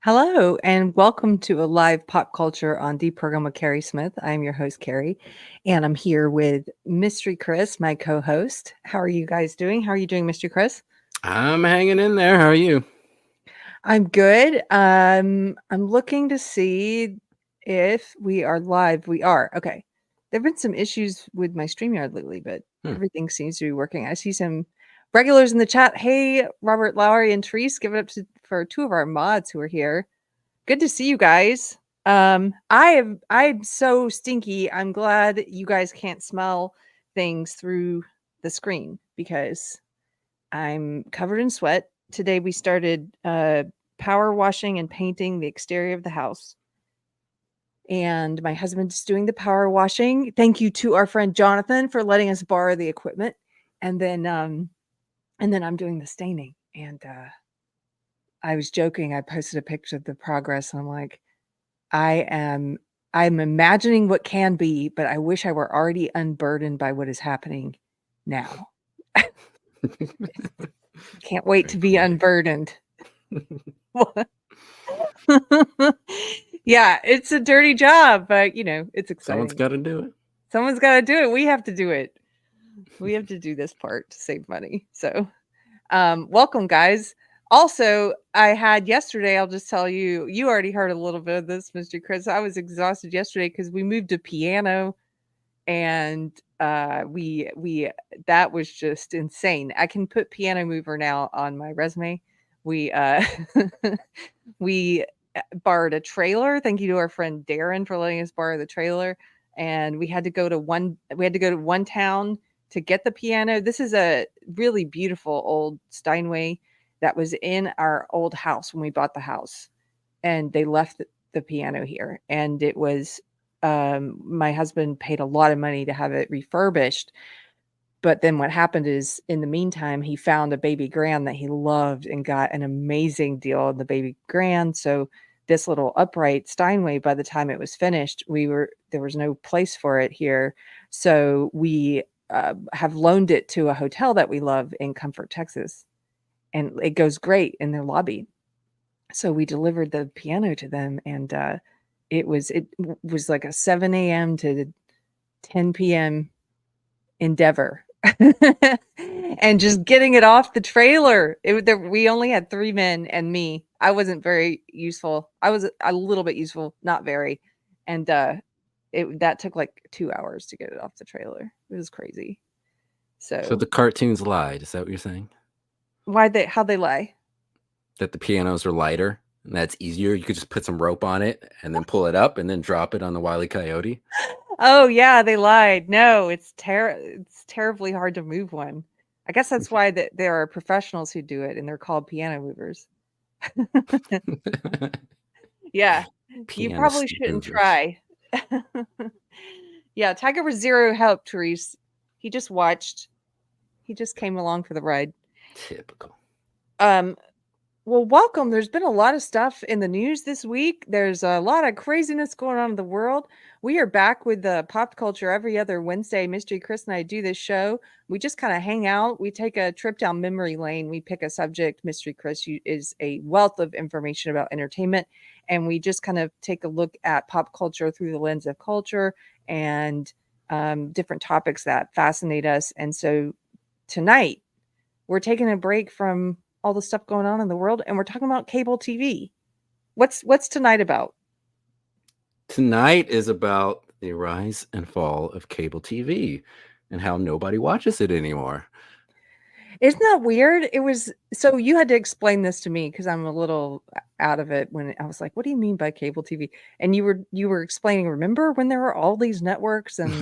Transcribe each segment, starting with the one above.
Hello, and welcome to a live pop culture on Deprogrammed with Keri Smith. I'm your host, Keri, and I'm here with Mystery Chris, my co-host. How are you guys doing? How are you doing, Mystery Chris? I'm hanging in there. How are you? I'm good. I'm looking to see if we are live. We are. Okay. There have been some issues with my StreamYard lately, but Hmm. everything seems to be working. I see some regulars in the chat. Hey, Robert, Lowry, and Therese, give it up for two of our mods who are here. Good to see you guys. I'm so stinky. I'm glad you guys can't smell things through the screen because I'm covered in sweat. Today we started power washing and painting the exterior of the house. And my husband's doing the power washing. Thank you to our friend Jonathan for letting us borrow the equipment. And then I'm doing the staining. And I was joking. I posted a picture of the progress. And I'm like, I am I'm imagining what can be, but I wish I were already unburdened by what is happening now. Can't wait Very to be cool. unburdened. Yeah, it's a dirty job, but it's Someone's exciting. got to do it. Someone's got to do it. We have to do it. We have to do this part to save money. So, welcome, guys. Also, I had yesterday, I'll just tell you, you already heard a little bit of this, Mr. Chris. I was exhausted yesterday because we moved to piano and we that was just insane. I can put piano mover now on my resume. We we borrowed a trailer. Thank you to our friend Darren for letting us borrow the trailer. And we had to go to one town to get the piano. This is a really beautiful old Steinway that was in our old house when we bought the house. And they left the piano here. And it was my husband paid a lot of money to have it refurbished. But then what happened is, in the meantime, he found a baby grand that he loved and got an amazing deal on the baby grand. So this little upright Steinway, by the time it was finished, there was no place for it here. So we have loaned it to a hotel that we love in Comfort, Texas, and it goes great in their lobby. So we delivered the piano to them, and it was like a 7 a.m. to 10 p.m. endeavor. And just getting it off the trailer. We only had 3 men and me. I wasn't very useful. I was a little bit useful, not very. And that took like 2 hours to get it off the trailer. It was crazy. So So the cartoons lied. Is that what you're saying? how'd they lie? That the pianos are lighter and that's easier? You could just put some rope on it and then pull it up and then drop it on the Wile E. Coyote? Oh yeah, they lied. No, it's terribly hard to move one. I guess that's why there are professionals who do it and they're called piano movers. Yeah, you probably Pianist shouldn't movers. try. Yeah, Tiger was zero help, Therese. He just watched. He just came along for the ride. Typical. Um, well, welcome. There's been a lot of stuff in the news this week. There's a lot of craziness going on in the world. We are back with the pop culture every other Wednesday. Mystery Chris and I do this show. We just kind of hang out. We take a trip down memory lane. We pick a subject. Mystery Chris is a wealth of information about entertainment. And we just kind of take a look at pop culture through the lens of culture and different topics that fascinate us. And so tonight, we're taking a break from all the stuff going on in the world and we're talking about cable TV. What's tonight about? Tonight is about the rise and fall of cable TV and how nobody watches it anymore. Isn't that weird? It was so you had to explain this to me because I'm a little out of it when I was like, what do you mean by cable TV? And you were explaining, remember when there were all these networks and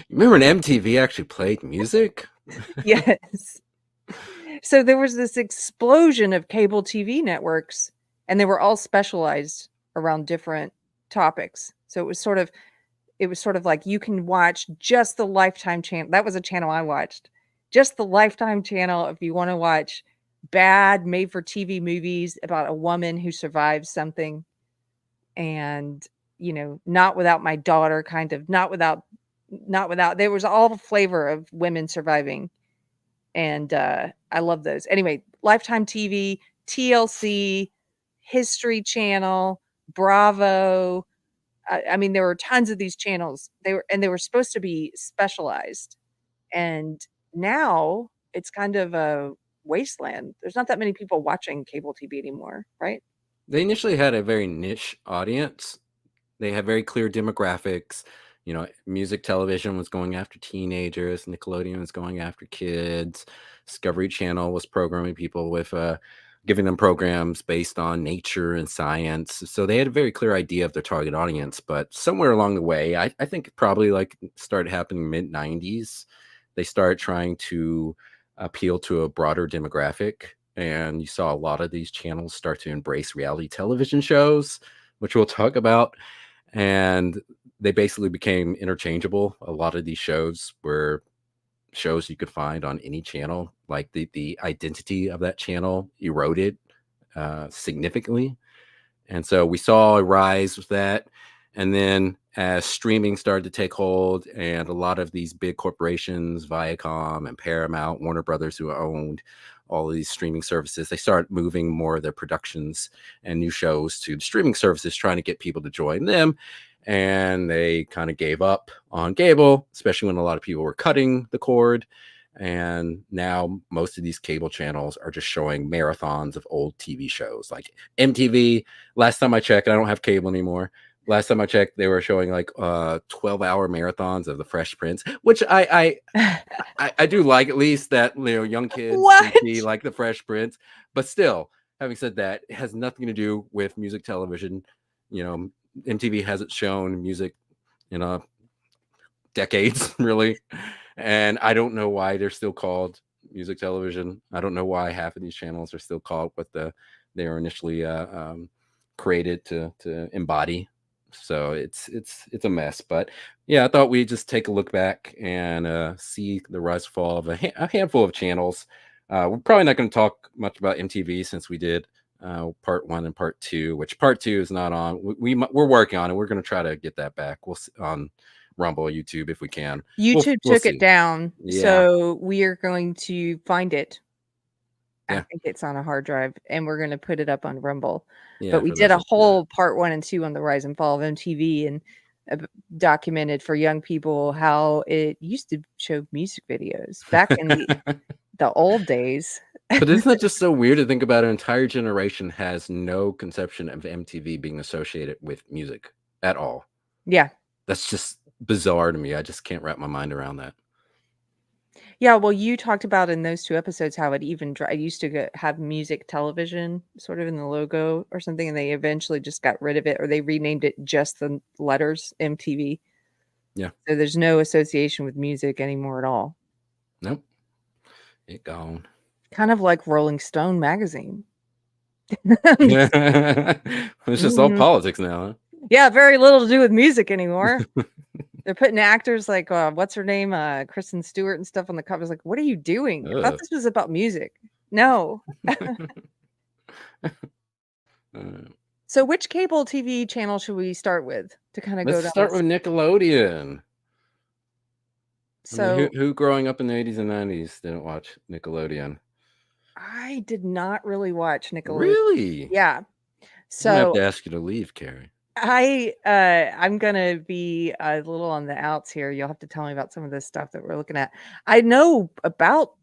Remember when MTV actually played music? yes. So there was this explosion of cable TV networks and they were all specialized around different topics. So it was sort of like you can watch just the Lifetime channel. That was a channel I watched. Just the Lifetime channel if you want to watch bad made for TV movies about a woman who survives something and not without my daughter kind of not without there was all the flavor of women surviving and I love those. Anyway, Lifetime TV, TLC, History Channel, Bravo. I mean, there were tons of these channels. They were supposed to be specialized, and now it's kind of a wasteland. There's not that many people watching cable TV anymore, right? They initially had a very niche audience. They had very clear demographics. You know, music television was going after teenagers. Nickelodeon was going after kids. Discovery Channel was programming people with giving them programs based on nature and science. So they had a very clear idea of their target audience. But somewhere along the way, I think probably like started happening mid 90s, they started trying to appeal to a broader demographic. And you saw a lot of these channels start to embrace reality television shows, which we'll talk about, and they basically became interchangeable. A lot of these shows were shows you could find on any channel. Like the identity of that channel eroded significantly, and so we saw a rise with that. And then as streaming started to take hold, and a lot of these big corporations, Viacom and Paramount, Warner Brothers, who owned all of these streaming services, they started moving more of their productions and new shows to the streaming services, trying to get people to join them. And they kind of gave up on cable, especially when a lot of people were cutting the cord. And now most of these cable channels are just showing marathons of old TV shows like MTV. Last time I checked, I don't have cable anymore. Last time I checked, they were showing like 12-hour marathons of the Fresh Prince, which I do like, at least that, you know, young kids can What? see like the Fresh Prince. But still, having said that, it has nothing to do with music television. You know, MTV hasn't shown music, you know, decades really. And I don't know why they're still called music television. I don't know why half of these channels are still called what they were initially created to embody. So it's a mess. But yeah, I thought we'd just take a look back and see the rise and fall of a handful of channels. We're probably not going to talk much about MTV since we did part 1 and part 2, which part 2 is not on. We're working on it. We're going to try to get that back. We'll on Rumble, YouTube, if we can. YouTube We'll took it see. down, Yeah. so we are going to find it. I Yeah. think it's on a hard drive, and we're gonna put it up on Rumble. Yeah. But we For did those a of whole part 1 and 2 on the rise and fall of MTV, and documented for young people how it used to show music videos back in the old days. But isn't that just so weird to think about? An entire generation has no conception of MTV being associated with music at all. Yeah. That's just bizarre to me. I just can't wrap my mind around that. Yeah, well, you talked about in those 2 episodes how it used to have music television sort of in the logo or something, and they eventually just got rid of it, or they renamed it just the letters MTV. Yeah. So there's no association with music anymore at all. Nope. It gone. Kind of like Rolling Stone magazine. It's just all Mhm. politics now, huh? Yeah, very little to do with music anymore. They're putting actors like, what's her name? Kristen Stewart and stuff on the covers. Like, what are you doing? I thought Ugh. this was about music. No. Uh, So which cable TV channel should we start with to kind of let's go down start this? with Nickelodeon. I mean, So who growing up in the 80s and 90s didn't watch Nickelodeon? I did not really watch Nickelodeon. Really? Yeah. I'm gonna have So to ask you to leave, Keri. I'm gonna be a little on the outs here. You'll have to tell me about some of this stuff that we're looking at. I know about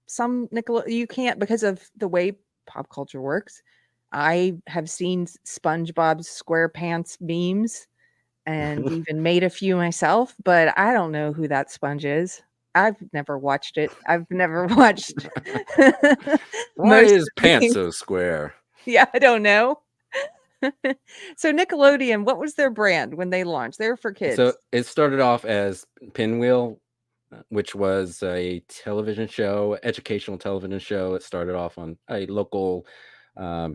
some Nickelodeon. You can't, because of the way pop culture works. I have seen SpongeBob's SquarePants memes and even made a few myself, but I don't know who that sponge is. I've never watched it. I've never watched Why most is of the pants memes. so square? Yeah, I don't know. So Nickelodeon, what was their brand when they launched? They were for So kids. it started off as Pinwheel, which was a television show, educational television show. It started off on a local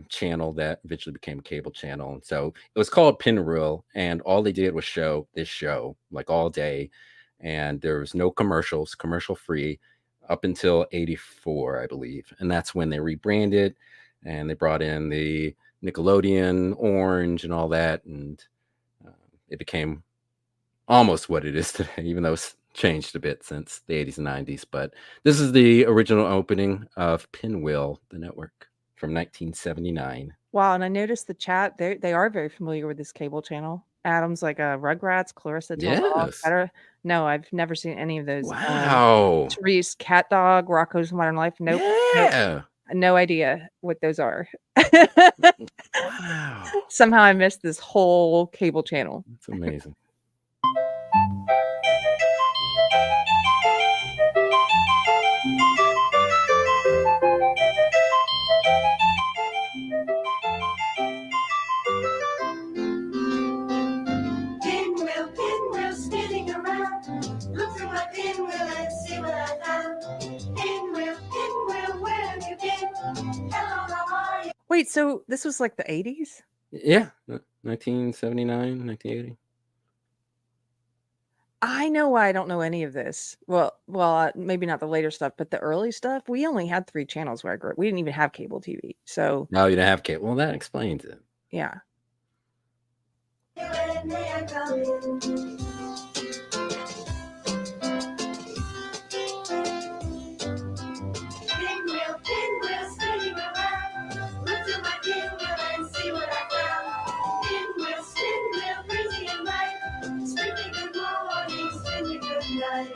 channel that eventually became a cable channel. And so it was called Pinwheel, and all they did was show this show like all day. And there was no commercials, commercial free, up until 84, I believe. And that's when they rebranded and they brought in the Nickelodeon orange and all that. And uh, it became almost what it is today, even though it's changed a bit since the 80s and 90s. But this is the original opening of Pinwheel, the network. from 1979. Wow, and I noticed the chat, they are very familiar with this cable channel. Adam's like, Rugrats, Clarissa Tell All, Yes. Better. No, I've never seen any of those. Wow. Therese, Cat Dog, Rocco's Modern Life. Nope. Nope. Yeah. No idea what those are. Wow. Somehow I missed this whole cable channel. That's amazing. Pinwheel, spinning around. Look through my pinwheel and see what I found. Pinwheel, where have you been? Hello, how are you? Wait, so this was like the 80s? Yeah, 1979, 1980. I know why I don't know any of this. Well, maybe not the later stuff, but the early stuff, we only had 3 channels where I grew up. We didn't even have cable TV. So, No, you didn't have cable. Well, that explains it. yeah. And may I come in? Pinwheel, spinning around. Look through my pinwheel and see what I found. Pinwheel, breezy and light. Spinning good morning, spinning good night.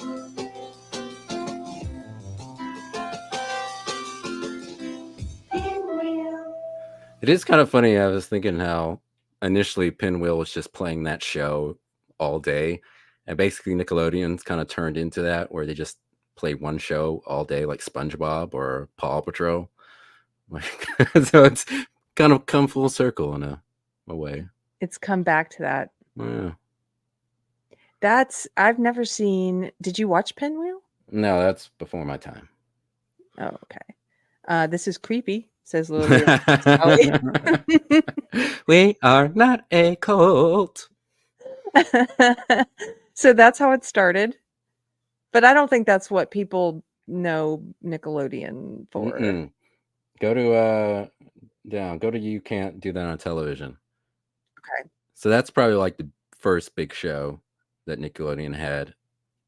Pinwheel. It is kind of funny. I was thinking how initially Pinwheel was just playing that show all day, and basically Nickelodeon's kind of turned into that, where they just play one show all day, like SpongeBob or Paw Patrol. Like, so it's kind of come full circle in a way. It's come back to that. Yeah. I've never seen. Did you watch Pinwheel? No, that's before my time. Oh, okay. This is creepy, says Lily. Sally. We are not a cult. So that's how it started. But I don't think that's what people know Nickelodeon for. Mm-mm. Go to You Can't Do That on Television. Okay. So that's probably like the first big show that Nickelodeon had.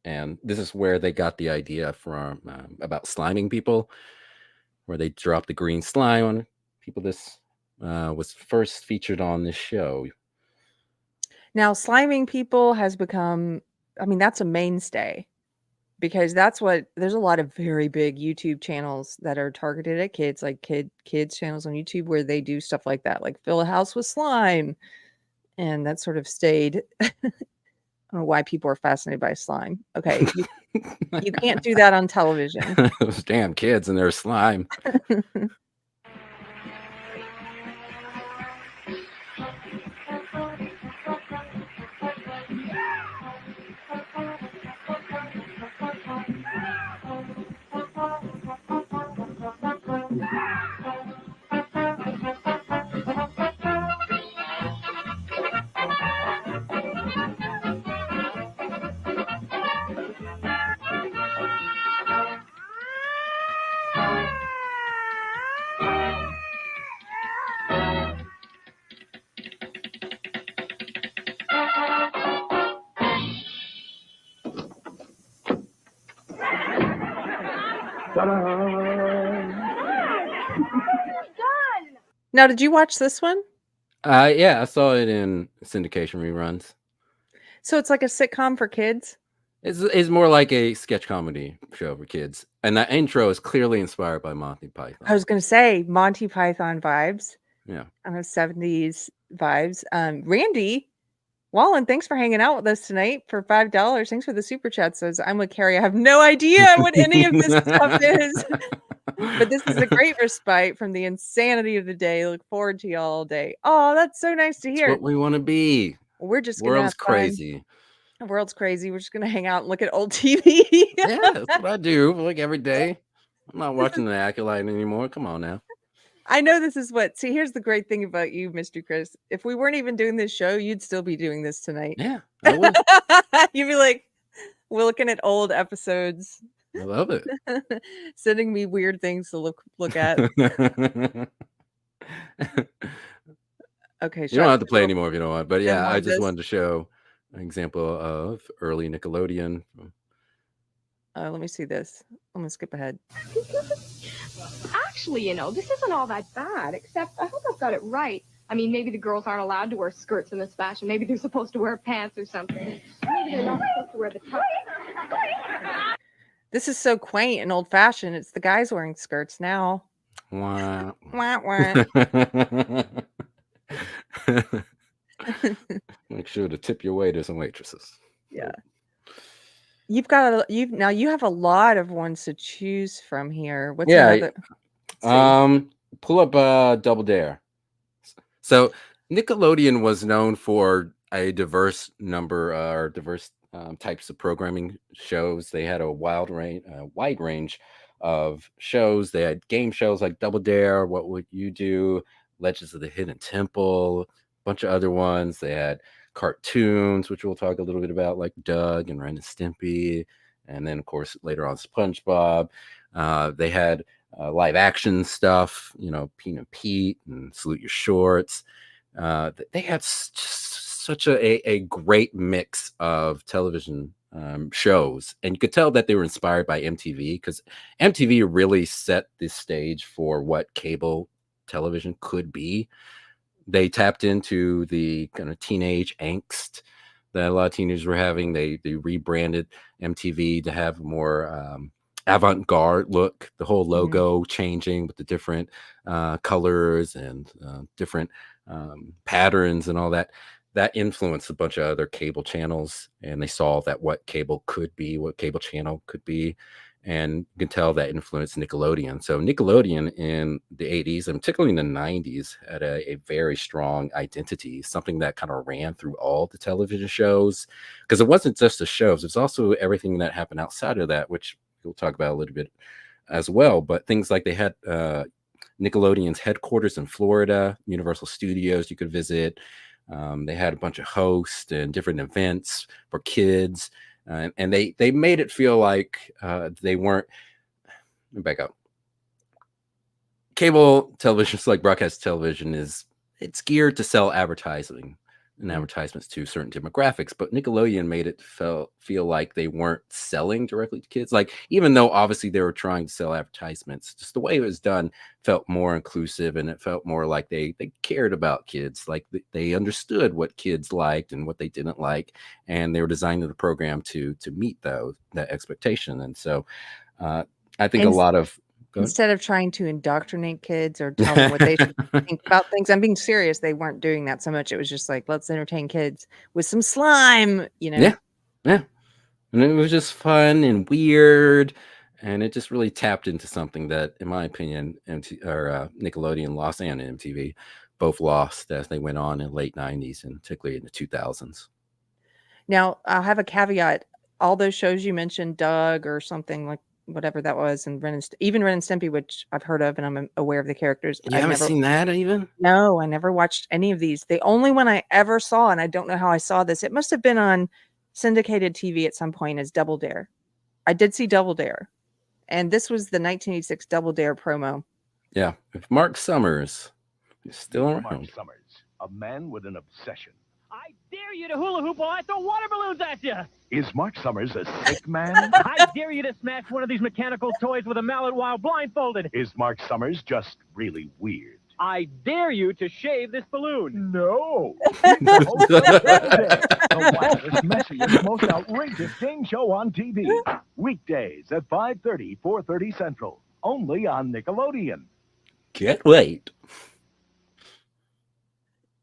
And this is where they got the idea from about sliming people, where they dropped the green slime on people. This was first featured on this show. Now, sliming people has become, I mean, that's a mainstay because there's a lot of very big YouTube channels that are targeted at kids, like kids channels on YouTube where they do stuff like that, like fill a house with slime. And that sort of stayed. I don't know why people are fascinated by slime. Okay. You can't do that on television. Those damn kids and their slime. Now, did you watch this one? Yeah, I saw it in syndication reruns. So it's like a sitcom for kids? It's more like a sketch comedy show for kids. And that intro is clearly inspired by Monty Python. I was going to say Monty Python vibes. Yeah. 70s vibes. Randy Wallen, thanks for hanging out with us tonight for $5. Thanks for the super chat. Says, I'm with Keri. I have no idea what any of this stuff is. But this is a great respite from the insanity of the day. Look forward to you all day. Oh, that's so nice to hear. It's what we want to be. We're just going to World's have fun. crazy. The world's crazy. We're just going to hang out and look at old TV. Yeah, that's what I do like every day. I'm not watching The Acolyte anymore. Come on now. I know this is what. See, here's the great thing about you, Mr. Chris. If we weren't even doing this show, you'd still be doing this tonight. Yeah, I would. You'd be like, we're looking at old episodes. I love it. Sending me weird things to look at. Okay, you don't have to play anymore if you don't want. But yeah, I just wanted to show an example of early Nickelodeon. Let me see this. I'm gonna skip ahead. Actually, this isn't all that bad, except I hope I've got it right. I mean, maybe the girls aren't allowed to wear skirts in this fashion. Maybe they're supposed to wear pants or something. Maybe they're not supposed to wear the top. This is so quaint and old-fashioned. It's the guys wearing skirts now. Wah. Wah, wah. Make sure to tip your waiters and waitresses. Yeah. You have a lot of ones to choose from here. What's Yeah. another? Let's see. Pull up Double Dare. So Nickelodeon was known for a diverse number or diverse types of programming shows. They had a wide range of shows. They had game shows like Double Dare, What Would You Do, Legends of the Hidden Temple, a bunch of other ones. They had cartoons, which we'll talk a little bit about, like Doug and Ren and Stimpy, and then of course later on SpongeBob. They had live action stuff, Pete and Pete and Salute Your Shorts. They had such a great mix of television shows, and you could tell that they were inspired by MTV, because MTV really set the stage for what cable television could be. They tapped into the kind of teenage angst that a lot of teenagers were having. They rebranded MTV to have a more avant-garde look, the whole logo changing with the different colors and different patterns and all that. That influenced a bunch of other cable channels, and they saw that what cable could be, what cable channel could be, and you can tell that influenced Nickelodeon. So Nickelodeon in the 80s and particularly in the 90s had a very strong identity, something that kind of ran through all the television shows, because it wasn't just the shows, it's also everything that happened outside of that, which we'll talk about a little bit as well. But things like they had Nickelodeon's headquarters in Florida, Universal Studios you could visit. They had a bunch of hosts and different events for kids, and they made it feel like they weren't. Let me back up. Cable television, like broadcast television, it's geared to sell advertising and advertisements to certain demographics, but Nickelodeon made it feel like they weren't selling directly to kids. Like, even though obviously they were trying to sell advertisements, just the way it was done felt more inclusive, and it felt more like they cared about kids, like they understood what kids liked and what they didn't like, and they were designing the program to meet that expectation. And so I think a lot of instead of trying to indoctrinate kids or tell them what they should think about things, I'm being serious. They weren't doing that so much. It was just like, let's entertain kids with some slime, Yeah. And it was just fun and weird, and it just really tapped into something that, in my opinion, Nickelodeon lost, and MTV both lost as they went on in the late 90s and particularly in the 2000s. Now, I'll have a caveat. All those shows you mentioned, Doug or something like whatever that was, and even Ren and Stimpy, which I've heard of and I'm aware of the characters. You haven't seen that even? No, I never watched any of these. The only one I ever saw, and I don't know how I saw this, it must have been on syndicated TV at some point, is Double Dare. I did see Double Dare, and this was the 1986 Double Dare promo. Yeah, if Mark Summers is still around. Mark Summers, a man with an obsession. I dare you to hula hoop while I throw water balloons at you! Is Mark Summers a sick man? I dare you to smash one of these mechanical toys with a mallet while blindfolded! Is Mark Summers just really weird? I dare you to shave this balloon! No! The wildest, messiest, most outrageous game show on TV. Weekdays at 5:30, 4:30 Central. Only on Nickelodeon. Can't wait.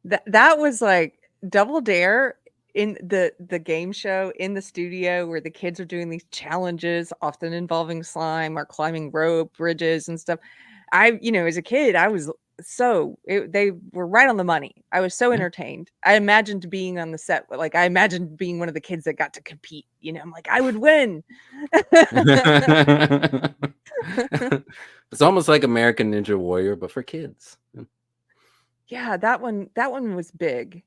That was like Double Dare in the game show in the studio, where the kids are doing these challenges, often involving slime or climbing rope bridges and stuff. As a kid, I was they were right on the money. I was so entertained. I imagined being on the set. Like, I imagined being one of the kids that got to compete. I'm like, I would win. It's almost like American Ninja Warrior, but for kids. Yeah, that one was big.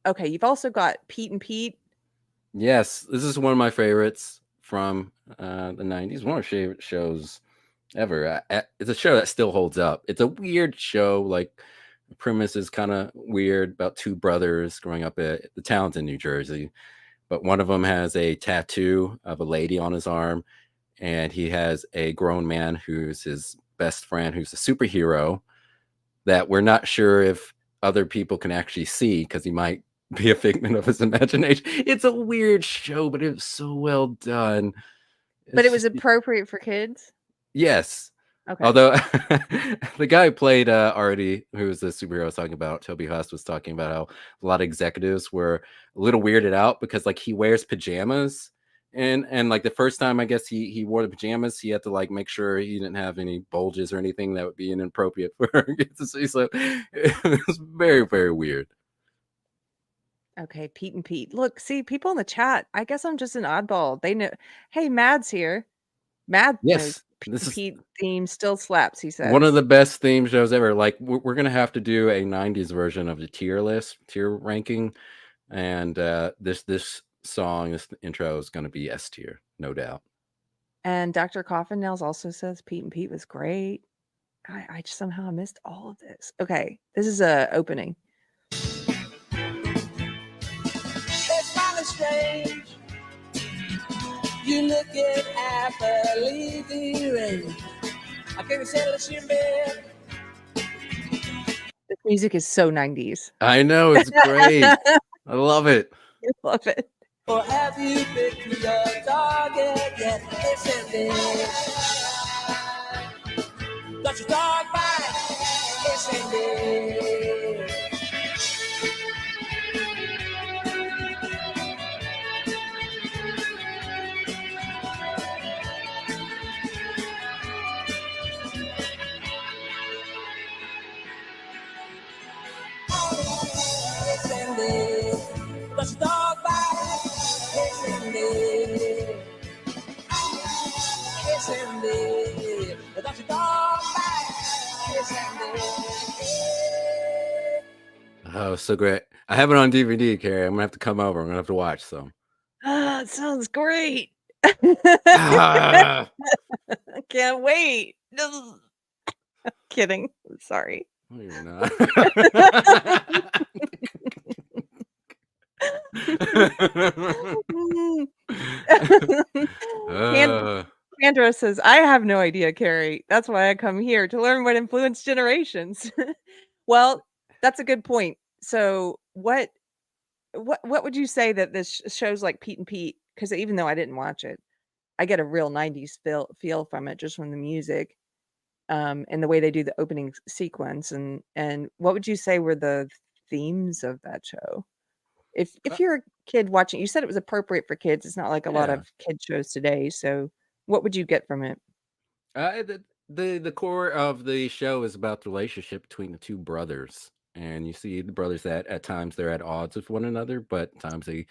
Okay, you've also got Pete and Pete. Yes, this is one of my favorites from the 90s. One of my favorite shows ever. It's a show that still holds up. It's a weird show. Like, the premise is kind of weird, about two brothers growing up at the town's in New Jersey, but one of them has a tattoo of a lady on his arm, and he has a grown man who's his best friend, who's a superhero that we're not sure if other people can actually see because he might be a figment of his imagination. It's a weird show, but it was so well done. But It's it was just appropriate for kids? yes. Okay. Although the guy who played Artie, who was the superhero I was talking about, Toby Huss, was talking about how a lot of executives were a little weirded out because like he wears pajamas. And like the first time I guess he wore the pajamas, he had to like make sure he didn't have any bulges or anything that would be inappropriate for kids to see. So it was very, very weird. Okay, Pete and Pete. Look, see, people in the chat. I guess I'm just an oddball. They know. Hey, Mad's here. Mad knows Yes, Pete this and is Pete theme still slaps, he one of says. the best theme shows ever. Like we're gonna have to do a '90s version of the tier ranking, and this song, this intro is gonna be S tier, no doubt. And Dr. Coffin Nails also says Pete and Pete was great. I just somehow missed all of this. Okay, this is a opening. It's kinda strange. You looking happily doing. I can't settle in bed. This music is so 90s. I know, it's great. I love it. I love it. Or have you picked your target yet? It's in there. Got your dog bite. It's in there. It's in there. Got your dog bite. It's in there. It's in there. Got your dog bite. It's in there. Oh, so great. I have it on DVD, Carrie. I'm gonna have to come over. I'm gonna have to watch some. Ah, it sounds great. Ah! I can't wait. Kidding. Sorry. No, you're not. Uh, Sandra says, I have no idea, Carrie. That's why I come here to learn what influenced generations. Well, that's a good point. So what would you say that this shows like Pete and Pete? Because even though I didn't watch it, I get a real 90s feel from it just from the music. And the way they do the opening sequence and what would you say were the themes of that show? If you're a kid watching, you said it was appropriate for kids. It's not like a lot yeah. of kid shows today. So what would you get from it? The core of the show is about the relationship between the two brothers, and you see the brothers that at times they're at odds with one another, but at times they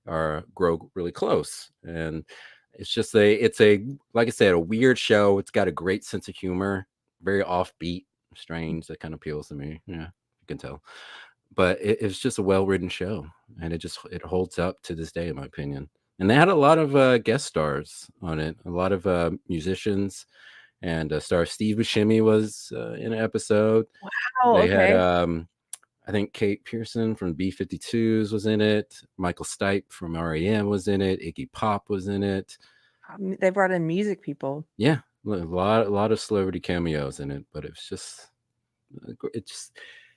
grow really close. And it's just it's a like I said, a weird show. It's got a great sense of humor, very offbeat, strange. That kind of appeals to me. Yeah, you can tell. But it's just a well-written show, and it holds up to this day, in my opinion. And they had a lot of guest stars on it, a lot of musicians, and star Steve Buscemi was in an episode. Oh, They had okay. I think Kate Pearson from B-52s was in it. Michael Stipe from REM was in it. Iggy Pop was in it. They brought in music people. Yeah, a lot of celebrity cameos in it, but it just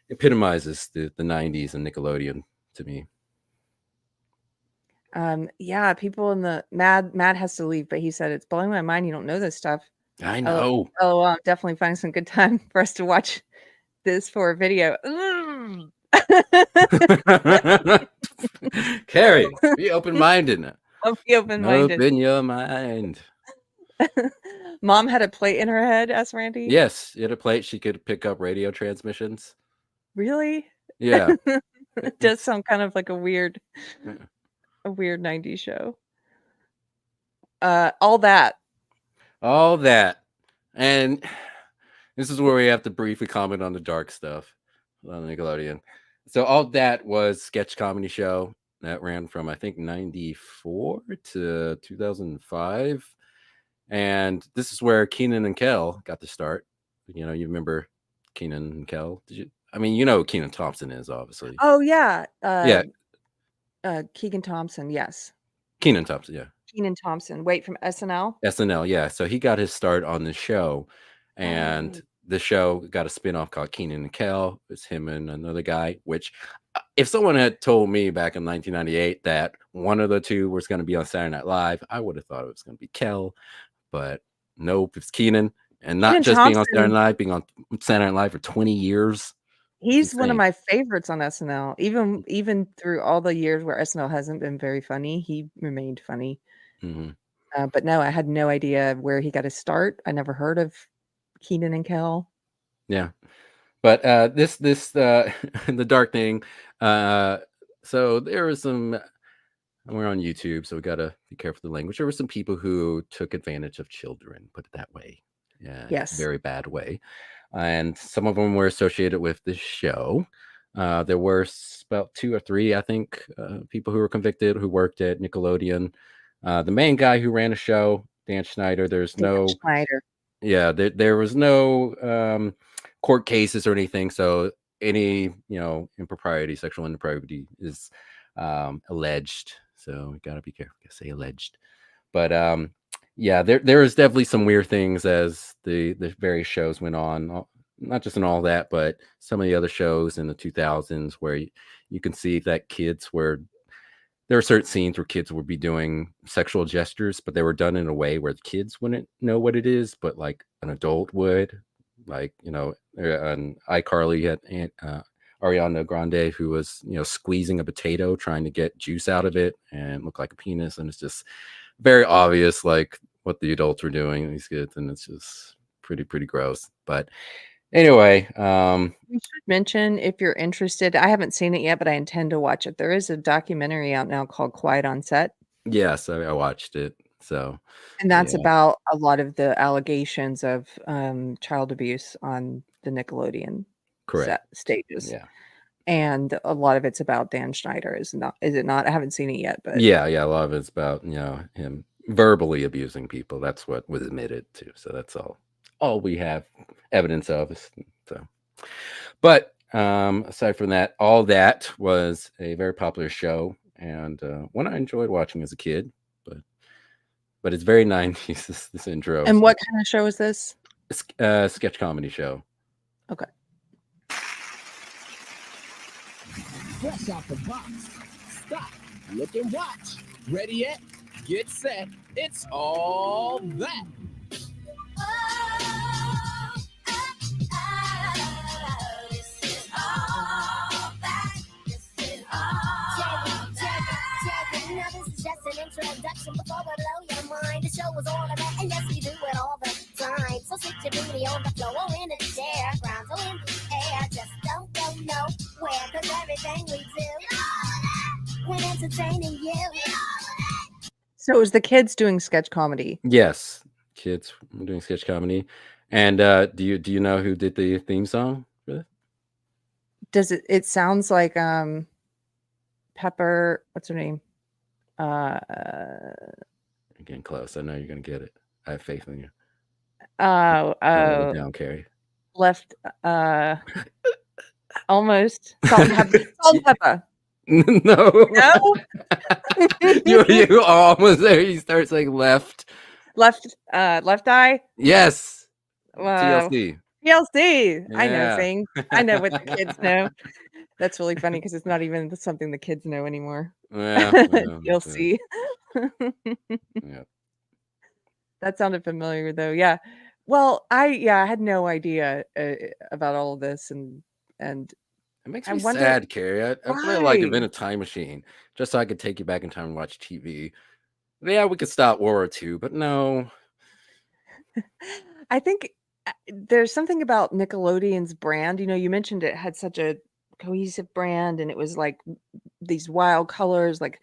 epitomizes the 90s and Nickelodeon to me. Yeah, people in the Mad has to leave, but he said it's blowing my mind you don't know this stuff. I know. Oh, well, I'm definitely finding some good time for us to watch this for a video. Carrie, be open-minded. I'll be open-minded. Open your mind. Mom had a plate in her head, asked Randy. Yes, she had a plate. She could pick up radio transmissions. Really? Yeah. It does sound kind of like a weird 90s show. All that. And this is where we have to briefly comment on the dark stuff on Nickelodeon. So All That was sketch comedy show that ran from I think 94 to 2005. And this is where Keenan and Kel got to start. You know, you remember Keenan and Kel? Did you? I mean, you know who Keenan Thompson is, obviously. Oh yeah. Yeah. Keegan Thompson, yes. Kenan Thompson, yeah. Kenan Thompson. Wait, from SNL? SNL, yeah. So he got his start on the show, and Oh. the show got a spinoff called Kenan and Kel. It's him and another guy. Which, if someone had told me back in 1998 that one of the two was going to be on Saturday Night Live, I would have thought it was going to be Kel. But nope, it's Kenan, and not Kenan just being on Saturday Thompson, Night Live, being on Saturday Night Live for 20 years. he's one of insane. my favorites on SNL. Even through all the years where SNL hasn't been very funny, he remained funny. Mhm. But no, I had no idea where he got his start. I never heard of Kenan and Kel. Yeah. But this the dark thing. So there was some. We're on YouTube, so we gotta be careful with the language. There were some people who took advantage of children, put it that way. Yeah, Yes. very bad way. And some of them were associated with this show. There were about 2 or 3, I think, people who were convicted who worked at Nickelodeon. The main guy who ran the show, Dan Schneider. There's Dan no. Schneider. Yeah, there was no court cases or anything, so any impropriety, sexual impropriety is alleged. So we gotta be careful. I say alleged, but yeah, there was definitely some weird things as the various shows went on. Not just in all that, but some of the other shows in the 2000s where you can see that kids were. There are certain scenes where kids would be doing sexual gestures, but they were done in a way where the kids wouldn't know what it is, but like an adult would. Like, on iCarly had Ariana Grande, who was, squeezing a potato, trying to get juice out of it and look like a penis. And it's just very obvious, like what the adults were doing, these kids. And it's just pretty gross. But anyway, We should mention, if you're interested, I haven't seen it yet, but I intend to watch it. There is a documentary out now called Quiet on Set, yes, I watched it. So and that's yeah, about a lot of the allegations of child abuse on the Nickelodeon correct. stages. Yeah. And a lot of it's about Dan Schneider, is it not? I haven't seen it yet, but Yeah, a lot of it's about, him verbally abusing people. That's what was admitted to. So that's all we have evidence of. So, but aside from that, all that was a very popular show and one I enjoyed watching as a kid. But it's very 90s, this intro. And what kind of show is this? Sketch comedy show. Okay. Fresh out the box. Stop, look and watch. Ready yet? Get set. It's all that. This is all that. This is all that. Now this is just an introduction before we blow your mind. The show was all of that, and yes, we do it all the time. So sit your booty on the floor or in the chair, ground or in the air. Just don't go nowhere, 'cause everything we do, we're entertaining you. So it was the kids doing sketch comedy. Yes, kids were doing sketch comedy. And do you know who did the theme song for this? Does it sounds like Pepper, what's her name? You're getting close. I know you're gonna get it. I have faith in you. Oh, Write it down, Keri. left almost Salt and Pepper. No. No? You are almost there. You start saying left. Left eye? Yes. Wow. TLC. TLC. I know Yeah. things. I know what the kids know. That's really funny because it's not even something the kids know anymore. Yeah, You'll see. Yeah. That sounded familiar though. Yeah. Well, I had no idea about all of this, and It makes I me wonder sad, Keri. I feel like I'm why. in a time machine just so I could take you back in time and watch TV. Yeah, we could stop World War II, but no. I think there's something about Nickelodeon's brand. You mentioned it had such a cohesive brand, and it was like these wild colors. Like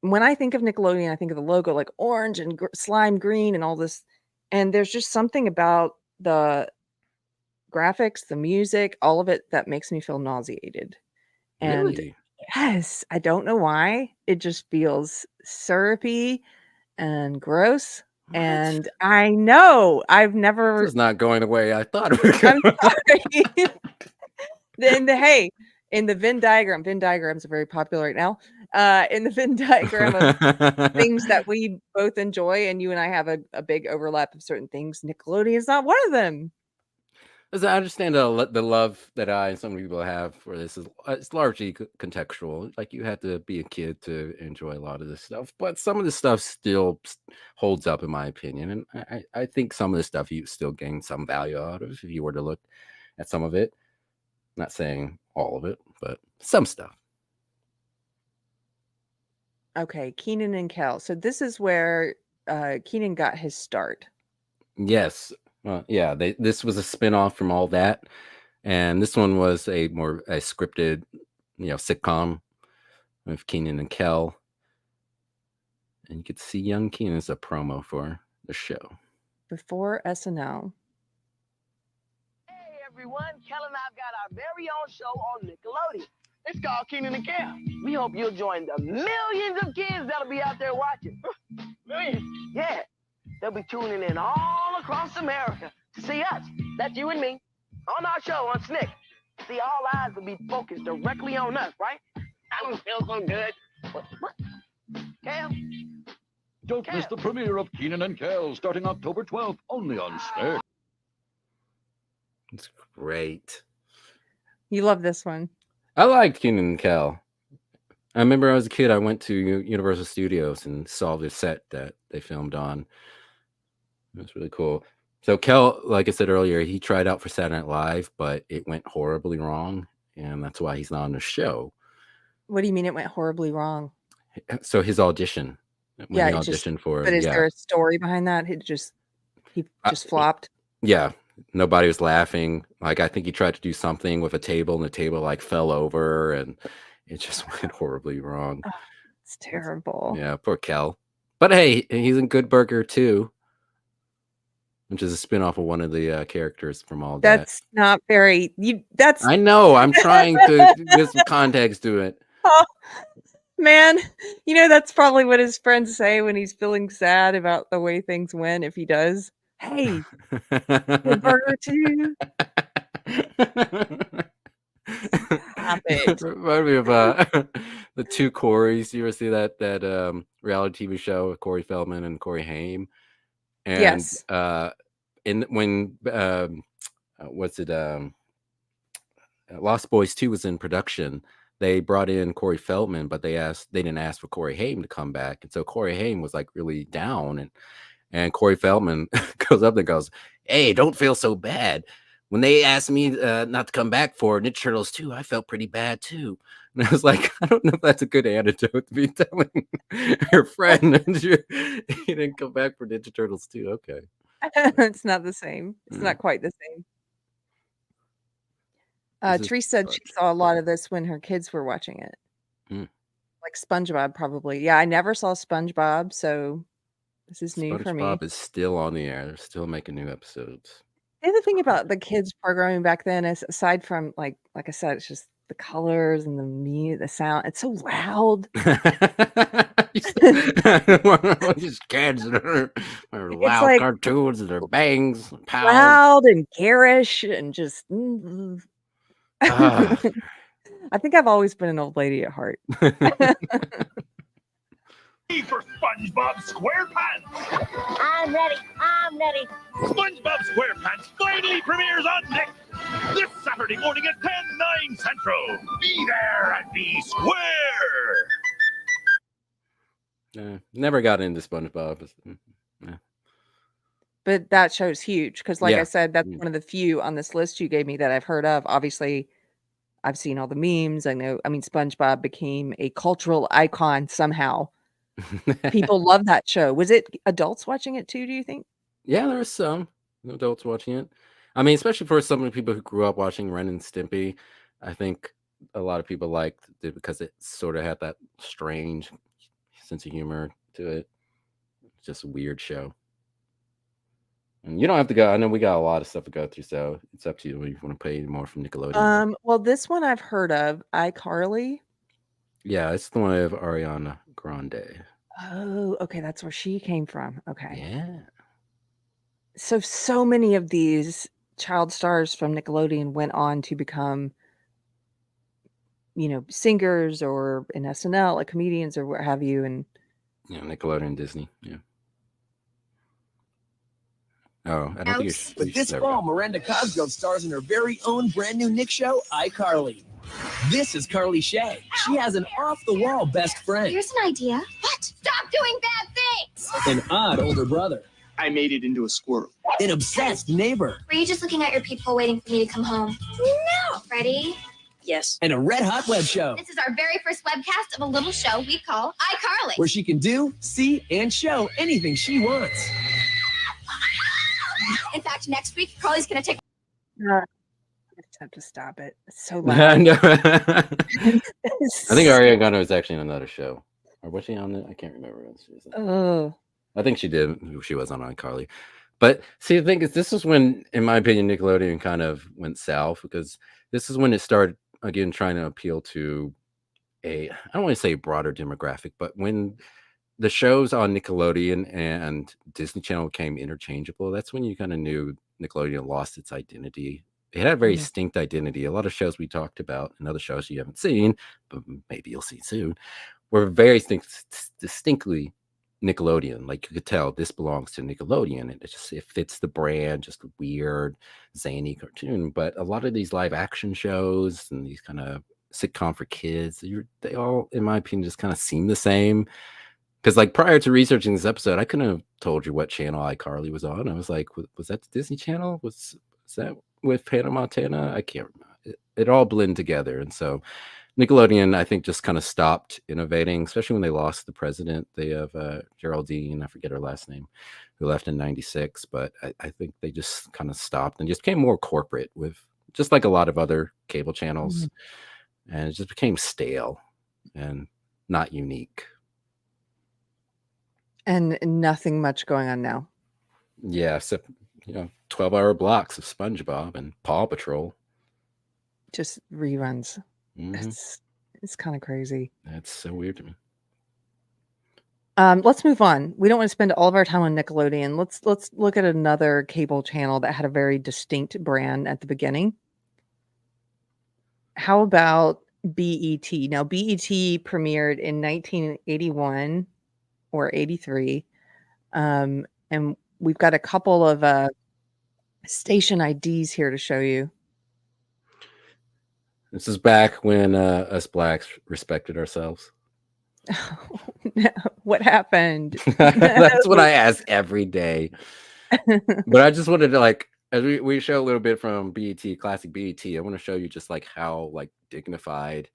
when I think of Nickelodeon, I think of the logo, like orange and slime green and all this. And there's just something about the graphics, the music, all of it that makes me feel nauseated. And Really? yes, I don't know why. It just feels syrupy and gross. What? And I know I've This never. is not going away. I thought it was I'm going. sorry. Hey, in the Venn diagrams are very popular right now. in the Venn diagram of things that we both enjoy, and you and I have a big overlap of certain things. Nickelodeon is not one of them. As I understand the love that I and some people have for this is it's largely contextual. Like you have to be a kid to enjoy a lot of this stuff, but some of the stuff still holds up in my opinion, and I think some of the stuff you still gain some value out of if you were to look at some of it. Not saying all of it, but some stuff. Okay, Keenan and Kel. So this is where Keenan got his start. Yes. Yeah, this was a spin-off from all that. And this one was a scripted, sitcom with Keenan and Kel. And you could see young Keenan as a promo for the show. Before SNL. Hey everyone, Kel and I've got our very own show on Nickelodeon. It's called Keenan and Kel. We hope you'll join the millions of kids that'll be out there watching. Millions? Yeah. They'll be tuning in all across America to see us. That's you and me. On our show on Snick. See, all eyes will be focused directly on us, right? I don't feel so good. What? Kel? Don't miss the premiere of Keenan and Kel starting October 12th, only on Snick. It's great. You love this one. I liked Keenan and Kel. I remember as a kid, I went to Universal Studios and saw the set that they filmed on. It was really cool. So Kel, like I said earlier, he tried out for Saturday Night Live, but it went horribly wrong, and that's why he's not on the show. What do you mean it went horribly wrong? So his audition, when he auditioned for it. But is there a story behind that? He just flopped? Yeah. Nobody was laughing. Like, I think he tried to do something with a table, and the table like fell over, and it just went horribly wrong. Oh, it's terrible. Yeah, poor Kel. But hey, he's in Good Burger too, which is a spin-off of one of the characters from all that. That's not very. I know. I'm trying to give some context to it. Oh, man, that's probably what his friends say when he's feeling sad about the way things went. If he does, hey, Good Burger too. Stop it. Remind me of the two Corys. You ever see that reality TV show with Corey Feldman and Corey Haim? And yes. Lost Boys 2 was in production, they brought in Corey Feldman, but they didn't ask for Corey Haim to come back. And so Corey Haim was like really down, and Corey Feldman goes up and goes, "Hey, don't feel so bad. When they asked me not to come back for Ninja Turtles 2, I felt pretty bad too." And I was like, I don't know if that's a good antidote to be telling your friend you didn't come back for Ninja Turtles 2. Okay. It's not the same. It's not quite the same. Therese said she saw a lot of this when her kids were watching it. Like SpongeBob, probably. Yeah, I never saw SpongeBob, so this is new for me. SpongeBob is still on the air. They're still making new episodes. The other thing about the kids programming back then is, aside from like I said, it's just the colors and the sound. It's so loud. These kids are loud like, cartoons and their bangs, pows. Loud and garish and just. I think I've always been an old lady at heart. For SpongeBob SquarePants! I'm ready. SpongeBob SquarePants finally premieres on Nick this Saturday morning at 10/9 Central. Be there and be square! Never got into SpongeBob. But that show's huge because, like I said, that's one of the few on this list you gave me that I've heard of. Obviously, I've seen all the memes. I mean, SpongeBob became a cultural icon somehow. People love that show. Was it adults watching it too, do you think? Yeah, there were some adults watching it. I mean, especially for some of the people who grew up watching Ren and Stimpy, I think a lot of people liked it because it sort of had that strange sense of humor to it. It's just a weird show. And you don't have to go. I know we got a lot of stuff to go through, so it's up to you if you want to pay more from Nickelodeon. Well, this one I've heard of, iCarly. Yeah, it's the one of Ariana Grande. Oh, okay, that's where she came from. Okay. Yeah. So many of these child stars from Nickelodeon went on to become singers or in SNL, like comedians or what have you. And Yeah, Nickelodeon, Disney. Yeah. Oh, I don't think it's. But this fall, Miranda Cosgrove stars in her very own brand new Nick show, iCarly. This is Carly Shay. She has an off-the-wall best friend. Here's an idea. What? Stop doing bad things! An odd older brother. I made it into a squirrel. An obsessed neighbor. Were you just looking at your peephole waiting for me to come home? No. Ready? Yes. And a red-hot web show. This is our very first webcast of a little show we call iCarly. Where she can do, see, and show anything she wants. In fact, next week, Carly's going to take... I just have to stop it. It's so I loud. know. I think Ariana was actually in another show. Or was she on it? I can't remember. Oh. I think she did. She was on iCarly. But see, the thing is, this is when, in my opinion, Nickelodeon kind of went south, because this is when it started, again, trying to appeal to I don't want to say a broader demographic, but when the shows on Nickelodeon and Disney Channel became interchangeable, that's when you kind of knew Nickelodeon lost its identity. It had a very distinct identity. A lot of shows we talked about and other shows you haven't seen, but maybe you'll see soon, were very distinctly Nickelodeon. Like, you could tell this belongs to Nickelodeon, and it fits the brand, just a weird, zany cartoon. But a lot of these live action shows and these kind of sitcom for kids, they all, in my opinion, just kind of seem the same. Because, like, prior to researching this episode, I couldn't have told you what channel iCarly was on. I was like, was that the Disney Channel? Was that with Hannah Montana? I can't remember. It all blended together. And so Nickelodeon, I think, just kind of stopped innovating, especially when they lost the president. They have Geraldine, I forget her last name, who left in '96. But I think they just kind of stopped and just became more corporate, with just like a lot of other cable channels. And it just became stale and not unique. And nothing much going on now. Yeah, except 12-hour blocks of SpongeBob and Paw Patrol. Just reruns. It's kind of crazy. That's so weird to me. Let's move on. We don't want to spend all of our time on Nickelodeon. Let's look at another cable channel that had a very distinct brand at the beginning. How about BET? Now, BET premiered in 1981 or 83. And we've got a couple of station IDs here to show you. This is back when us blacks respected ourselves. Oh, no. What happened? That's what I ask every day. But I just wanted to, like, as we show a little bit from BET, classic BET, I want to show you just like how like dignified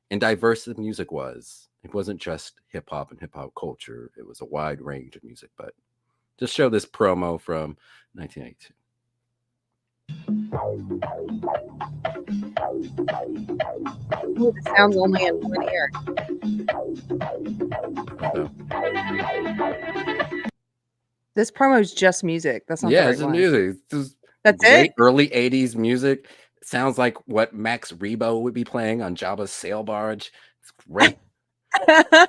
and diverse the music was. It wasn't just hip hop and hip hop culture. It was a wide range of music. But just show this promo from 1982. Ooh, the sound's only in one ear. This promo is just music. That's not it's just music. That's great it. Early 80s music. It sounds like what Max Rebo would be playing on Jabba's sail barge. It's great.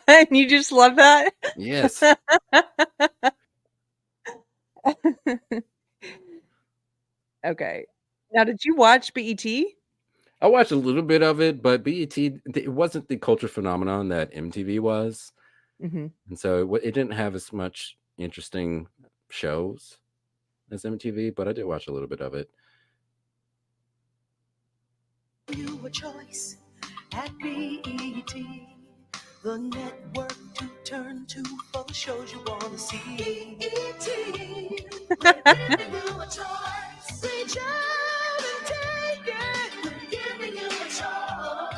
And you just love that? Yes. Okay. Now, did you watch BET? I watched a little bit of it, but BET, it wasn't the culture phenomenon that MTV was. And so it didn't have as much interesting shows as MTV, but I did watch a little bit of it. You a choice at BET, the network to turn to for the shows you want to see. BET, we're giving you a choice. Reach out and take it. We're giving you a choice.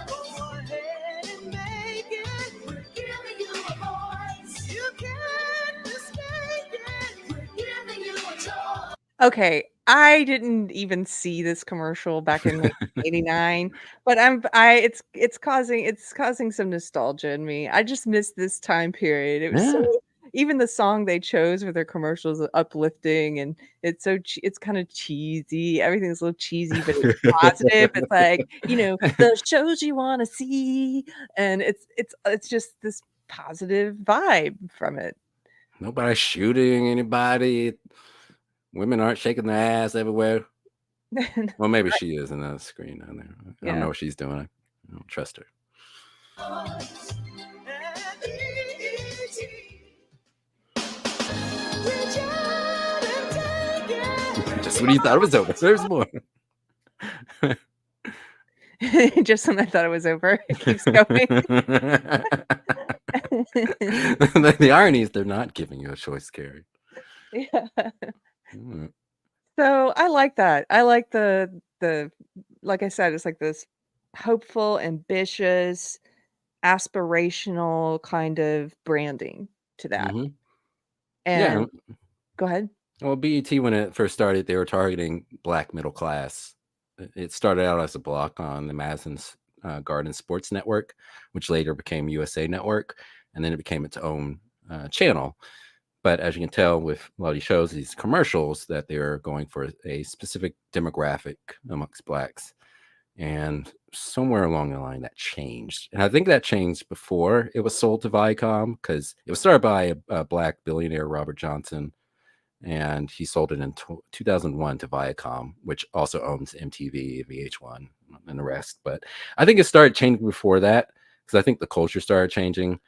Go ahead and make it. We're giving you a voice. You can't mistake it. We're giving you a choice. Okay, I didn't even see this commercial back in '89, but it's causing some nostalgia in me. I just missed this time period. It was even the song they chose for their commercials is uplifting, and it's it's kind of cheesy. Everything's a little cheesy, but it's positive. It's like, the shows you want to see, and it's just this positive vibe from it. Nobody's shooting anybody. Women aren't shaking their ass everywhere. Well, maybe she is in that screen down there. I don't know what she's doing. I don't trust her. Just when you thought it was over, there's more. Just when I thought it was over, it keeps going. The irony is they're not giving you a choice, Keri. Yeah. Mm. So I like that. I like the like I said, it's like this hopeful, ambitious, aspirational kind of branding to that. Mhm. Yeah. And go ahead. Well, BET, when it first started, they were targeting black middle class. It started out as a block on the Madison's Garden Sports Network, which later became USA Network, and then it became its own channel. But as you can tell with a lot of these shows, these commercials, that they're going for a specific demographic amongst blacks. And somewhere along the line that changed. And I think that changed before it was sold to Viacom, because it was started by a black billionaire, Robert Johnson, and he sold it in 2001 to Viacom, which also owns MTV, VH1, and the rest. But I think it started changing before that, because I think the culture started changing,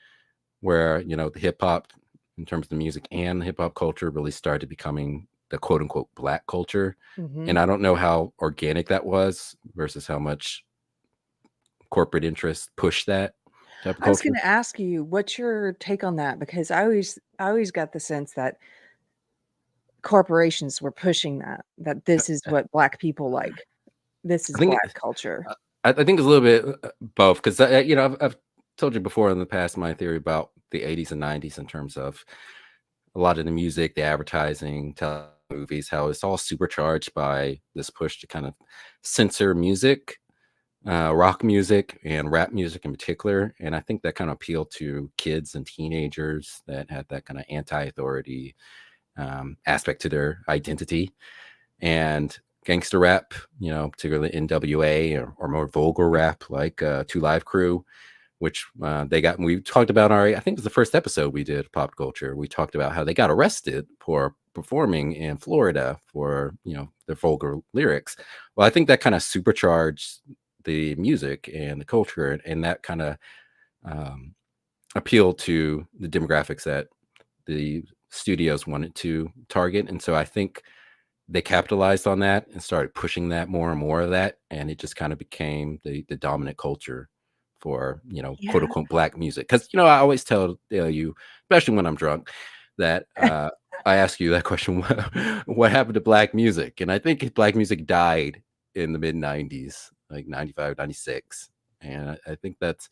where the hip hop, in terms of the music and the hip hop culture, really started becoming the quote unquote black culture. Mhm. And I don't know how organic that was versus how much corporate interests push that type of I was culture. going to ask you, what's your take on that? Because I always got the sense that corporations were pushing that this is what black people like. This is I think black culture. I think it's a little bit both, because I've told you before in the past my theory about the 80s and 90s in terms of a lot of the music, the advertising, movies, how it's all supercharged by this push to kind of censor music, rock music and rap music in particular. And I think that kind of appealed to kids and teenagers that had that kind of anti-authority aspect to their identity. And gangster rap, particularly NWA, or more vulgar rap like 2 Live Crew, which we talked about I think it was the first episode we did, Pop Culture. We talked about how they got arrested for performing in Florida for, their vulgar lyrics. Well, I think that kind of supercharged the music and the culture, and that kind of appealed to the demographics that the studios wanted to target. And so I think they capitalized on that and started pushing that more and more of that, and it just kind of became the dominant culture for quote Yeah. unquote black music. Because I always tell you, especially when I'm drunk, that I ask you that question: what happened to black music? And I think black music died in the mid 90s, like 95, 96, and I think that's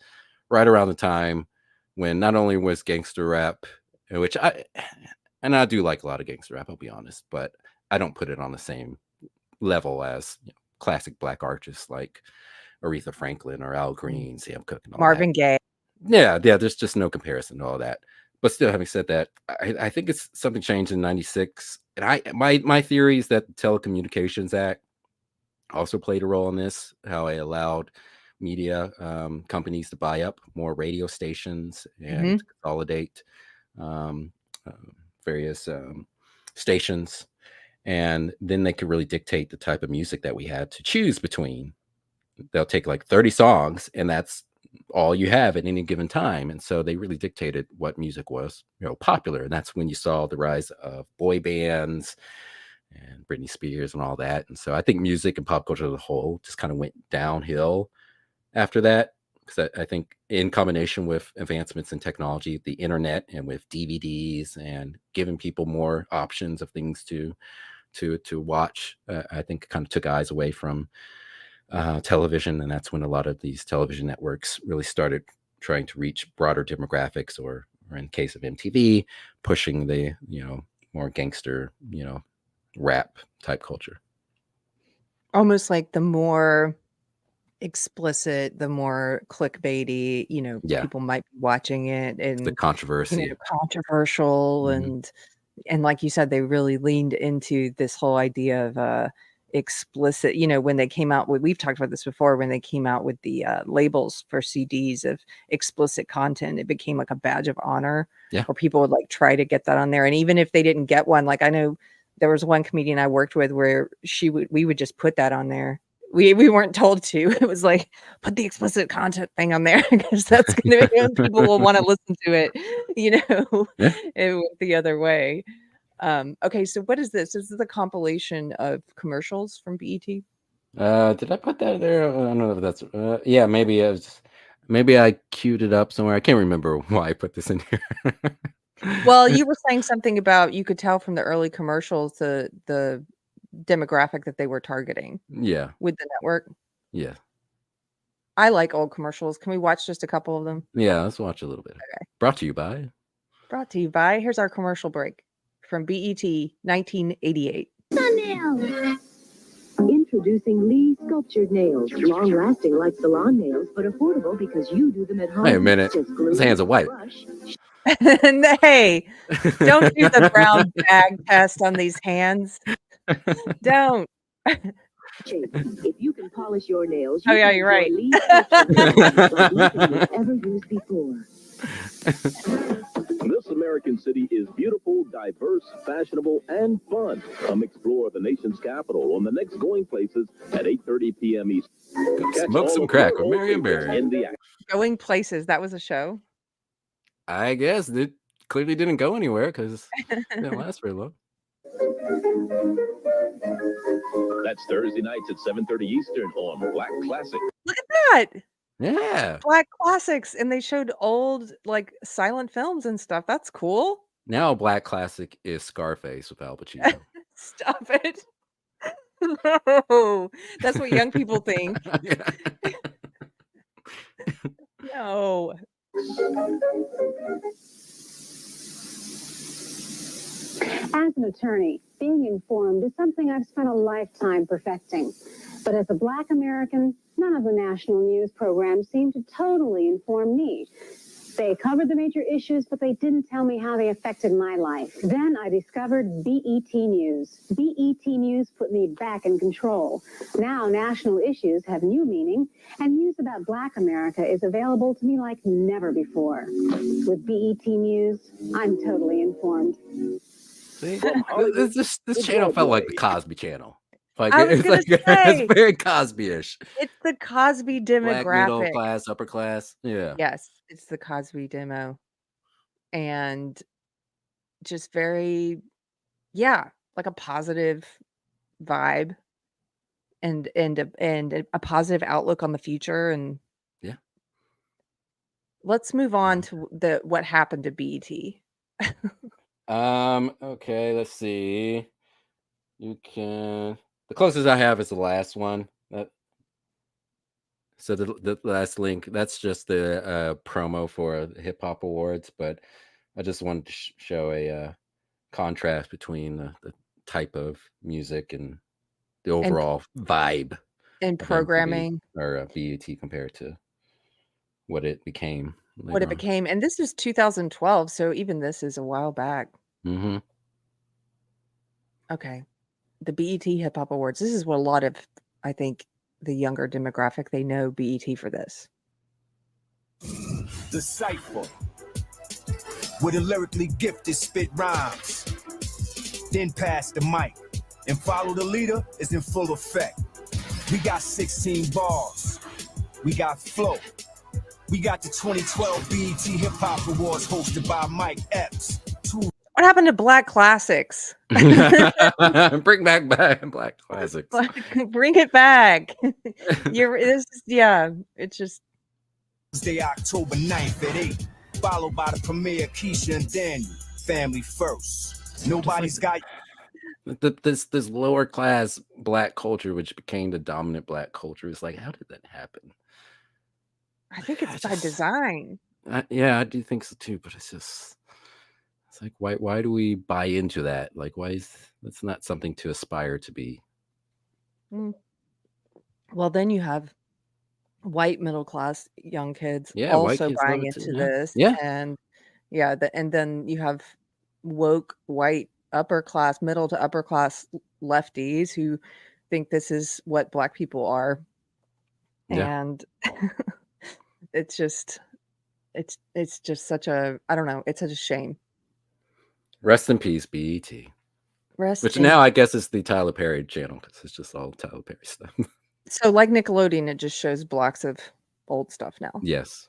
right around the time when not only was gangster rap, which I do like a lot of gangster rap, I'll be honest, but I don't put it on the same level as classic black artists like Aretha Franklin or Al Green, Sam Cooke, and all Marvin Gaye. that. Yeah, there's just no comparison to all that. But still, having said that, I think it's something changed in '96, and my theory is that the Telecommunications Act also played a role in this. How it allowed media companies to buy up more radio stations and to consolidate various stations. And then they could really dictate the type of music that we had to choose between. They'll take like 30 songs, and that's all you have at any given time. And so they really dictated what music was, popular. And that's when you saw the rise of boy bands and Britney Spears and all that. And so I think music and pop culture as a whole just kind of went downhill after that. Because I think in combination with advancements in technology, the internet, and with DVDs and giving people more options of things to watch, I think kind of took eyes away from television. And that's when a lot of these television networks really started trying to reach broader demographics, or in case of MTV, pushing the more gangster rap type culture. Almost like the more explicit, the more clickbaity, Yeah. people might be watching it, The and controversy. controversial, Mhm. and like you said, they really leaned into this whole idea of explicit, when they came out with, we've talked about this before, when they came out with the labels for CDs of explicit content, it became like a badge of honor. Yeah. Where people would like try to get that on there, and even if they didn't get one, like I know there was one comedian I worked with where we would just put that on there we weren't told to. It was like, put the explicit content thing on there because that's gonna be when people will want to listen to it, Yeah. it went the other way. Okay, so what is this? This is a compilation of commercials from BET. Did I put that there? I don't know if that's yeah, maybe I queued it up somewhere. I can't remember why I put this in here. Well, you were saying something about you could tell from the early commercials the demographic that they were targeting Yeah. with the network. Yeah. I like old commercials. Can we watch just a couple of them? Yeah, let's watch a little bit. Okay. Brought to you by Brought to you by, here's our commercial break from BET 1988. Nails. Introducing Lee sculptured nails, long-lasting like salon nails, but affordable because you do them at home. Wait a minute. Just glue His hands are white. brush. Hey, don't do the brown bag test on these hands. Don't. If you can polish your nails, Oh you yeah, can you're right. enjoy Lee sculptured nails like nothing was ever used before. This American city is beautiful, diverse, fashionable, and fun. Come explore the nation's capital on the next Going Places at 8:30 p.m. East. Smoke some crack with Marion Barry. In the Going Places, that was a show. I guess it clearly didn't go anywhere because it didn't last very long. That's Thursday nights at 7:30 Eastern on Black Classic. Look at that. Yeah. Black classics, and they showed old like silent films and stuff. That's cool. Now Black Classic is Scarface with Al Pacino. Stop it. No, that's what young people think. No. As an attorney, being informed is something I've spent a lifetime perfecting. But as a Black American, none of the national news programs seemed to totally inform me. They covered the major issues, but they didn't tell me how they affected my life. Then I discovered BET News. BET News put me back in control. Now national issues have new meaning, and news about Black America is available to me like never before. With BET News, I'm totally informed. See? This channel felt like the Cosby Channel. Like I was it's gonna like say. it's very Cosby-ish. It's the Cosby Black middle demographic. class, upper class. Yeah. Yes, it's the Cosby demo. And just very, like a positive vibe and a positive outlook on the future. And Yeah. let's move on to what happened to BET. Okay, let's see. The closest I have is the last one. So the last link, that's just the promo for the Hip Hop Awards, but I just wanted to show a contrast between the type of music and the overall vibe and of MTV programming. or BET compared to what it became. What it became. And this is 2012, so even this is a while back. Mm-hmm. Okay. The BET Hip Hop Awards. This is what a lot of, I think, the younger demographic, they know BET for this. The Cypher, where the lyrically gifted spit rhymes, then pass the mic, and follow the leader is in full effect. We got 16 bars, we got flow, we got the 2012 BET Hip Hop Awards hosted by Mike Epps. What happened to Black Classics? Bring back Black Classics. Bring it back. It's just Thursday, October 9th at 8, followed by the premiere Keisha and Daniel, Family First. Nobody's got this lower class Black culture, which became the dominant Black culture. Is like, how did that happen? I think it's by design. Yeah, I do think so too. But it's like, why do we buy into that? Like, why is that's not something to aspire to be? Well, then you have white middle class young kids Yeah, white also kids buying love it into too. this. Yeah. And and then you have woke white upper class, middle to upper class lefties who think this is what Black people are. Yeah. And it's just such a, I don't know, it's such a shame. Rest in peace, BET. Which now I guess is the Tyler Perry channel because it's just all Tyler Perry stuff. So like Nickelodeon, it just shows blocks of old stuff now. Yes.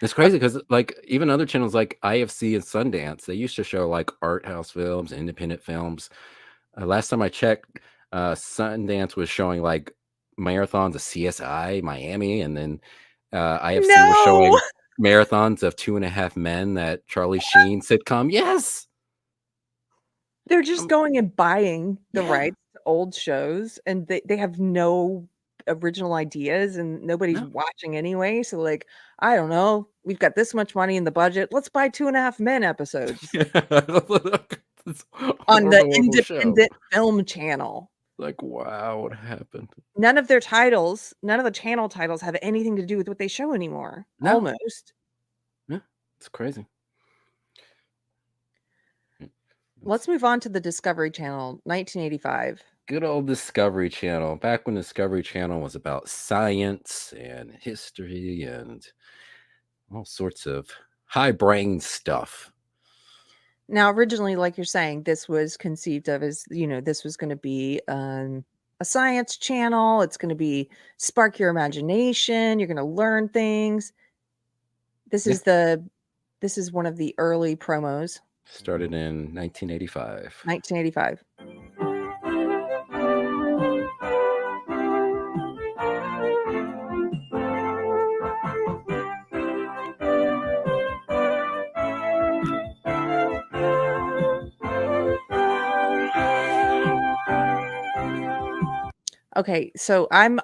It's crazy because like even other channels like IFC and Sundance, they used to show like art house films, independent films. Last time I checked, Sundance was showing like marathons of CSI Miami, and then IFC was No! showing marathons of 2.5 Men, that Charlie Sheen sitcom. Yes. They're just going and buying the rights to old shows, and they have no original ideas, and nobody's watching anyway. So like, I don't know. We've got this much money in the budget. Let's buy 2.5 Men episodes on the independent film channel. Like, wow, what happened? None of their titles, none of the channel titles have anything to do with what they show anymore. No. Almost. Yeah, it's crazy. Let's move on to the Discovery Channel, 1985. Good old Discovery Channel. Back when Discovery Channel was about science and history and all sorts of high brain stuff. Now, originally, like you're saying, this was conceived of as, this was going to be a science channel. It's going to be spark your imagination. You're going to learn things. This is one of the early promos. Started in 1985. 1985. Okay, so I'm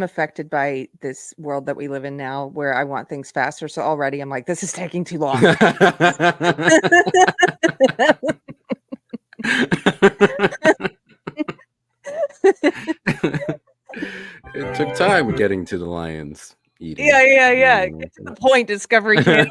affected by this world that we live in now, where I want things faster. So already I'm like, this is taking too long. It took time getting to the lions eating. Yeah. Get to the point, Discovery Channel.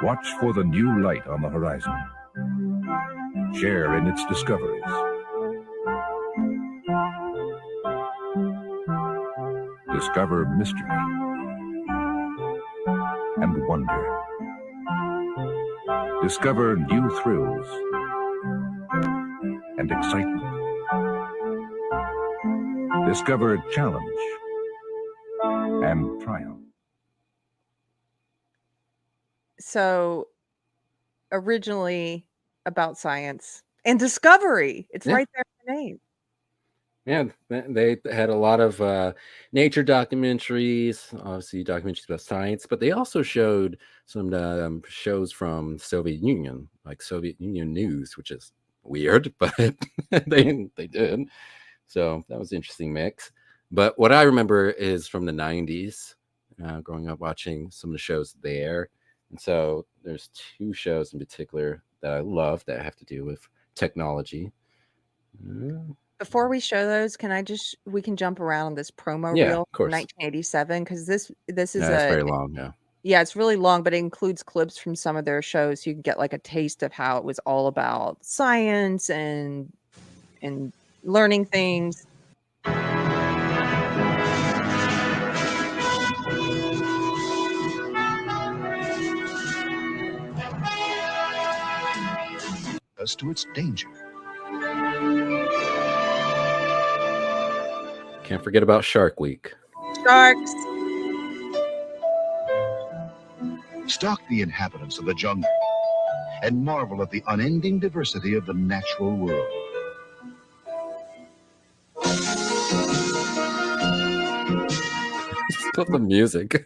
Watch for the new light on the horizon. Share in its discoveries. Discover mystery and wonder. Discover new thrills and excitement. Discover challenge and triumph. So originally about science and discovery. It's right there in the name. Yeah, they had a lot of nature documentaries, obviously documentaries about science, but they also showed some shows from Soviet Union, like Soviet Union news, which is weird, but they did. So that was an interesting mix. But what I remember is from the 90s, growing up watching some of the shows there. And so there's two shows in particular that I love that have to do with technology. Before we show those, we can jump around on this promo reel of course. from 1987, because this is it's very long. Yeah, it's really long, but it includes clips from some of their shows, so you can get like a taste of how it was all about science and learning things. As to its danger. Can't forget about Shark Week. Sharks. Stalk the inhabitants of the jungle and marvel at the unending diversity of the natural world. Stop the music.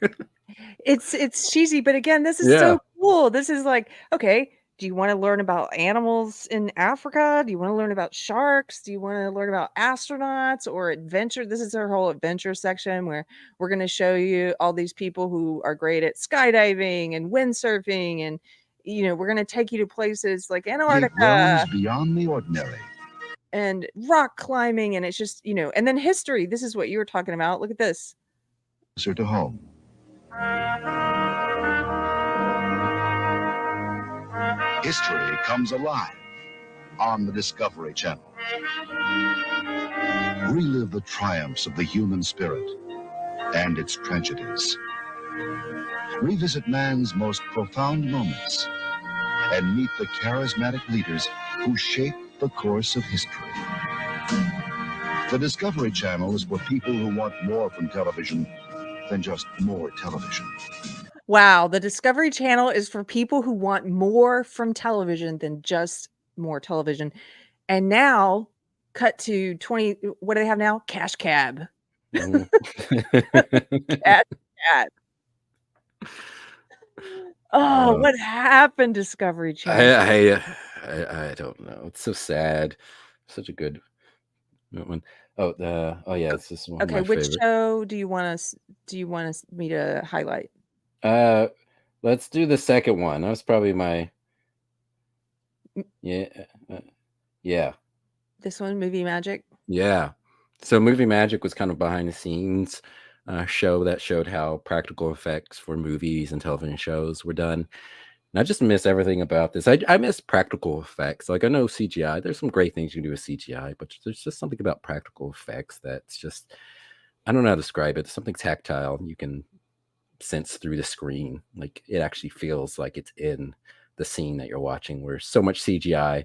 It's cheesy, but again, this is so cool. This is like, okay, do you want to learn about animals in Africa? Do you want to learn about sharks? Do you want to learn about astronauts or adventure? This is our whole adventure section where we're going to show you all these people who are great at skydiving and windsurfing, and we're going to take you to places like Antarctica. It runs beyond the ordinary. And rock climbing, and it's just, and then history. This is what you were talking about. Look at this. Closer to home. History comes alive on the Discovery Channel. Relive the triumphs of the human spirit and its tragedies. Revisit man's most profound moments and meet the charismatic leaders who shaped the course of history. The Discovery Channel is for people who want more from television than just more television. Wow, the Discovery Channel is for people who want more from television than just more television. And now, cut to 20. What do they have now? Cash Cab. Mhm. Cash Cab. Oh, Uh, what happened, Discovery Channel? I don't know. It's so sad. Such a good one. Oh, yeah, this is one of Okay, my which favorite. show do you want me to highlight? Let's do the second one. That was probably my yeah, yeah, This one, Movie Magic? yeah. So Movie Magic was kind of behind the scenes show that showed how practical effects for movies and television shows were done. And I just miss everything about this. I miss practical effects. Like I know CGI, there's some great things you can do with CGI, but there's just something about practical effects that's just, I don't know how to describe it. It's something tactile you can sense through the screen. Like it actually feels like it's in the scene that you're watching, where so much CGI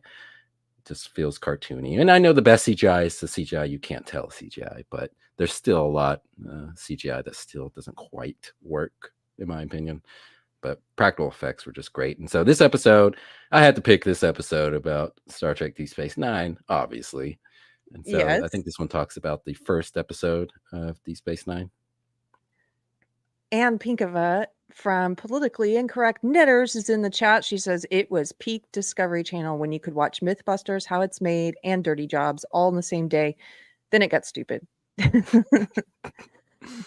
just feels cartoony. And I know the best CGI is the CGI you can't tell CGI, but there's still a lot CGI that still doesn't quite work, in my opinion. But practical effects were just great. And so this episode, I had to pick this episode about Star Trek Deep Space Nine, obviously. And so I Yes. think this one talks about the first episode of Deep Space Nine. Ann Pinkova from Politically Incorrect Knitters is in the chat. She says it was peak Discovery Channel when you could watch Mythbusters, How It's Made, and Dirty Jobs all in the same day. Then it got stupid.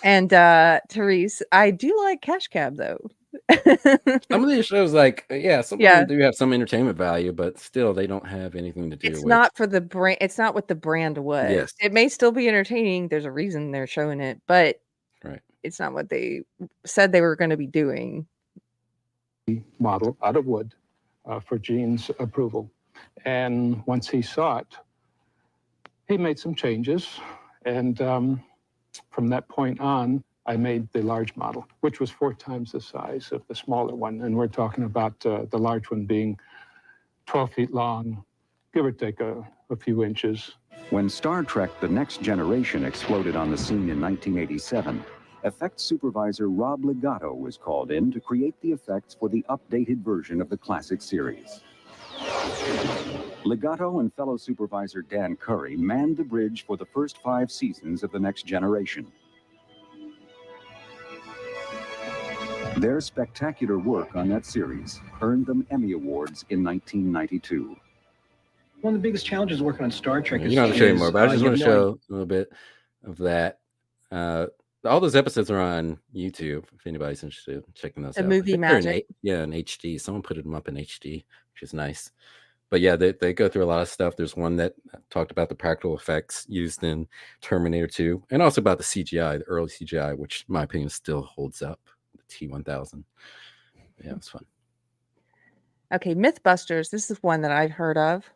And Therese, I do like Cash Cab though. Some of these shows, like, some of Yeah. them do have some entertainment value, but still they don't have anything to do It's with. not for the brand. It's not what the brand was. Yes. It may still be entertaining. There's a reason they're showing it, but Right. it's not what they said they were going to be doing. Model out of wood for Gene's approval. And once he saw it, he made some changes. And from that point on, I made the large model, which was 4 times the size of the smaller one. And we're talking about the large one being 12 feet long, give or take a few inches. When Star Trek The Next Generation exploded on the scene in 1987, effects supervisor Rob Legato was called in to create the effects for the updated version of the classic series. Legato and fellow supervisor Dan Curry manned the bridge for the first 5 seasons of The Next Generation. Their spectacular work on that series earned them Emmy Awards in 1992. One of the biggest challenges working on Star Trek You don't have to show you more, but I just want to you have show a little bit of that. All those episodes are on YouTube if anybody's interested in checking those The out. Movie I think they're in Magic. in HD. Someone put them up in HD, which is nice. But yeah, they go through a lot of stuff. There's one that talked about the practical effects used in Terminator 2, and also about the CGI, the early CGI, which in my opinion still holds up. The T-1000. Yeah, it was fun. Okay, Mythbusters. This is one that I've heard of.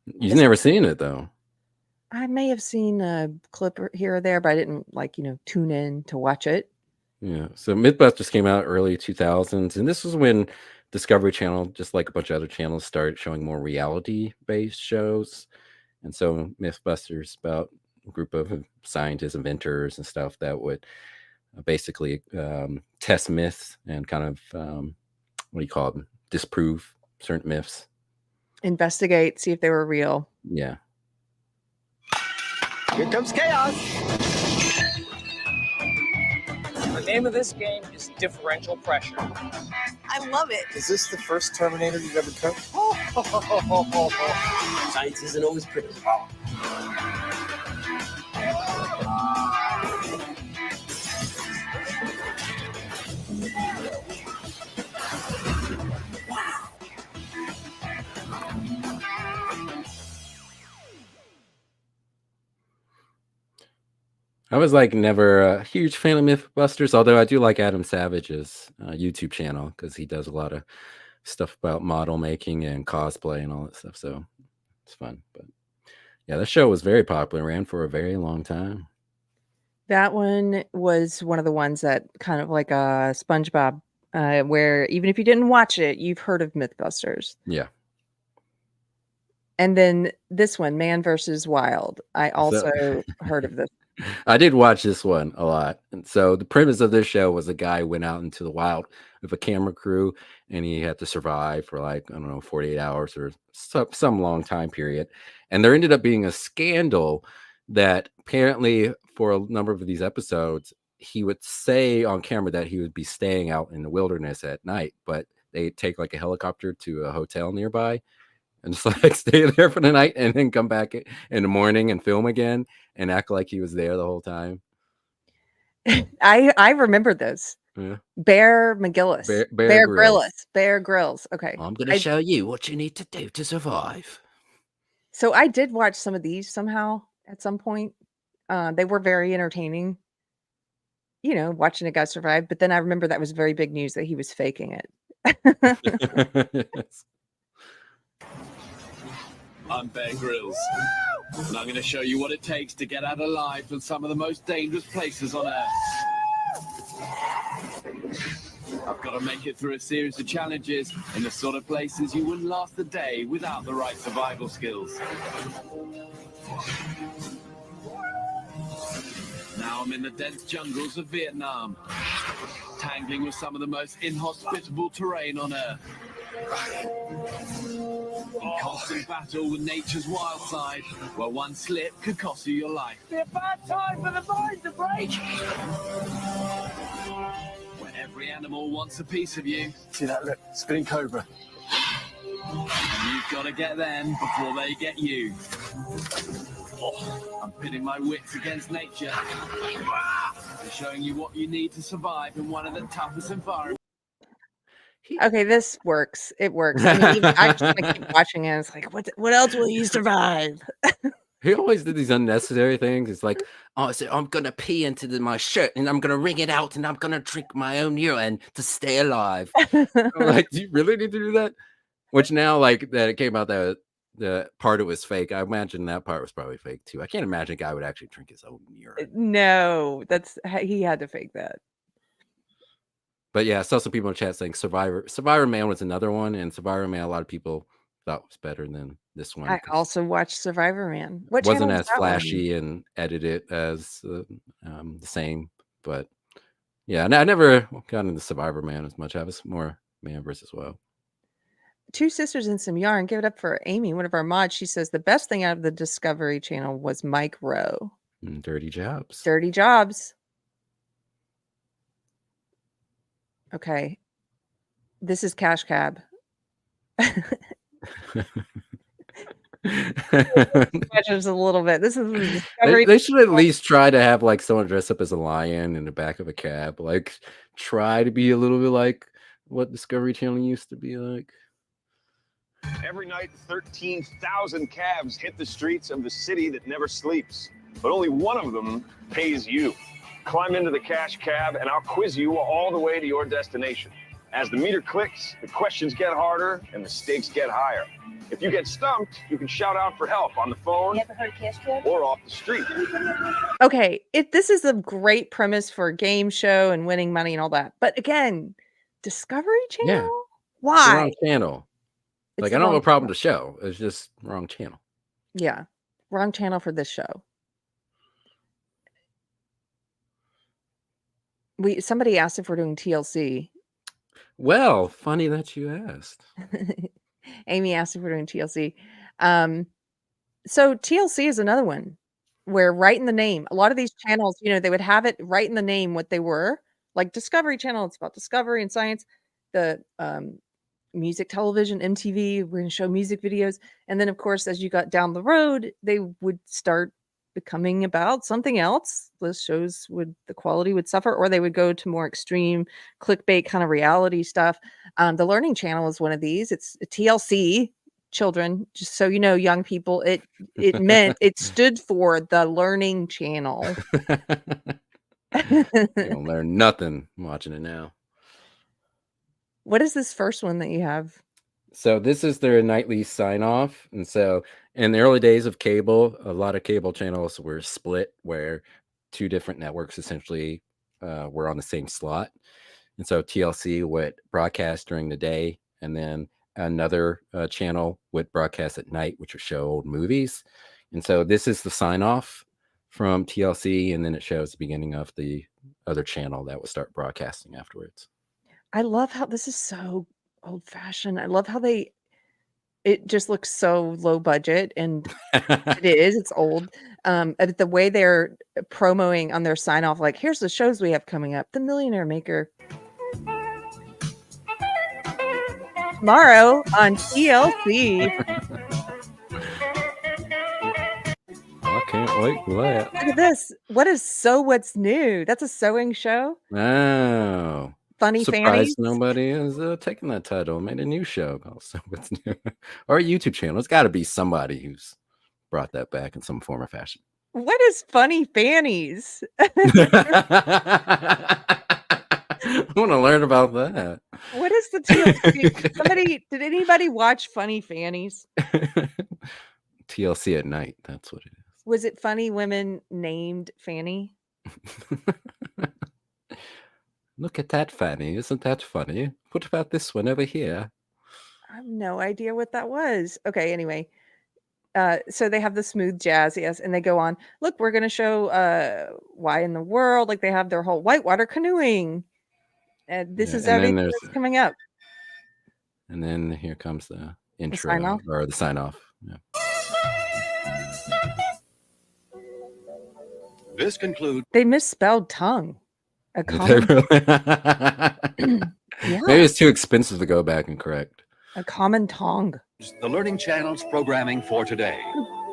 You've never seen it though. I may have seen a clip here or there, but I didn't tune in to watch it. Yeah. So Mythbusters came out early 2000s, and this was when Discovery Channel, just like a bunch of other channels, started showing more reality-based shows. And so Mythbusters about a group of scientists, inventors, and stuff that would basically test myths and kind of what do you call them? Disprove certain myths. Investigate, see if they were real. Yeah. Here comes chaos. The name of this game is differential pressure. I love it. Is this the first Terminator you've ever cooked? Science isn't always pretty. I was like never a huge fan of Mythbusters, although I do like Adam Savage's YouTube channel because he does a lot of stuff about model making and cosplay and all that stuff. So It's fun, but yeah, that show was very popular, ran for a very long time. That one was one of the ones that kind of like SpongeBob, where even if you didn't watch it, you've heard of Mythbusters. Yeah. And then this one, Man vs. Wild. I also heard of this. I did watch this one a lot. And so the premise of this show was a guy went out into the wild with a camera crew and he had to survive for like, I don't know, 48 hours or some long time period. And there ended up being a scandal that apparently for a number of these episodes, he would say on camera that he would be staying out in the wilderness at night, but they'd take like a helicopter to a hotel nearby and just like stay there for the night and then come back in the morning and film again and act like he was there the whole time. I remember this. Yeah. Bear McGillis. Bear Grylls. Bear Grylls. Okay. I'm going to show you what you need to do to survive. So I did watch some of these somehow at some point. They were very entertaining. You know, watching a guy survive. But then I remember that was very big news that he was faking it. Yes. I'm Bear Grylls, and I'm going to show you what it takes to get out alive from some of the most dangerous places on Earth. I've got to make it through a series of challenges in the sort of places you wouldn't last a day without the right survival skills. Now I'm in the dense jungles of Vietnam, tangling with some of the most inhospitable terrain on Earth. In constant battle with nature's wild side, where one slip could cost you your life. It's a bad time for the mind to break. Where every animal wants a piece of you. See that look? Spinning cobra. And you've got to get them before they get you. I'm pitting my wits against nature. I'm showing you what you need to survive in one of the toughest environments. Okay, this works. It works. I mean, I just want to keep watching it. It's like, what else will you survive? He always did these unnecessary things. It's like, oh, so I'm gonna pee into my shirt and I'm gonna wring it out and I'm gonna drink my own urine to stay alive. I'm like, do you really need to do that? Which now, like that, it came out that the part it was fake. I imagine that part was probably fake too. I can't imagine a guy would actually drink his own urine. No, he had to fake that. But yeah, I saw some people in chat saying Survivor Man was another one, and Survivor Man a lot of people thought was better than this one. I also watched Survivor Man. What wasn't channel as flashy and edited as the same, but yeah, I never got into Survivor Man as much. I was more Man versus Wild. Two Sisters and Some Yarn. Give it up for Amy, one of our mods. She says the best thing out of the Discovery Channel was Mike Rowe. Dirty Jobs. Dirty Jobs. Okay. This is Cash Cab. Just a little bit. This is the Discovery. They should at least try to have like someone dress up as a lion in the back of a cab. Like try to be a little bit like what Discovery Channel used to be like. Every night, 13,000 cabs hit the streets of the city that never sleeps, but only one of them pays you. Climb into the cash cab and I'll quiz you all the way to your destination. As the meter clicks, the questions get harder and the stakes get higher. If you get stumped, you can shout out for help on the phone or off the street. Okay, this is a great premise for a game show and winning money and all that. But again, Discovery Channel? Yeah. Why? It's the wrong channel. It's Like the I don't have wrong a problem with the show. It's just wrong channel. Yeah. Wrong channel for this show. Somebody asked if we're doing TLC. Well, funny that you asked. Amy asked if we're doing TLC. So TLC is another one where right in the name, a lot of these channels, you know, they would have it right in the name what they were. Like Discovery Channel, it's about discovery and science. The music television, MTV, we're going to show music videos. And then, of course, as you got down the road, they would start becoming about something else. Those shows the quality would suffer, or they would go to more extreme clickbait kind of reality stuff. The Learning Channel is one of these. It's a TLC, children, just so you know, young people, it it stood for the Learning Channel. You don't learn nothing watching it now. What is this first one that you have? So this is their nightly sign off. And so in the early days of cable, a lot of cable channels were split where two different networks essentially were on the same slot. And so TLC would broadcast during the day, and then another channel would broadcast at night, which would show old movies. And so this is the sign off from TLC, and then it shows the beginning of the other channel that would start broadcasting afterwards. I love how this is so old fashioned. I love how it just looks so low budget, and it is, it's old. But the way they're promoting on their sign off, like, here's the shows we have coming up. The Millionaire Maker. Tomorrow on TLC. I can't wait for that. Look at this. What is What's New? That's a sewing show. Oh. Funny Fannies. Surprised nobody is taking that title. Made a new show called So What's New. Or a YouTube channel. It's got to be somebody who's brought that back in some form or fashion. What is Funny Fannies? I want to learn about that. What is the TLC? Did anybody watch Funny Fannies? TLC at night. That's what it is. Was it funny women named Fanny? Look at that, Fanny. Isn't that funny? What about this one over here? I have no idea what that was. Okay, anyway. So they have the smooth jazz, yes, and they go on. Look, we're going to show why in the world. Like, they have their whole whitewater canoeing. This is everything that's coming up. And then here comes the intro sign-off? or the sign off. Yeah. This concludes. They misspelled tongue. A Did they common, really? yeah, Maybe it's too expensive to go back and correct. a common tongue. The Learning Channel's programming for today.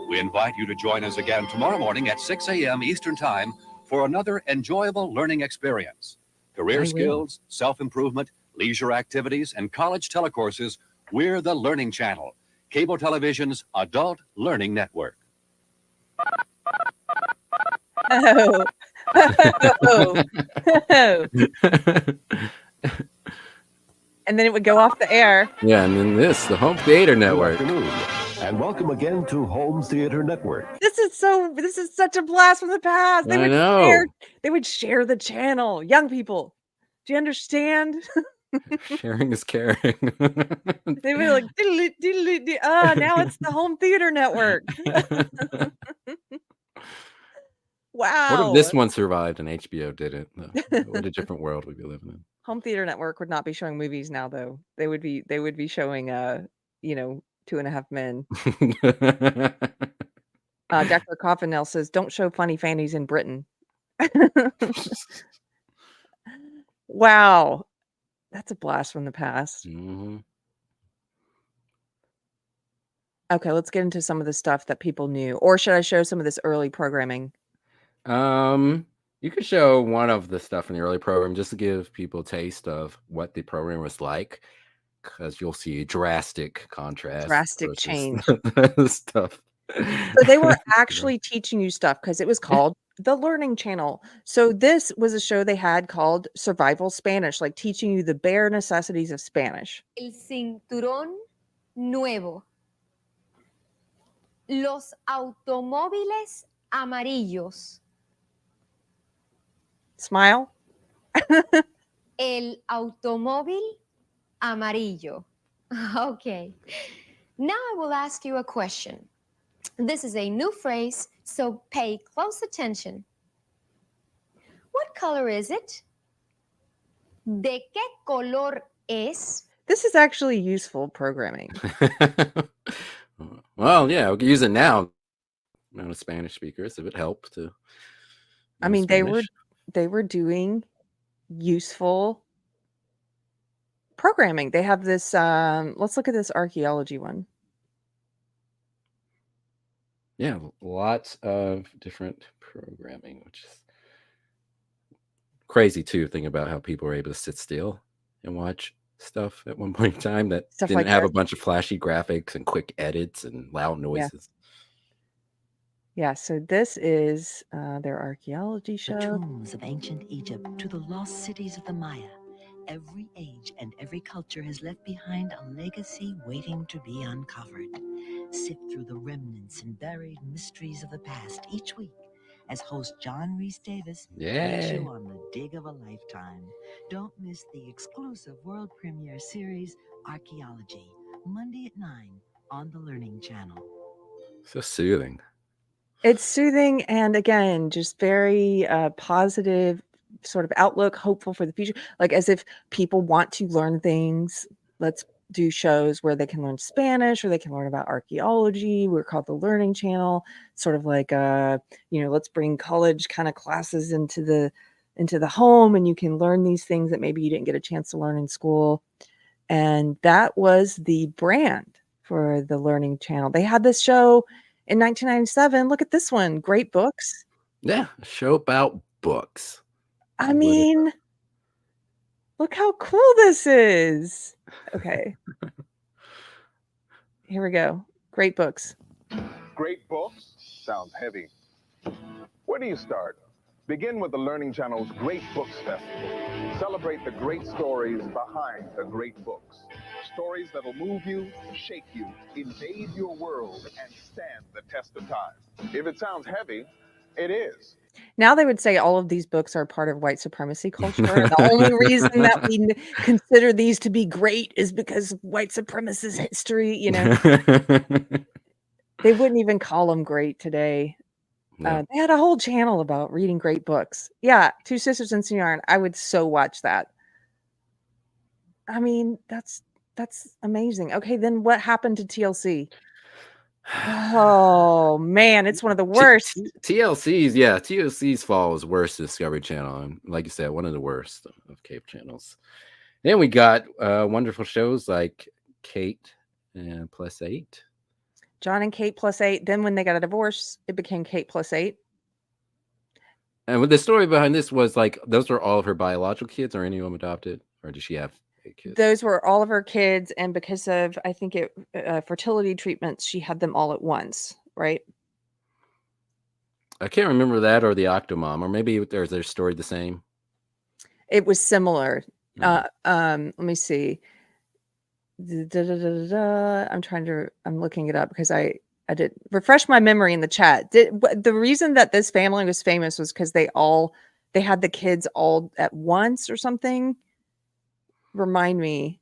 We invite you to join us again tomorrow morning at 6 a.m. Eastern Time for another enjoyable learning experience. Career skills, self-improvement, leisure activities, and college telecourses. We're the Learning Channel, cable television's adult learning network. Oh. And then it would go off the air. Yeah, and then the Home Theater Network. And welcome again to Home Theater Network. This is such a blast from the past. I know. They would share the channel. Young people, do you understand? Sharing is caring. They were like, now it's the Home Theater Network. Wow. What if this one survived and HBO didn't? What a different world we'd be living in. Home Theater Network would not be showing movies now, though. They would be showing 2.5 Men. Dr. Coffin says, don't show Funny Fannies in Britain. Wow. That's a blast from the past. Mm-hmm. Okay, let's get into some of the stuff that people knew. Or should I show some of this early programming? You could show one of the stuff in the early program just to give people a taste of what the program was like, because you'll see a drastic contrast. Drastic change. Stuff. So they were actually teaching you stuff because it was called the Learning Channel. So this was a show they had called Survival Spanish, like teaching you the bare necessities of Spanish. El cinturón nuevo. Los automóviles amarillos. Smile. El automóvil amarillo. Okay. Now I will ask you a question. This is a new phrase, so pay close attention. What color is it? ¿De qué color es? This is actually useful programming. Well, yeah, we can use it now. I'm not a Spanish speaker, so it would help to. I mean, they were doing useful programming. They have this. Let's look at this archaeology one. Yeah, lots of different programming, which is crazy too. Think about how people were able to sit still and watch stuff at one point in time that didn't have a bunch of flashy graphics and quick edits and loud noises. Yeah, so this is their archaeology show. The tombs of ancient Egypt to the lost cities of the Maya. Every age and every culture has left behind a legacy waiting to be uncovered. Sift through the remnants and buried mysteries of the past each week as host John Rhys Davis takes Yay. you on the dig of a lifetime. Don't miss the exclusive world premiere series, Archaeology, Monday at 9 on the Learning Channel. So soothing. It's soothing and again, just very positive sort of outlook, hopeful for the future. Like as if people want to learn things. Let's do shows where they can learn Spanish or they can learn about archaeology. We're called the Learning Channel. Sort of like let's bring college kind of classes into the home and you can learn these things that maybe you didn't get a chance to learn in school. And that was the brand for the Learning Channel. They had this show in 1997. Look at this one. Great Books. Yeah, a show about books. I mean, look how cool this is. Okay. Here we go. Great Books. Great books sounds heavy. Where do you start? Begin with the Learning Channel's Great Books Festival. Celebrate the great stories behind the great books. Stories that'll move you, shake you, invade your world, and stand the test of time. If it sounds heavy, it is. Now they would say all of these books are part of white supremacy culture. And the only reason that we consider these to be great is because of white supremacist history, They wouldn't even call them great today. Yeah. They had a whole channel about reading great books. Yeah, Two Sisters and Some Yarn. I would so watch that. I mean, that's amazing. Okay, then what happened to TLC? Oh man, it's one of the worst. TLC's fall was worse than Discovery Channel, and like you said, one of the worst of cable channels. Then we got wonderful shows like Kate and Plus 8. John and Kate Plus 8. Then when they got a divorce, it became Kate Plus 8. And with the story behind this was like those were all of her biological kids, or any of them adopted, or did she have 8 kids? Those were all of her kids, and because of I think fertility treatments, she had them all at once, right? I can't remember that or the Octomom, or maybe there's their story the same. It was similar. Let me see. I'm looking it up because I did refresh my memory in the chat. The reason that this family was famous was because they had the kids all at once or something. Remind me.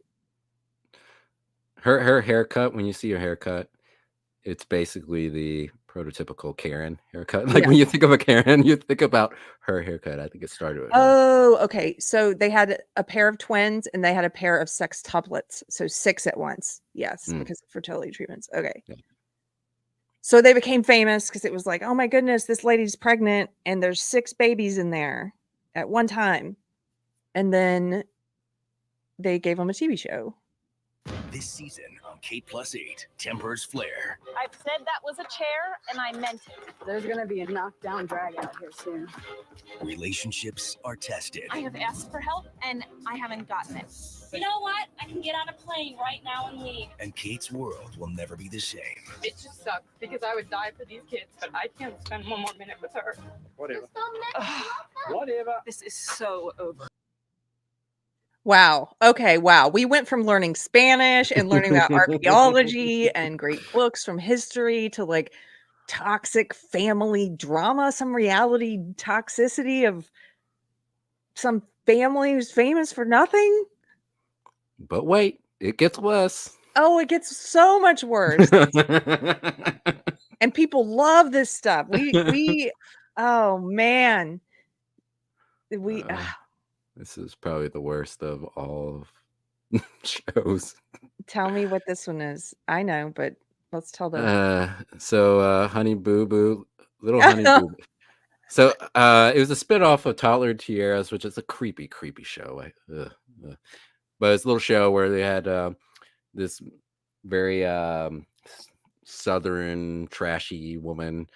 Her haircut, when you see her haircut, it's basically the prototypical Karen haircut. Like when you think of a Karen, you think about her haircut. I think it started with her. Oh, okay. So they had a pair of twins and they had a pair of sextuplets. So 6 at once. Yes, because of fertility treatments. Okay. Yeah. So they became famous because it was like, oh my goodness, this lady's pregnant and there's 6 babies in there at one time. And then they gave them a TV show. This season on Kate Plus 8, Tempers Flare. I've said that was a chair, and I meant it. There's going to be a knockdown drag out here soon. Relationships are tested. I have asked for help, and I haven't gotten it. You know what? I can get on a plane right now and leave. And Kate's world will never be the same. It just sucks because I would die for these kids, but I can't spend one more minute with her. Whatever. Whatever. This is so over. Wow. Okay. Wow. We went from learning Spanish and learning about archaeology and great books from history to like toxic family drama, some reality toxicity of some family who's famous for nothing. But wait, it gets worse. Oh, it gets so much worse. And people love this stuff. We oh man. This is probably the worst of all of shows. Tell me what this one is. I know, but let's tell them. So Honey Boo Boo, Little Honey Boo Boo. So it was a spinoff of Toddler Tiaras, which is a creepy show. But it's a little show where they had this very southern trashy woman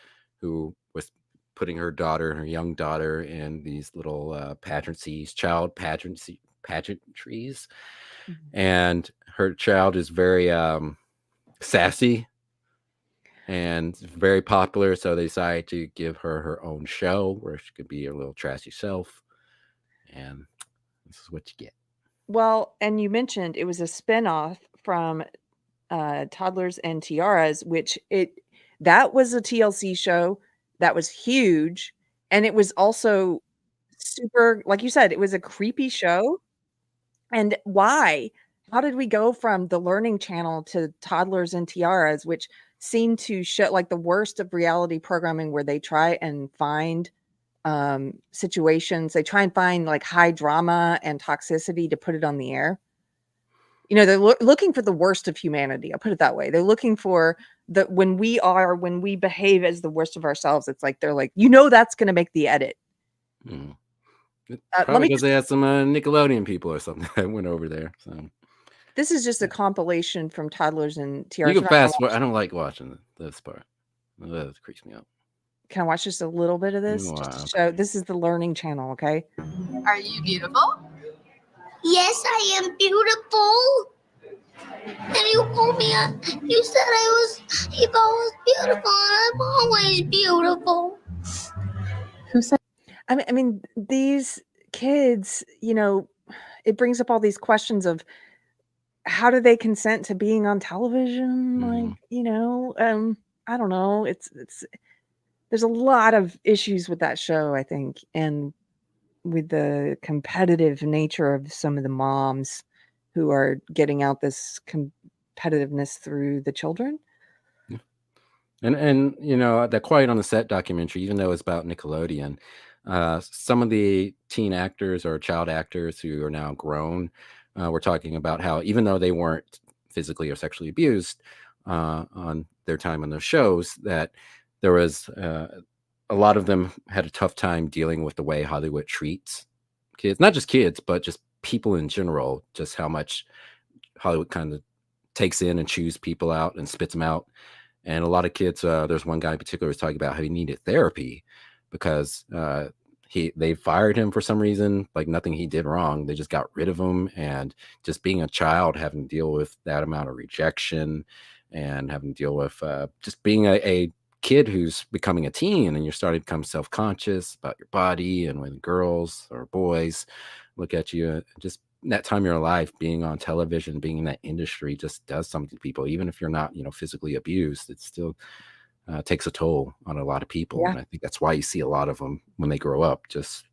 who was putting her young daughter in these little child pageantries. Mm-hmm. And her child is very sassy and very popular. So they decided to give her her own show where she could be her little trashy self. And this is what you get. Well, and you mentioned it was a spinoff from Toddlers and Tiaras, which that was a TLC show that was huge, and it was also super, like you said, it was a creepy show. And why? How did we go from the Learning Channel to Toddlers and Tiaras, which seem to show like the worst of reality programming, where they try and find situations, they try and find like high drama and toxicity to put it on the air. You know, they're looking for the worst of humanity. I'll put it that way. They're looking for when we behave as the worst of ourselves, it's like, they're like, that's going to make the edit. Mm. Let Probably me because they had some Nickelodeon people or something that went over there. So This is just a compilation from Toddlers and you Tiaras. can fast forward. I don't like watching this part. That creeps me out. Can I watch just a little bit of this? Wow. Just to show, this is the Learning Channel, okay? Are you beautiful? Yes, I am beautiful. And you told me, you said if I was beautiful, I'm always beautiful. Who said? I mean, these kids, it brings up all these questions of how do they consent to being on television? Like, I don't know. There's a lot of issues with that show, I think, and with the competitive nature of some of the moms who are getting out this competitiveness through the children. And that Quiet on the Set documentary, even though it's about Nickelodeon, some of the teen actors or child actors who are now grown were talking about how, even though they weren't physically or sexually abused on their time on those shows, that there was a lot of them had a tough time dealing with the way Hollywood treats kids, not just kids, but just people in general, just how much Hollywood kind of takes in and chews people out and spits them out. And a lot of kids, there's one guy in particular was talking about how he needed therapy because they fired him for some reason, like nothing he did wrong. They just got rid of him. And just being a child, having to deal with that amount of rejection and having to deal with just being a kid who's becoming a teen, and you're starting to become self-conscious about your body, and when girls or boys look at you, just that time of your life, being on television, being in that industry just does something to people. Even if you're not, physically abused, it still takes a toll on a lot of people. Yeah. And I think that's why you see a lot of them when they grow up just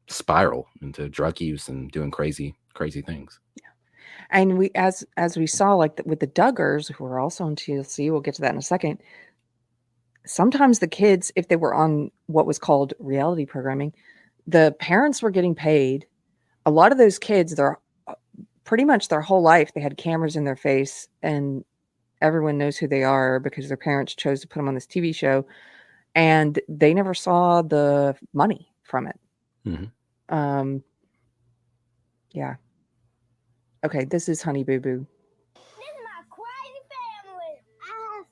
spiral into drug use and doing crazy things. Yeah. And we, as we saw, like with the Duggars, who are also on TLC, we'll get to that in a second. Sometimes the kids, if they were on what was called reality programming, the parents were getting paid. A lot of those kids, they're pretty much their whole life, they had cameras in their face, and everyone knows who they are because their parents chose to put them on this TV show, and they never saw the money from it. Mm-hmm. Yeah. Okay, this is Honey Boo Boo.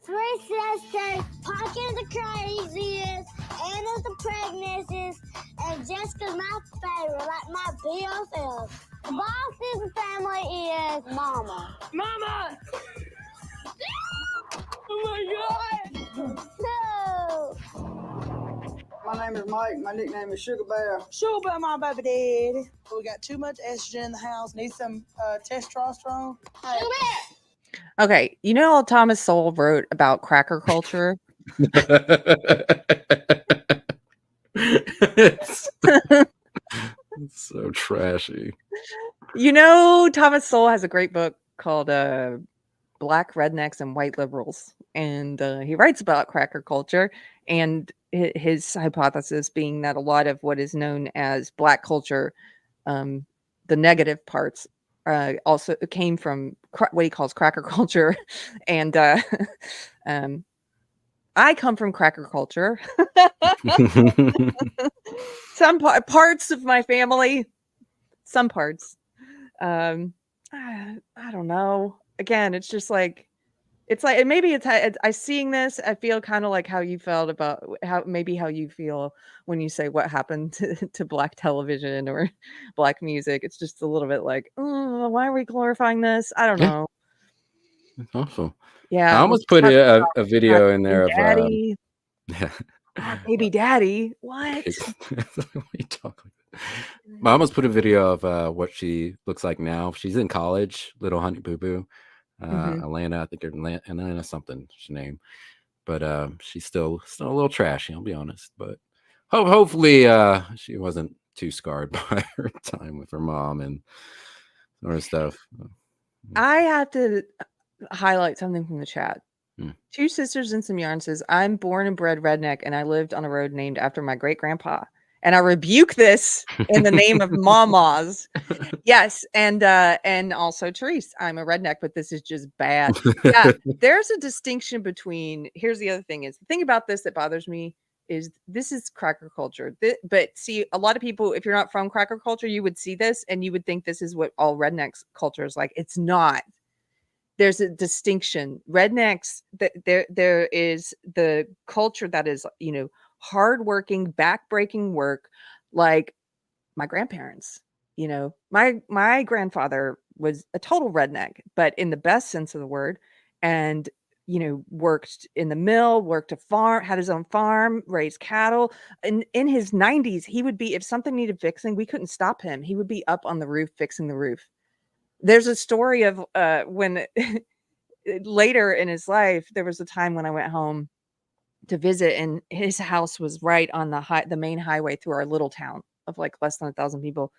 Three sisters, Pocket the craziest, Anna's the pregnantest, and Jessica's my favorite, like my BFF. The Boston's family is Mama. Mama! Oh my God! No! My name is Mike. My nickname is Sugar Bear. Sugar Bear, my baby daddy. We got too much estrogen in the house. Need some testosterone. Hey. Sugar Bear! Okay, Thomas Sowell wrote about cracker culture. It's so trashy. Thomas Sowell has a great book called Black Rednecks and White Liberals, and he writes about cracker culture, and his hypothesis being that a lot of what is known as Black culture, the negative parts, also came from what he calls cracker culture. And I come from cracker culture. Some parts of my family, some parts. I don't know. Again, it's just like, maybe I seeing this, I feel kind of like how you felt about how you feel when you say what happened to Black television or Black music. It's just a little bit like, oh, why are we glorifying this? I don't know. It's awful. Yeah. I almost put a video in there of Daddy. Baby daddy. What? We talk like that. My almost put a video of what she looks like now. She's in college, little honey boo boo. Mhm. Atlanta, I think Atlanta something, her name. But she's still a little trashy, I'll be honest. But hopefully she wasn't too scarred by her time with her mom and or stuff. I have to highlight something from the chat. Hmm. Two Sisters and Some Yarn says, I'm born and bred redneck, and I lived on a road named after my great grandpa. And I rebuke this in the name of Mamas. Yes, and also Therese, I'm a redneck, but this is just bad. Yeah, there's a distinction between. Here's the other thing: is the thing about this that bothers me is this is cracker culture. But see, a lot of people, if you're not from cracker culture, you would see this and you would think this is what all rednecks culture is like. It's not. There's a distinction. Rednecks, there is the culture that is, hardworking, backbreaking work, like my grandparents. My grandfather was a total redneck, but in the best sense of the word, and worked in the mill, worked a farm, had his own farm, raised cattle. And in his 90s, he would be, if something needed fixing, we couldn't stop him. He would be up on the roof fixing the roof. There's a story of when later in his life, there was a time when I went home to visit, and his house was right on the main highway through our little town of like less than 1,000 people.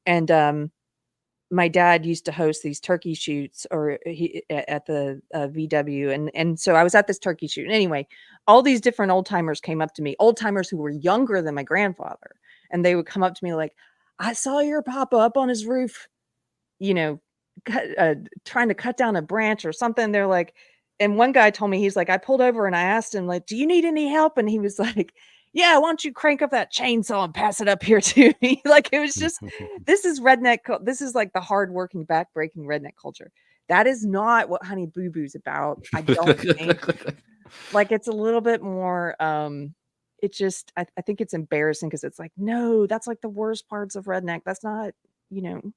And my dad used to host these turkey shoots at the VW. And so I was at this turkey shoot. And anyway, all these different old timers came up to me, old timers who were younger than my grandfather. And they would come up to me like, I saw your papa up on his roof, trying to cut down a branch or something. They're like, and one guy told me, he's like, I pulled over and I asked him, like, do you need any help? And he was like, yeah, why don't you crank up that chainsaw and pass it up here to me? Like, it was just, this is redneck. This is like the hardworking, backbreaking redneck culture. That is not what Honey Boo Boo's about. I don't think. Like, it's a little bit more, it just, I think it's embarrassing because it's like, no, that's like the worst parts of redneck. That's not, that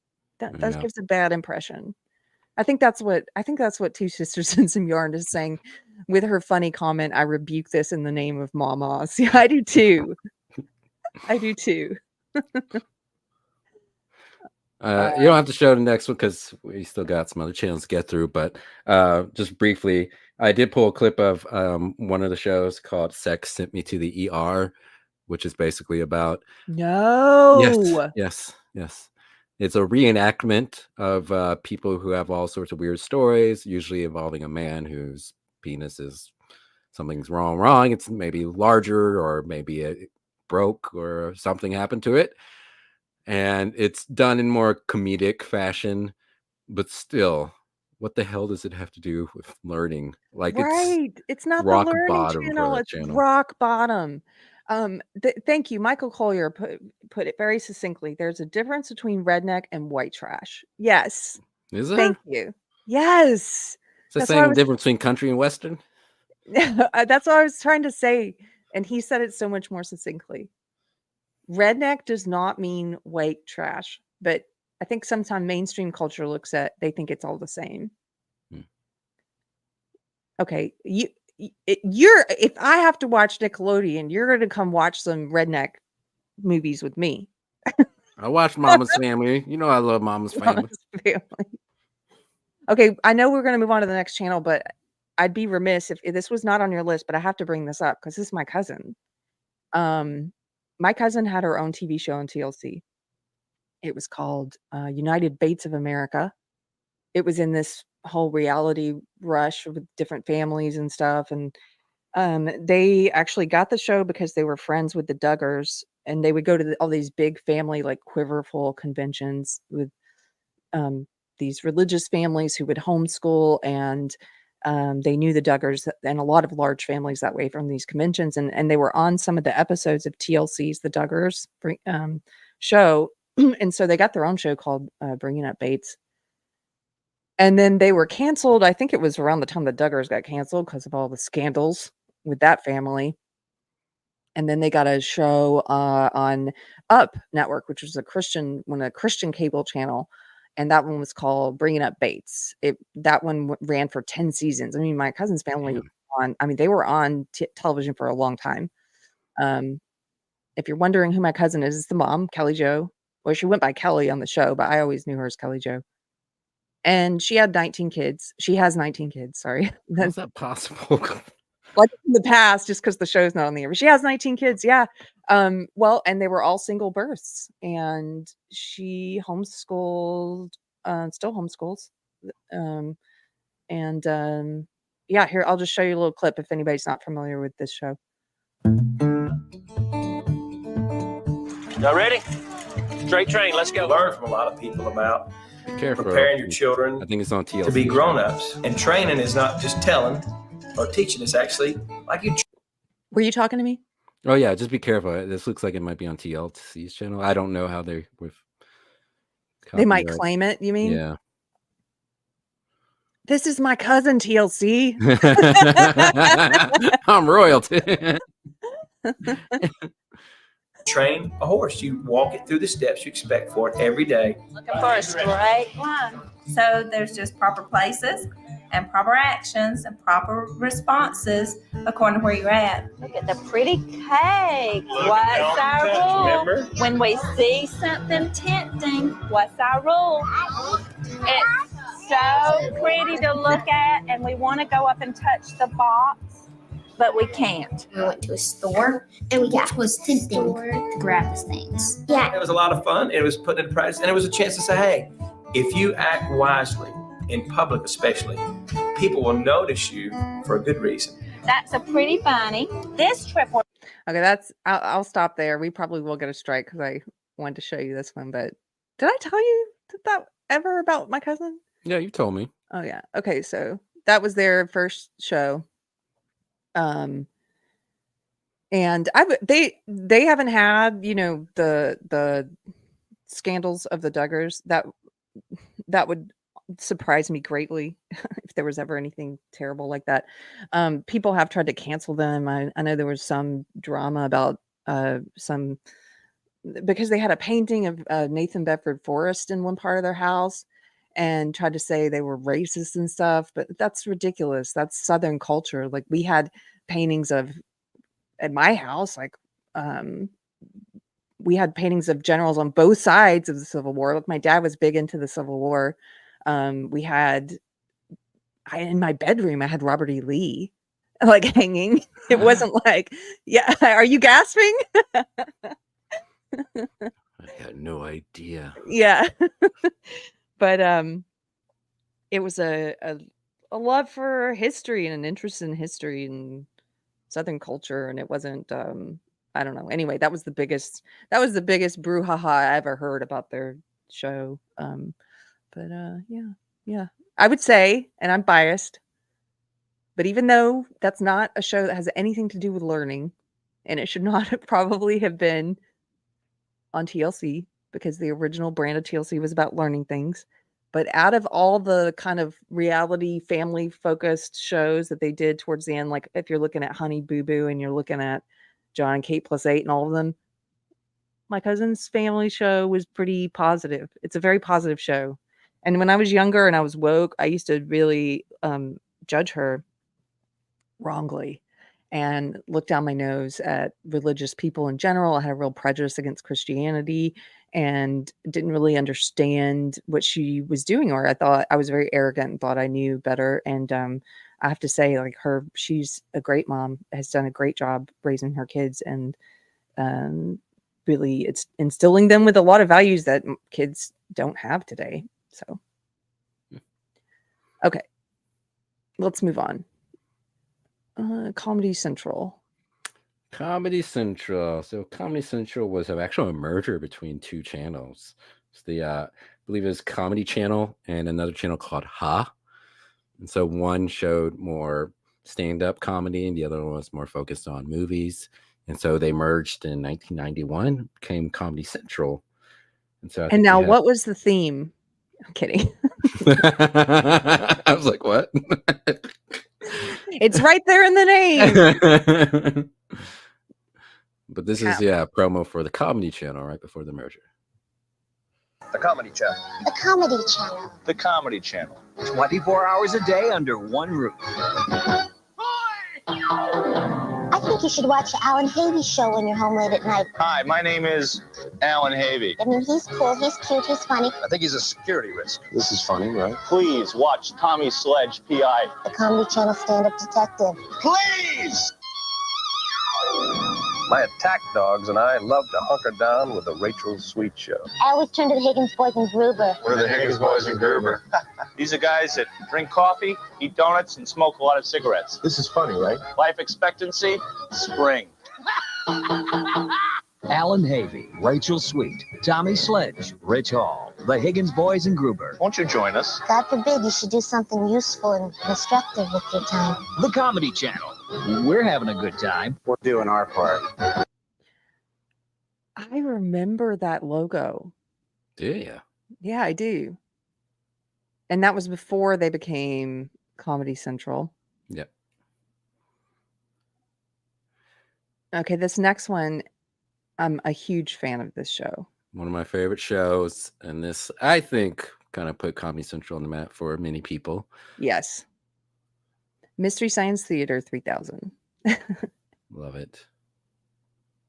Yeah. gives a bad impression. I think that's what Two Sisters and Some Yarn is saying with her funny comment. I rebuke this in the name of Mama. See, I do too. I do too. You don't have to show the next one because we still got some other channels to get through. But just briefly, I did pull a clip of one of the shows called "Sex Sent Me to the ER," which is basically about no. Yes. It's a reenactment of people who have all sorts of weird stories, usually involving a man whose penis is something's wrong. It's maybe larger, or maybe it broke, or something happened to it. And it's done in more comedic fashion, but still, what the hell does it have to do with learning? Like, Right. It's not the rock learning bottom for channel. that It's channel. rock bottom. Thank you. Michael Collier put it very succinctly. There's a difference between redneck and white trash. Yes. Is there? Thank you. Yes. It's the That's what I same was difference between country and western. that's what I was trying to say. And he said it so much more succinctly. Redneck does not mean white trash, but I think sometimes mainstream culture they think it's all the same. Okay, if I have to watch Nickelodeon, you're going to come watch some redneck movies with me. I watched Mama's Family. You know I love Mama's Family. Okay, I know we're going to move on to the next channel, but I'd be remiss if this was not on your list, but I have to bring this up because this is my cousin. My cousin had her own TV show on TLC. It was called United Bates of America. It was in this whole reality rush with different families and stuff. And they actually got the show because they were friends with the Duggars, and they would go to all these big family, like Quiverful conventions with these religious families who would homeschool, and they knew the Duggars and a lot of large families that way from these conventions. And they were on some of the episodes of TLC's The Duggars show. And so they got their own show called Bringing Up Bates. And then they were canceled. I think it was around the time the Duggars got canceled because of all the scandals with that family. And then they got a show on Up Network, which was a Christian cable channel. And that one was called Bringing Up Bates. That one ran for 10 seasons. I mean, my cousin's family was on. I mean, they were on television for a long time. If you're wondering who my cousin is, it's the mom, Kelly Jo. Well, she went by Kelly on the show, but I always knew her as Kelly Jo. And she had 19 kids. She has 19 kids, sorry. How's that possible? Like in the past, just because the show's not on the air. But she has 19 kids, yeah. Well, and they were all single births. And she homeschooled, still homeschools. Yeah, here, I'll just show you a little clip if anybody's not familiar with this show. Y'all ready? Straight train, let's go. Learn from a lot of people about Careful. preparing your children I think it's on TLC. to be grown-ups. And training is not just telling or teaching. It's actually like you. Were you talking to me? Oh yeah, just be careful. This looks like it might be on TLC's channel. I don't know how they with. They might claim it, you mean? Yeah. This is my cousin, TLC. I'm royalty. Train a horse. You walk it through the steps you expect for it every day. Looking for a straight line. So there's just proper places and proper actions and proper responses according to where you're at. Look at the pretty cake. What's our rule? Remember? When we see something tempting, what's our rule? It's so pretty to look at, and we want to go up and touch the box, but we can't. We went to a store, and which was tempting to grab these things. Yeah. It was a lot of fun. It was putting into practice, and it was a chance to say, hey, if you act wisely, in public especially, people will notice you for a good reason. That's a pretty bunny. This trip was... Okay, I'll stop there. We probably will get a strike because I wanted to show you this one, but did I tell you that ever about my cousin? Yeah, you told me. Oh yeah. Okay, so that was their first show. And they haven't had, the scandals of the Duggars that would surprise me greatly if there was ever anything terrible like that. People have tried to cancel them. I know there was some drama about because they had a painting of Nathan Bedford Forrest in one part of their house and tried to say they were racist and stuff, but that's ridiculous. That's Southern culture. Like we had paintings at my house, like we had paintings of generals on both sides of the Civil War. Like my dad was big into the Civil War. In my bedroom, I had Robert E. Lee like hanging. It wasn't like, yeah, are you gasping? I had no idea. Yeah. But it was a love for history and an interest in history and Southern culture, and it wasn't I don't know. Anyway, that was the biggest brouhaha I ever heard about their show. Yeah. I would say, and I'm biased, but even though that's not a show that has anything to do with learning, and it should not probably have been on TLC, because the original brand of TLC was about learning things. But out of all the kind of reality family focused shows that they did towards the end, like if you're looking at Honey Boo Boo and you're looking at John and Kate Plus 8 and all of them, my cousin's family show was pretty positive. It's a very positive show. And when I was younger and I was woke, I used to really judge her wrongly and look down my nose at religious people in general. I had a real prejudice against Christianity and didn't really understand what she was doing, or I thought I was very arrogant and thought I knew better. And I have to say, like she's a great mom, has done a great job raising her kids, and really it's instilling them with a lot of values that kids don't have today. So, okay, let's move on. Comedy Central. So Comedy Central was actually a merger between two channels. It's I believe it was Comedy Channel and another channel called Ha. And so one showed more stand-up comedy and the other one was more focused on movies. And so they merged in 1991, became Comedy Central. And so what was the theme? I'm kidding. I was like, what? It's right there in the name. But this is promo for the Comedy Channel right before the merger. The Comedy Channel. The Comedy Channel. The Comedy Channel. 24 hours a day under one roof. I think you should watch the Alan Havey show when you're home late at night. Hi, my name is Alan Havey. I mean, he's cool, he's cute, he's funny. I think he's a security risk. This is funny, right? Please watch Tommy Sledge, P.I. The Comedy Channel stand-up detective. Please! My attack dogs and I love to hunker down with the Rachel Sweet Show. I always turn to the Higgins Boys and Gruber. What are the Higgins Boys and Gruber? These are guys that drink coffee, eat donuts, and smoke a lot of cigarettes. This is funny, right? Life expectancy, spring. Alan Havey, Rachel Sweet, Tommy Sledge, Rich Hall, the Higgins Boys and Gruber. Won't you join us? God forbid you should do something useful and constructive with your time. The Comedy Channel. We're having a good time. We're doing our part. I remember that logo. Do you? Yeah, I do. And that was before they became Comedy Central. Yep. Okay, this next one, I'm a huge fan of this show. One of my favorite shows. And this, I think, kind of put Comedy Central on the map for many people. Yes. Mystery Science Theater 3000. Love it.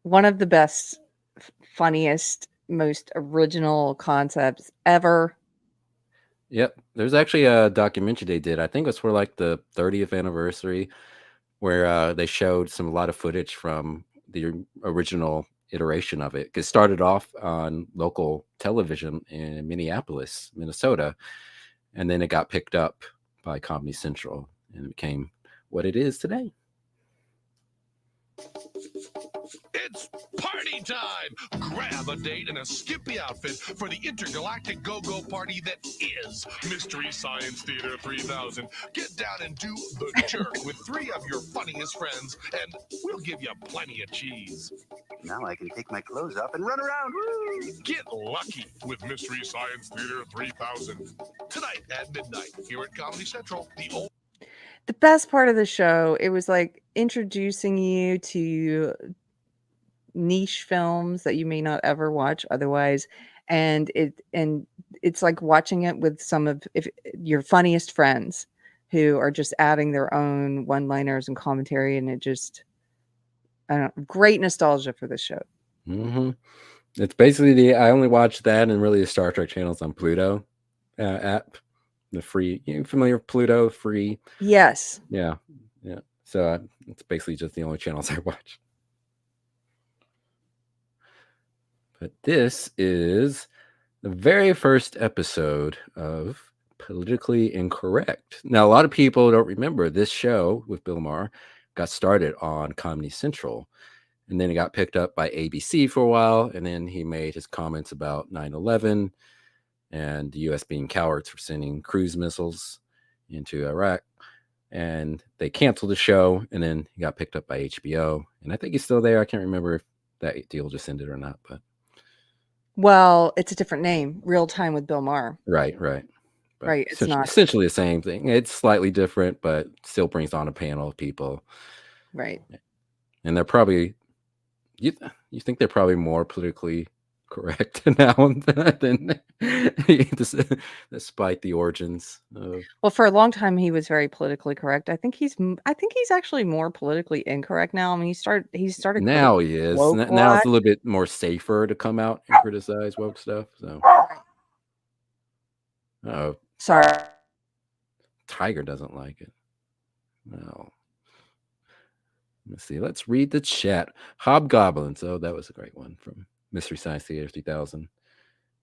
One of the best, funniest, most original concepts ever. Yep. There's actually a documentary they did. I think it was for like the 30th anniversary where they showed a lot of footage from the original iteration of it. It started off on local television in Minneapolis, Minnesota, and then it got picked up by Comedy Central and it became what it is today. It's party time! Grab a date and a skimpy outfit for the intergalactic go-go party that is Mystery Science Theater 3000. Get down and do the jerk with 3 of your funniest friends, and we'll give you plenty of cheese. Now I can take my clothes off and run around. Woo! Get lucky with Mystery Science Theater 3000. Tonight at midnight here at Comedy Central, The best part of the show, it was like introducing you to niche films that you may not ever watch otherwise, and it's like watching it with some of your funniest friends who are just adding their own one-liners and commentary, and it just, I don't know, great nostalgia for this show. Mm-hmm. It's basically I only watch that and really the Star Trek channels on Pluto app. The free, you familiar with Pluto? Free. Yes. Yeah. So it's basically just the only channels I watch. But this is the very first episode of Politically Incorrect. Now, a lot of people don't remember this show with Bill Maher got started on Comedy Central, and then it got picked up by ABC for a while, and then he made his comments about 9/11 and the U.S. being cowards for sending cruise missiles into Iraq. And they canceled the show, and then he got picked up by HBO. And I think he's still there. I can't remember if that deal just ended or not. But well, it's a different name. Real Time with Bill Maher. Right. But right. It's not essentially the same thing. It's slightly different, but still brings on a panel of people. Right. And they're probably you think they're probably more politically correct now than despite the origins of... Well, for a long time he was very politically correct. I think he's actually more politically incorrect now. I mean, he started now he is now it's a little bit more safer to come out and criticize woke stuff. So sorry, Tiger doesn't like it. No. Let's see. Let's read the chat. Hobgoblins. Oh, that was a great one from Mystery Science Theater 3000.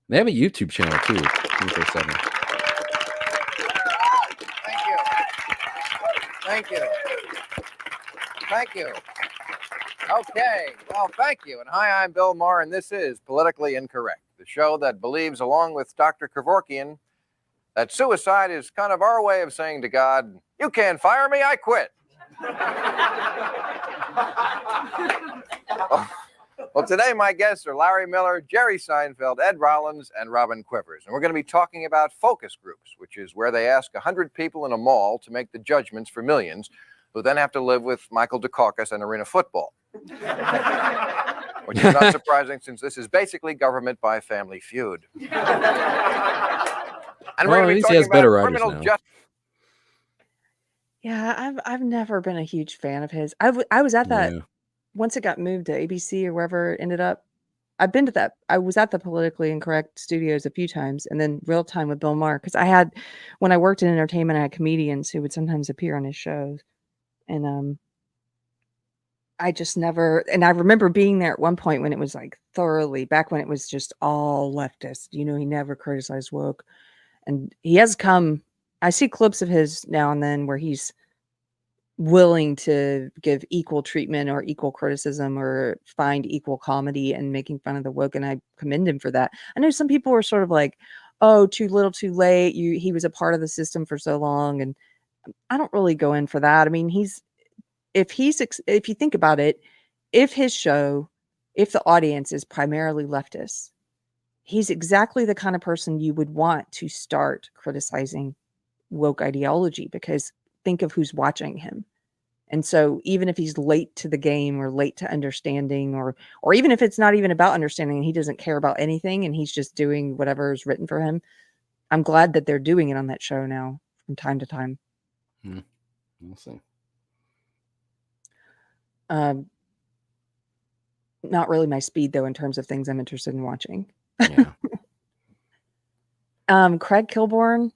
They have a YouTube channel too. 24/7. Thank you. Okay. Well, thank you. And hi, I'm Bill Maher, and this is Politically Incorrect, the show that believes, along with Dr. Kevorkian, that suicide is kind of our way of saying to God, "You can't fire me, I quit." Well, today my guests are Larry Miller, Jerry Seinfeld, Ed Rollins, and Robin Quivers. And we're going to be talking about focus groups, which is where they ask 100 people in a mall to make the judgments for millions, who then have to live with Michael Dukakis and arena football. Which is not surprising, since this is basically government by Family Feud. And we're going to be talking about criminal justice. Yeah, I've never been a huge fan of his. I was at that once it got moved to ABC or wherever it ended up, I've been to that. I was at the Politically Incorrect studios a few times, and then Real Time with Bill Maher, because when I worked in entertainment, I had comedians who would sometimes appear on his shows, and I just never. And I remember being there at one point when it was like thoroughly back when it was just all leftist. He never criticized woke, and he has come. I see clips of his now and then where he's willing to give equal treatment or equal criticism or find equal comedy and making fun of the woke, and I commend him for that. I know some people were sort of like, oh, too little too late, he was a part of the system for so long, and I don't really go in for that. I mean, if you think about it, if the audience is primarily leftist, he's exactly the kind of person you would want to start criticizing woke ideology, because think of who's watching him. And so even if he's late to the game or late to understanding, or even if it's not even about understanding and he doesn't care about anything and he's just doing whatever is written for him, I'm glad that they're doing it on that show now from time to time. We'll see. Not really my speed though in terms of things I'm interested in watching. Yeah. Craig Kilborn.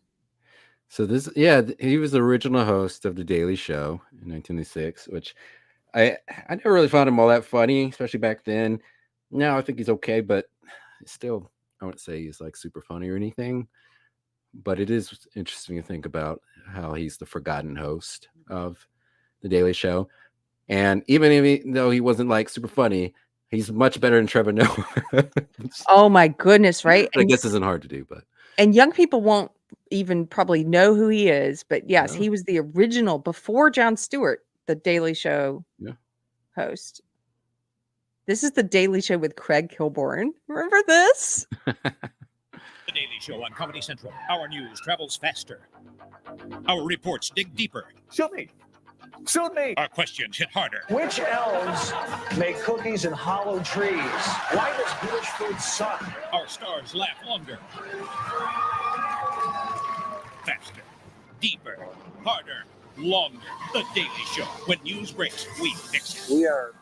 So he was the original host of The Daily Show in 1996, which I never really found him all that funny, especially back then. Now I think he's okay, but still, I wouldn't say he's like super funny or anything. But it is interesting to think about how he's the forgotten host of The Daily Show. And even though he wasn't like super funny, he's much better than Trevor Noah. Oh my goodness, right? I guess isn't hard to do, but. And young people won't even probably know who he is, but yes, he was the original before Jon Stewart, the Daily Show host. This is the Daily Show with Craig Kilborn. Remember this? The Daily Show on Comedy Central. Our news travels faster. Our reports dig deeper. Shoot me. Shoot me. Our questions hit harder. Which elves make cookies in hollow trees? Why does village food suck? Our stars laugh longer. Faster, deeper, harder, longer. The Daily Show. When news breaks, we fix it. We are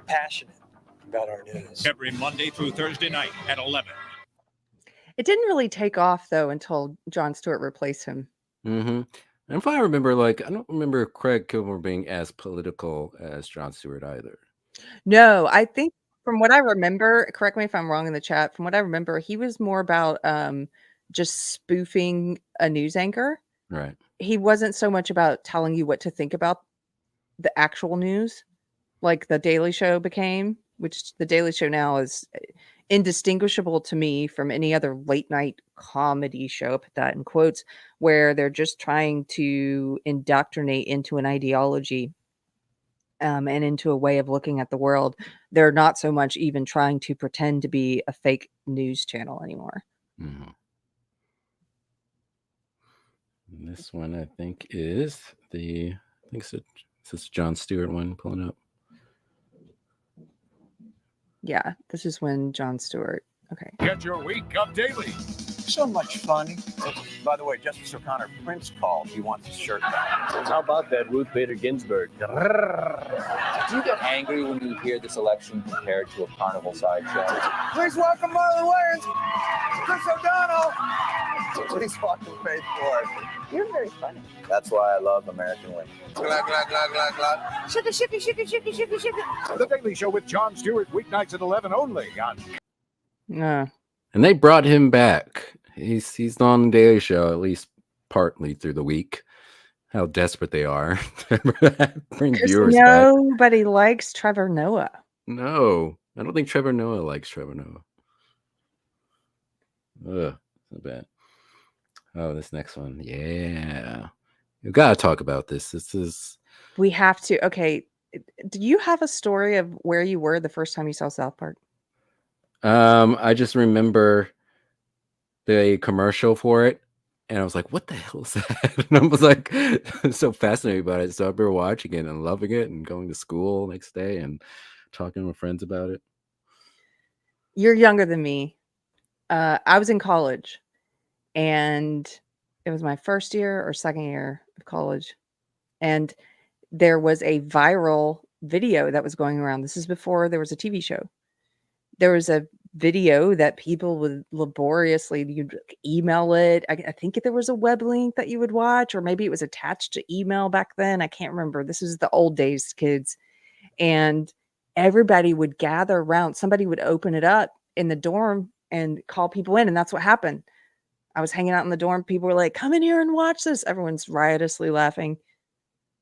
passionate about our news. Every Monday through Thursday night at 11. It didn't really take off though until Jon Stewart replaced him. Mm-hmm. And if I remember, I don't remember Craig Kilborn being as political as Jon Stewart either. No, I think from what I remember, correct me if I'm wrong in the chat, from what I remember, he was more about just spoofing a news anchor. Right. He wasn't so much about telling you what to think about the actual news, like the Daily Show became, which the Daily Show now is indistinguishable to me from any other late night comedy show, put that in quotes, where they're just trying to indoctrinate into an ideology and into a way of looking at the world. They're not so much even trying to pretend to be a fake news channel anymore. Mm-hmm. This one I think is this Jon Stewart one pulling up. Yeah, this is when Jon Stewart. Okay. Get your week up daily. So much fun. By the way, Justice O'Connor, Prince called. He wants his shirt back. How about that Ruth Bader Ginsburg? Do you get angry when you hear this election compared to a carnival sideshow? Please welcome Marlon Wayans, Chris O'Donnell. Please welcome Faith Ford. You're very funny. That's why I love American women. Glad, glad, glad, glad, glad. Sugar, sugar, sugar, sugar, sugar, sugar. The Daily Show with Jon Stewart, weeknights at 11 only on. Yeah. And they brought him back. He's on the Daily Show at least partly through the week. How desperate they are to bring viewers back. Nobody likes Trevor Noah. No, I don't think Trevor Noah likes Trevor Noah. Ugh, so bad. Oh, this next one. Yeah. You gotta talk about this. This is. We have to. Okay. Do you have a story of where you were the first time you saw South Park? I just remember the commercial for it, and I was like, "What the hell is that?" And I was like, so fascinated about it. So I remember watching it and loving it, and going to school next day and talking with friends about it. You're younger than me. I was in college, and it was my first year or second year of college, and there was a viral video that was going around. This is before there was a TV show. There was a video that people would laboriously, you'd email it. I think there was a web link that you would watch, or maybe it was attached to email back then. I can't remember. This is the old days, kids. And everybody would gather around. Somebody would open it up in the dorm and call people in. And that's what happened. I was hanging out in the dorm. People were like, come in here and watch this. Everyone's riotously laughing.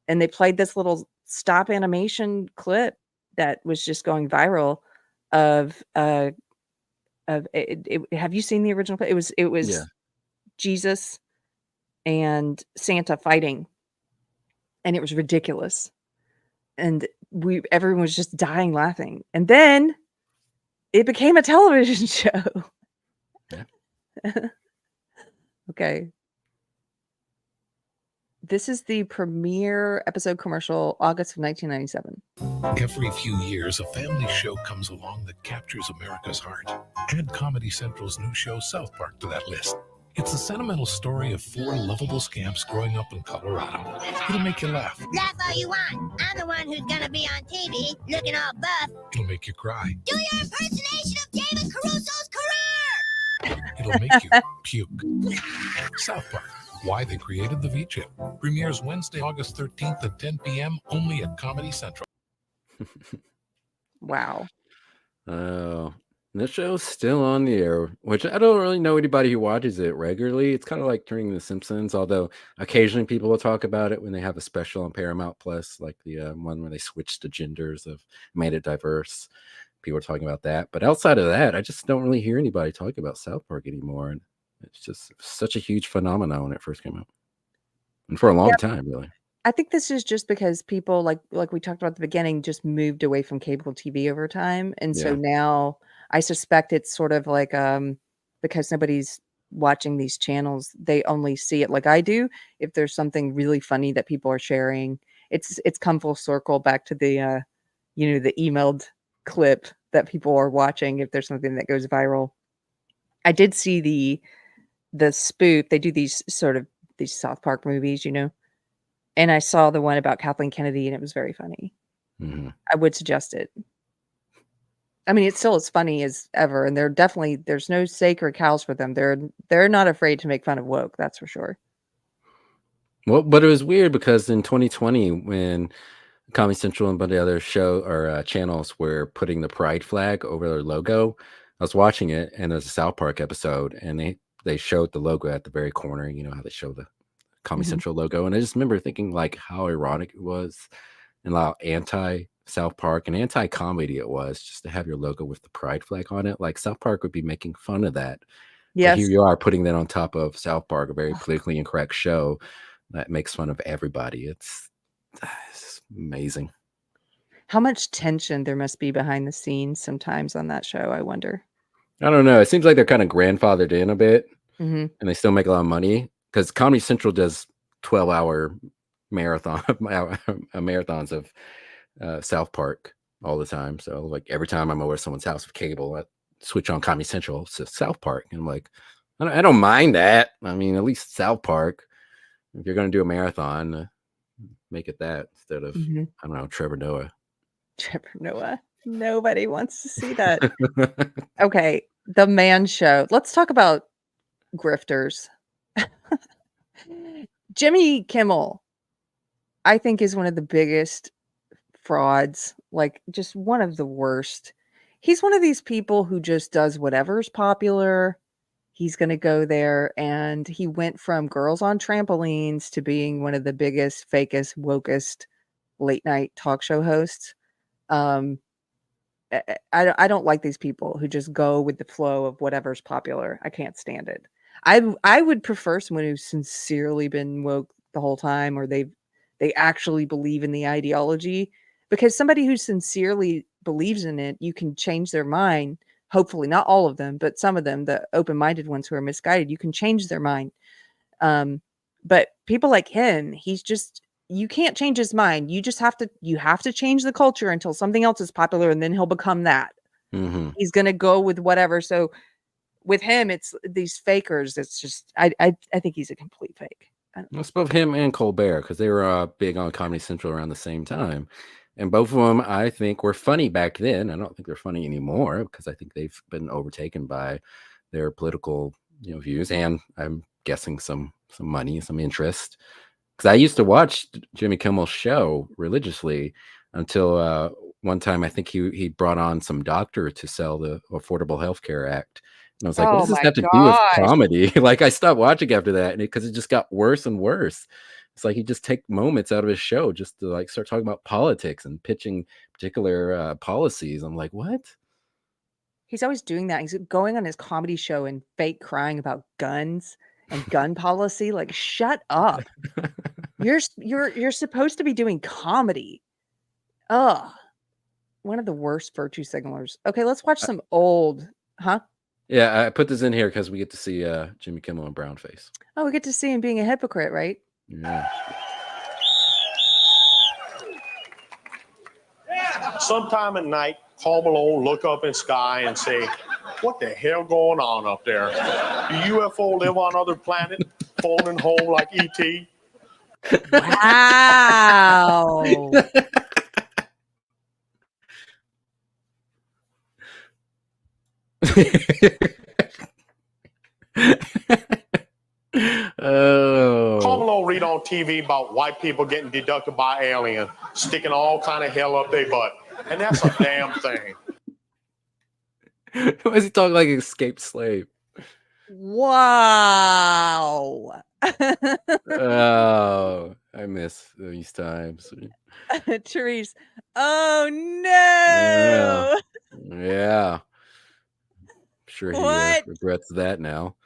And they played this little stop animation clip that was just going viral of have you seen the original clip? It was Yeah. Jesus and Santa fighting, and it was ridiculous. And everyone was just dying laughing. And then it became a television show. Yeah. Okay. This is the premiere episode commercial, August of 1997. Every few years, a family show comes along that captures America's heart. Add Comedy Central's new show, South Park, to that list. It's a sentimental story of 4 lovable scamps growing up in Colorado. It'll make you laugh. Laugh all you want. I'm the one who's gonna be on TV, looking all buff. It'll make you cry. Do your impersonation of David Caruso's career! It'll make you puke. South Park, Why They Created the V-Chip. Premieres Wednesday, August 13th at 10 p.m. only at Comedy Central. Wow. Oh, this show's still on the air, which I don't really know anybody who watches it regularly. It's kind of like turning The Simpsons, although occasionally people will talk about it when they have a special on Paramount Plus, like the one where they switched the genders of made it diverse. People are talking about that. But outside of that, I just don't really hear anybody talk about South Park anymore. And it's just such a huge phenomenon when it first came out. And for a long time, really. I think this is just because people, like we talked about at the beginning, just moved away from cable TV over time. And so Yeah. now I suspect it's sort of like because nobody's watching these channels, they only see it like I do. If there's something really funny that people are sharing, it's come full circle back to the the emailed clip that people are watching if there's something that goes viral. I did see the spoof. They do these South Park movies, and I saw the one about Kathleen Kennedy, and it was very funny. Mm-hmm. I would suggest it. I mean, it's still as funny as ever, and there's no sacred cows for them. They're not afraid to make fun of woke, that's for sure. Well, but it was weird because in 2020, when Comedy Central and a bunch of other channels were putting the pride flag over their logo, I was watching it, and there's a South Park episode, and they showed the logo at the very corner. You know how they show the Comedy Central logo, and I just remember thinking like how ironic it was and how anti South Park and anti comedy it was just to have your logo with the pride flag on it. Like South Park would be making fun of that. Yes. But here you are putting that on top of South Park, a very politically incorrect show that makes fun of everybody. It's amazing. How much tension there must be behind the scenes sometimes on that show, I wonder. I don't know. It seems like they're kind of grandfathered in a bit, Mm-hmm. and they still make a lot of money because Comedy Central does 12-hour marathons of South Park all the time. So like every time I'm over at someone's house with cable, I switch on Comedy Central to South Park, and I'm like, I don't mind that. I mean, at least South Park. If you're going to do a marathon, make it that instead of I don't know, Trevor Noah. Trevor Noah. Nobody wants to see that. Okay, The Man Show. Let's talk about grifters. Jimmy Kimmel, I think, is one of the biggest frauds, like just one of the worst. He's one of these people who just does whatever's popular. He's going to go there, and he went from Girls on Trampolines to being one of the biggest, fakest, wokest late night talk show hosts. I don't like these people who just go with the flow of whatever's popular. I can't stand it. I would prefer someone who's sincerely been woke the whole time, or they actually believe in the ideology, because somebody who sincerely believes in it, you can change their mind. Hopefully not all of them, but some of them, the open-minded ones who are misguided, you can change their mind. But people like him, you can't change his mind. You have to change the culture until something else is popular, and then he'll become that. Mm-hmm. He's going to go with whatever. So with him, it's these fakers. It's just, I think he's a complete fake. It's both him and Colbert, because they were big on Comedy Central around the same time. And both of them, I think, were funny back then. I don't think they're funny anymore because I think they've been overtaken by their political, views, and I'm guessing some money, some interest. Because I used to watch Jimmy Kimmel's show religiously until one time I think he brought on some doctor to sell the Affordable Health Care Act. And I was like, what Oh does this my have to do with gosh. comedy? Like, I stopped watching after that because it just got worse and worse. It's like he just take moments out of his show just to like start talking about politics and pitching particular policies. I'm like, what? He's always doing that. He's going on his comedy show and fake crying about guns and gun policy. Like, shut up. You're supposed to be doing comedy. Ugh. One of the worst virtue signalers. Okay, let's watch some old, huh? Yeah, I put this in here because we get to see Jimmy Kimmel in brownface. Oh, we get to see him being a hypocrite, right? Yeah. Sometime at night, Paul Malone look up in sky and say, what the hell going on up there? Do UFO live on other planet, phoning home like E.T.? Wow. Oh. Paul Malone read on TV about white people getting deducted by alien, sticking all kind of hell up their butt. And that's a damn thing. Why is he talking like an escaped slave? Wow. Oh, I miss these times. Therese. Oh no. Yeah. I'm sure he What? regrets that now.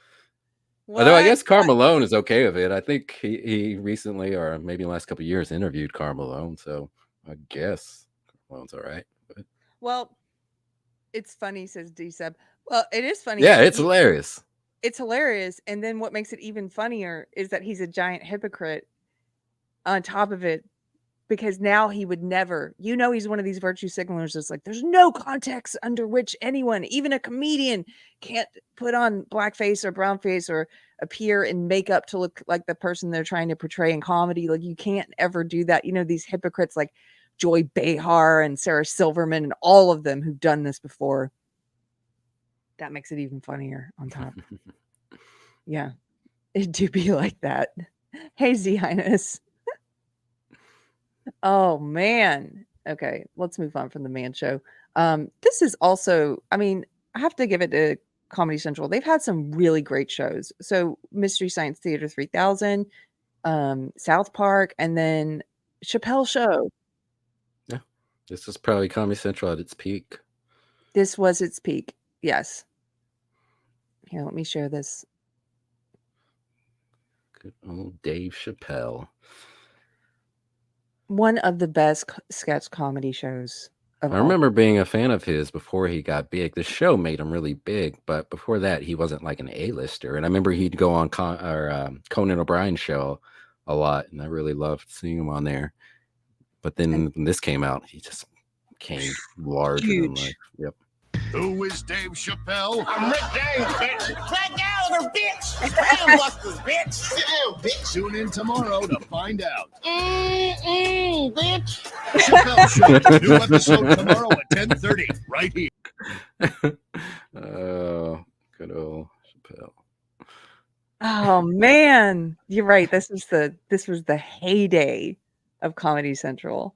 What? Although I guess Karl Malone is okay with it. I think he recently, or maybe in the last couple of years, interviewed Karl Malone. So I guess Karl Malone's all right. But... Well, it's funny, says D-Sub. Well, it is funny. Yeah, it's hilarious. It's hilarious. And then what makes it even funnier is that he's a giant hypocrite on top of it, because now he would never, he's one of these virtue signalers that's like, there's no context under which anyone, even a comedian, can't put on blackface or brownface or appear in makeup to look like the person they're trying to portray in comedy. Like, you can't ever do that. These hypocrites like Joy Behar and Sarah Silverman and all of them who've done this before. That makes it even funnier on top. Yeah, it do be like that. Hey, Z Highness. Oh man. Okay, let's move on from the man show. This is also, I have to give it to Comedy Central. They've had some really great shows. So Mystery Science Theater 3000, South Park, and then Chappelle Show. Yeah, this is probably Comedy Central at its peak. This was its peak. Yes. Here, let me share this. Good old Dave Chappelle. One of the best sketch comedy shows. I remember being a fan of his before he got big. The show made him really big, but before that, he wasn't like an A-lister. And I remember he'd go on Conan O'Brien's show a lot, and I really loved seeing him on there. But then when this came out, he just became larger than life. Yep. Who is Dave Chappelle? I'm Rick James, bitch. Flat Gallagher, bitch. Handbusters, bitch. Sit down, bitch. Tune in tomorrow to find out. Bitch. Chappelle Show, new episode tomorrow at 10:30, right here. Oh, good old Chappelle. Oh man, you're right. This was the heyday of Comedy Central.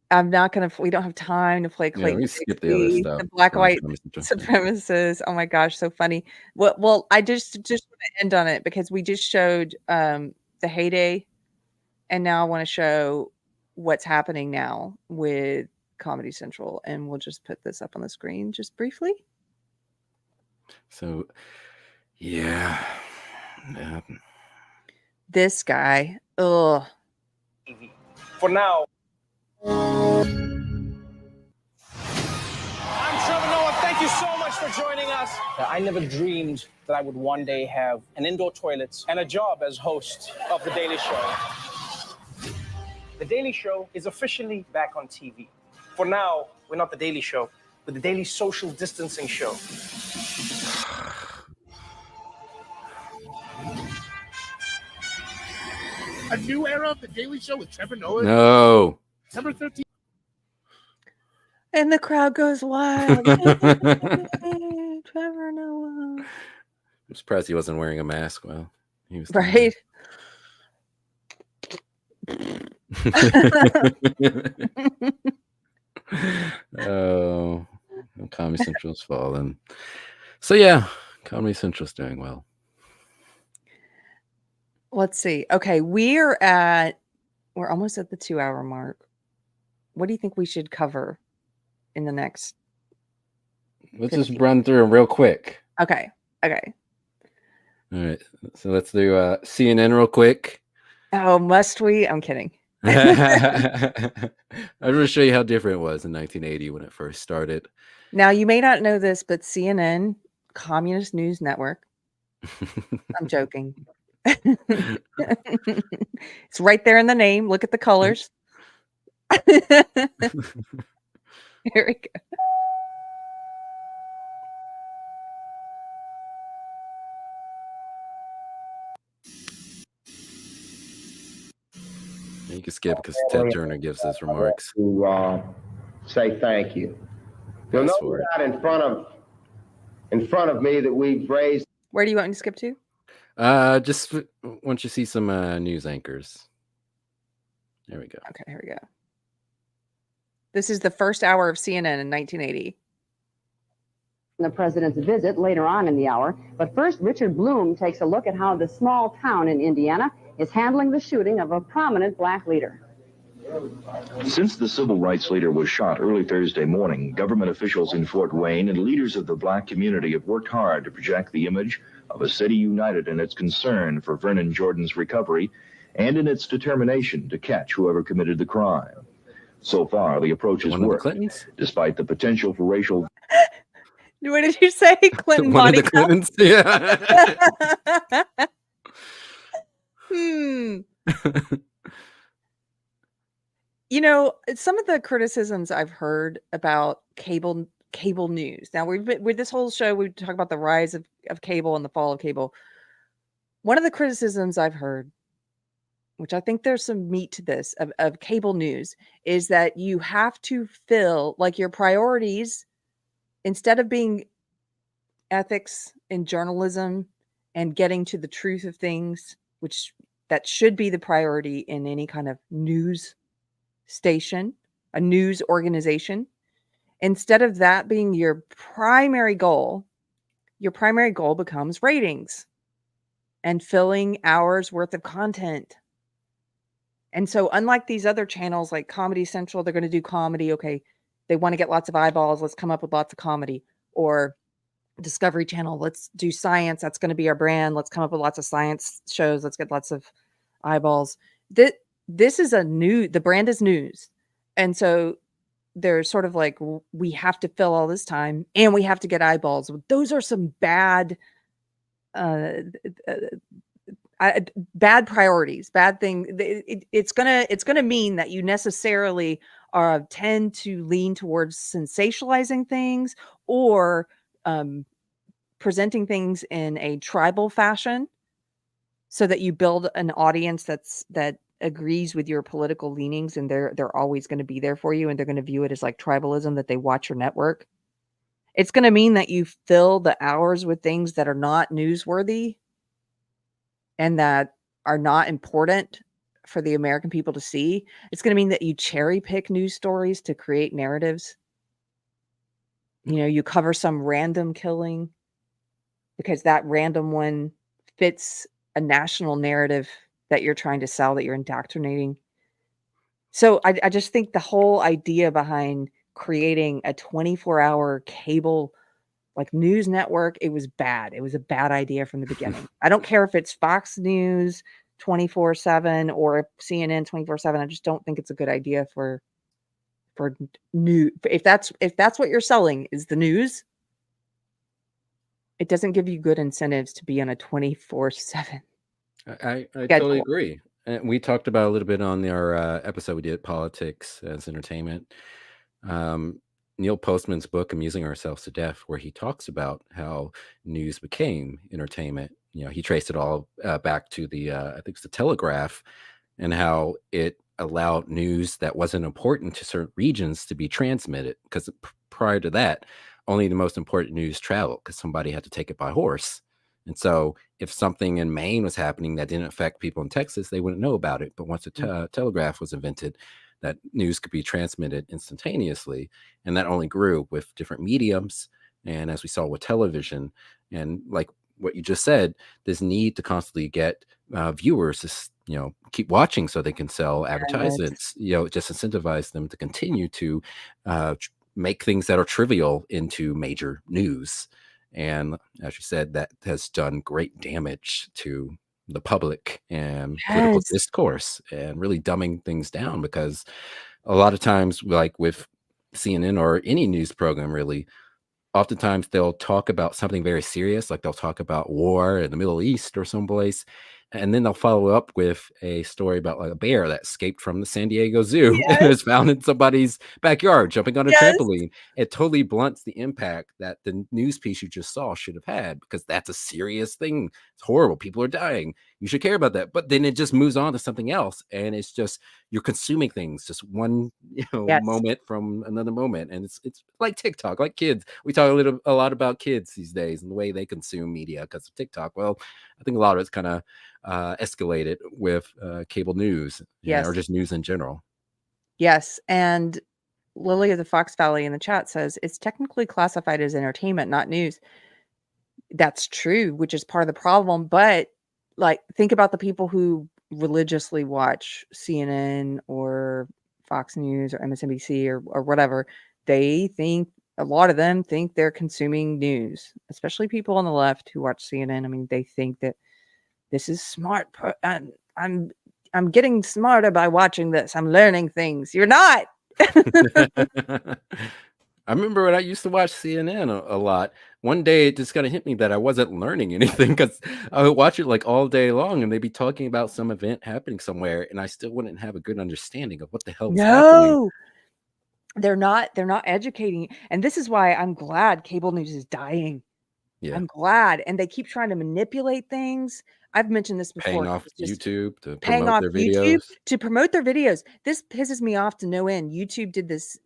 I'm not gonna. We don't have time to play Clayton. We skip the other stuff. The black white supremacists. Oh my gosh, so funny. Well, I just want to end on it because we just showed the heyday, and now I want to show what's happening now with Comedy Central, and we'll just put this up on the screen just briefly. So, yeah. This guy. Ugh. For now. I'm Trevor Noah. Thank you so much for joining us. I never dreamed that I would one day have an indoor toilet and a job as host of The Daily Show. The Daily Show is officially back on TV. For now, we're not The Daily Show, but The Daily Social Distancing Show. A new era of The Daily Show with Trevor Noah. No. September 13th. And the crowd goes wild. Trevor Noah. I'm surprised he wasn't wearing a mask while he was Right. Oh, Comedy Central's fallen. So yeah, Comedy Central's doing well. Let's see. Okay, we're almost at the 2-hour mark. What do you think we should cover in the next? Let's just run through them real quick. Okay. All right. So let's do CNN real quick. Oh, must we? I'm kidding. I want to show you how different it was in 1980 when it first started. Now, you may not know this, but CNN, Communist News Network. I'm joking. It's right there in the name. Look at the colors. Here we go. You can skip because Ted Turner gives his remarks. To say thank you. You'll Fast notice forward. out in front of me that we've raised. Where do you want me to skip to? Just once you see some news anchors. There we go. Okay, here we go. This is the first hour of CNN in 1980. The president's visit later on in the hour. But first, Richard Bloom takes a look at how the small town in Indiana is handling the shooting of a prominent black leader. Since the civil rights leader was shot early Thursday morning, government officials in Fort Wayne and leaders of the black community have worked hard to project the image of a city united in its concern for Vernon Jordan's recovery and in its determination to catch whoever committed the crime. So far, the approach has worked, despite the potential for racial... What did you say? Clinton One of body the Clintons? Yeah. You know, some of the criticisms I've heard about cable news. Now, with this whole show, we talk about the rise of cable and the fall of cable. One of the criticisms I've heard, which I think there's some meat to this, of cable news, is that you have to fill, like, your priorities, instead of being ethics and journalism and getting to the truth of things, which that should be the priority in any kind of news station, a news organization. Instead of that being your primary goal becomes ratings and filling hours worth of content. And so unlike these other channels like Comedy Central, they're going to do comedy. Okay, they want to get lots of eyeballs. Let's come up with lots of comedy. Or Discovery Channel, let's do science. That's going to be our brand. Let's come up with lots of science shows. Let's get lots of eyeballs. This is the brand is news. And so they're sort of like, we have to fill all this time and we have to get eyeballs. Those are some bad priorities, bad thing. It's gonna mean that you necessarily tend to lean towards sensationalizing things or presenting things in a tribal fashion, so that you build an audience that agrees with your political leanings, and they're always going to be there for you, and they're going to view it as like tribalism, that they watch your network. It's going to mean that you fill the hours with things that are not newsworthy and that are not important for the American people to see. It's going to mean that you cherry pick news stories to create narratives. You know, you cover some random killing because that random one fits a national narrative that you're trying to sell, that you're indoctrinating. So I just think the whole idea behind creating a 24-hour cable like news network, it was bad. It was a bad idea from the beginning. I don't care if it's Fox News 24/7 or CNN 24/7. I just don't think it's a good idea for new. If that's what you're selling is the news, it doesn't give you good incentives to be on a 24/7. I totally agree. And we talked about a little bit on our episode we did, Politics as Entertainment. Neil Postman's book, Amusing Ourselves to Death, where he talks about how news became entertainment. You know, he traced it all back to the, I think it's the Telegraph, and how it allowed news that wasn't important to certain regions to be transmitted. Because prior to that, only the most important news traveled because somebody had to take it by horse. And so if something in Maine was happening that didn't affect people in Texas, they wouldn't know about it. But once the telegraph was invented, that news could be transmitted instantaneously. And that only grew with different mediums. And as we saw with television, and like what you just said, this need to constantly get viewers to keep watching so they can sell advertisements, just incentivize them to continue to make things that are trivial into major news. And as you said, that has done great damage to the public and political Yes. discourse, and really dumbing things down, because a lot of times, like with CNN or any news program, really, oftentimes they'll talk about something very serious, like they'll talk about war in the Middle East or someplace, and then they'll follow up with a story about like a bear that escaped from the San Diego Zoo and Yes. was found in somebody's backyard jumping on a Yes. trampoline. It totally blunts the impact that the news piece you just saw should have had, because that's a serious thing. It's horrible. People are dying. You should care about that. But then it just moves on to something else, and it's just you're consuming things, just one Yes. moment from another moment, and it's like TikTok, like kids. We talk a lot about kids these days and the way they consume media because of TikTok. Well, I think a lot of it's kind of escalated with cable news, or Yes. just news in general. Yes. And Lily of the Fox Valley in the chat says it's technically classified as entertainment, not news. That's true, which is part of the problem. But like, think about the people who religiously watch CNN or Fox News or MSNBC or whatever. They think, a lot of them think they're consuming news, especially people on the left who watch CNN. I mean, they think that this is smart. I'm getting smarter by watching this. I'm learning things. You're not. I remember when I used to watch CNN a lot. One day it just kind of hit me that I wasn't learning anything, because I would watch it like all day long, and they'd be talking about some event happening somewhere, and I still wouldn't have a good understanding of what the hell was happening. No, they're not educating. And this is why I'm glad cable news is dying. Yeah. I'm glad. And they keep trying to manipulate things. I've mentioned this before. Paying off It's just YouTube to paying promote off their YouTube videos. to promote their videos. This pisses me off to no end. YouTube did this,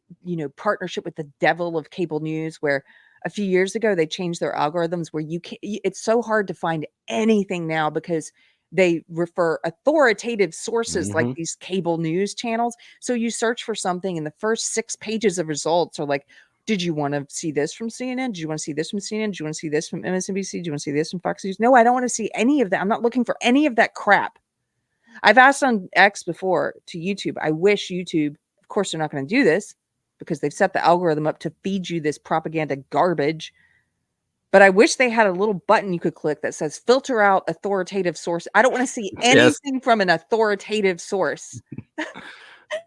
partnership with the devil of cable news, where a few years ago they changed their algorithms where it's so hard to find anything now because they refer authoritative sources like Mhm. these cable news channels. So you search for something and the first 6 pages of results are like, did you want to see this from CNN? Do you want to see this from CNN? Do you want to see this from MSNBC? Do you want to see this from Fox News? No, I don't want to see any of that. I'm not looking for any of that crap. I've asked on X before to YouTube. I wish YouTube, of course, they're not going to do this because they've set the algorithm up to feed you this propaganda garbage. But I wish they had a little button you could click that says filter out authoritative source. I don't want to see Yes. anything from an authoritative source.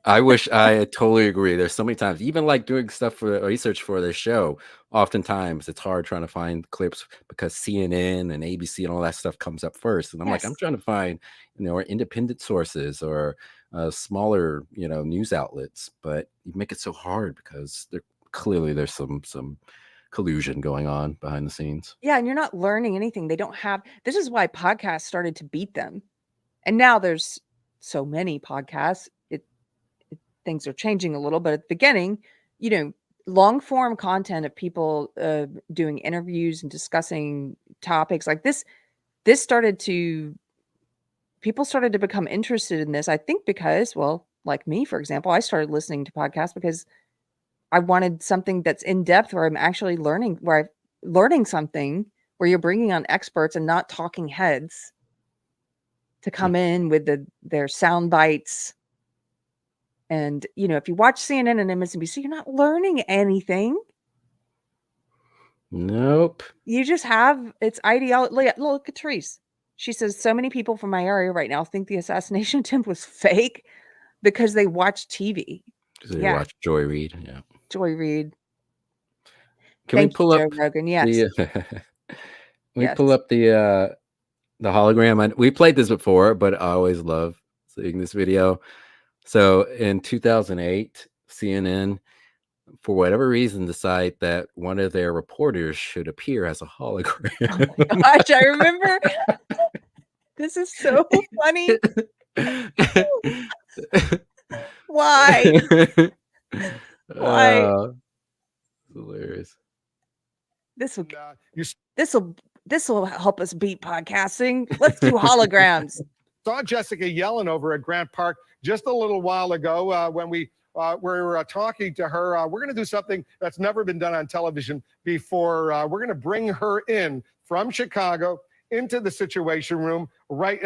I wish I totally agree. There's so many times, even like doing stuff for research for this show, oftentimes it's hard trying to find clips because CNN and ABC and all that stuff comes up first. And I'm like, I'm Yes. trying to find, independent sources or smaller, news outlets, but you make it so hard because there's some collusion going on behind the scenes. Yeah, and you're not learning anything. They don't have. This is why podcasts started to beat them. And now there's so many podcasts. Things are changing a little, but at the beginning, long form content of people doing interviews and discussing topics like this people started to become interested in this. I think because, well, like me, for example, I started listening to podcasts because I wanted something that's in depth where I'm actually learning, something where you're bringing on experts and not talking heads to come in with their sound bites. And, if you watch CNN and MSNBC, you're not learning anything. Nope. You just have, it's ideology. Look at Therese. She says, so many people from my area right now think the assassination attempt was fake because they watch TV. So you watch Joy Reid. Yeah. Joy Reid. Can we Thank pull you, up Joe Rogan? Yes. We pull up the hologram? We played this before, but I always love seeing this video. So in 2008, CNN, for whatever reason, decide that one of their reporters should appear as a hologram. Oh my gosh, I remember. This is so funny. Why? Why? Hilarious. This will help us beat podcasting. Let's do holograms. Saw Jessica Yellen over at Grant Park just a little while ago when we were talking to her. We're going to do something that's never been done on television before. We're going to bring her in from Chicago into the Situation Room, right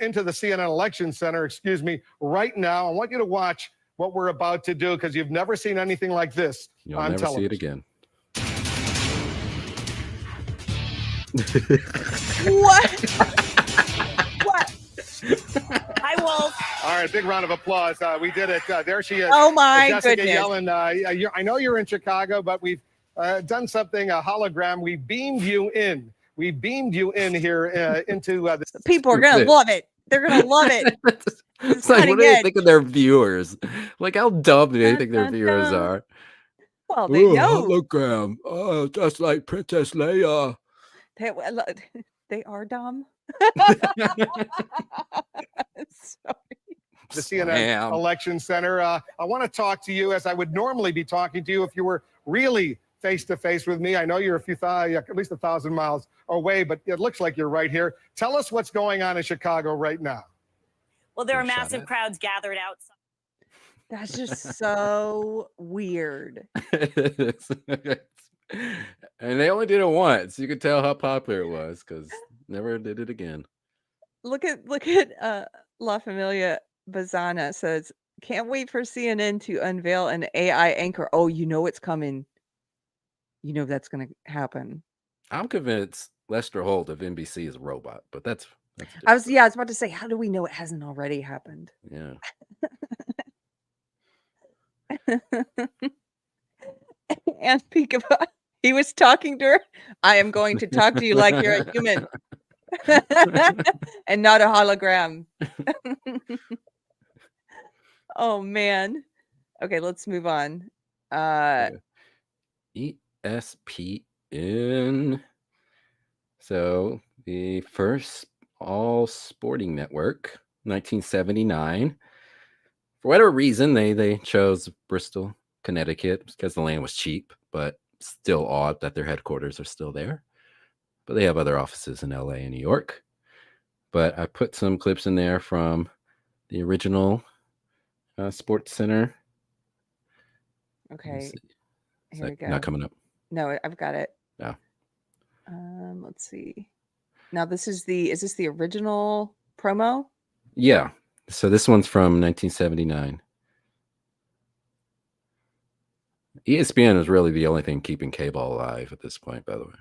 into the CNN Election Center, excuse me, right now. I want you to watch what we're about to do because you've never seen anything like this You'll on never television. see it again. What? What? Hi, Wolf. All right, big round of applause. We did it. There she is. Oh, my Jessica goodness. Yellen. I know you're in Chicago, but we've done something, a hologram. We beamed you in. We beamed you in here into the... People are going to love it. They're going to love it. It's like, what do they think of their viewers? Like, how dumb do they think their viewers are? Well, they know. Hologram. Oh, just like Princess Leia. They are dumb. Sorry. The CNN Election Center. I want to talk to you as I would normally be talking to you if you were really face-to-face with me. I know you're at least 1,000 miles away, but it looks like you're right here. Tell us what's going on in Chicago right now. Well, there are massive crowds gathered outside. That's just so weird. And they only did it once. You could tell how popular it was because never did it again. Look at La Familia Bazana says, can't wait for CNN to unveil an AI anchor. Oh, you know it's coming. You know that's going to happen. I'm convinced Lester Holt of NBC is a robot, but that's I was about to say, how do we know it hasn't already happened? Yeah. And Peekaboo, he was talking to her. I am going to talk to you like you're a human and not a hologram. Oh man. Okay, let's move on. ESPN. So the first all sporting network, 1979. For whatever reason, they chose Bristol, Connecticut, because the land was cheap, but still odd that their headquarters are still there. But they have other offices in LA and New York. But I put some clips in there from the original Sports Center. Okay. Here we go. Not coming up. No, I've got it. No. Let's see. Now is this the original promo? Yeah. So this one's from 1979. ESPN is really the only thing keeping cable alive at this point, by the way.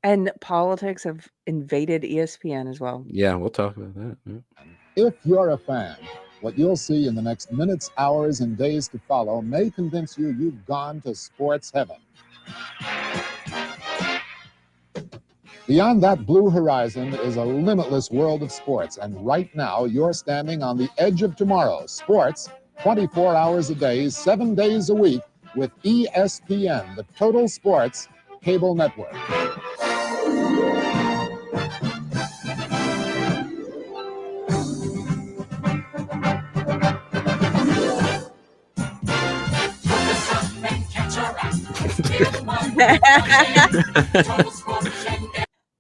And politics have invaded ESPN as well. Yeah, we'll talk about that. Yeah. If you're a fan, what you'll see in the next minutes, hours, and days to follow may convince you you've gone to sports heaven. Beyond that blue horizon is a limitless world of sports, and right now you're standing on the edge of tomorrow. Sports, 24 hours a day, 7 days a week, with ESPN, the Total Sports Cable Network.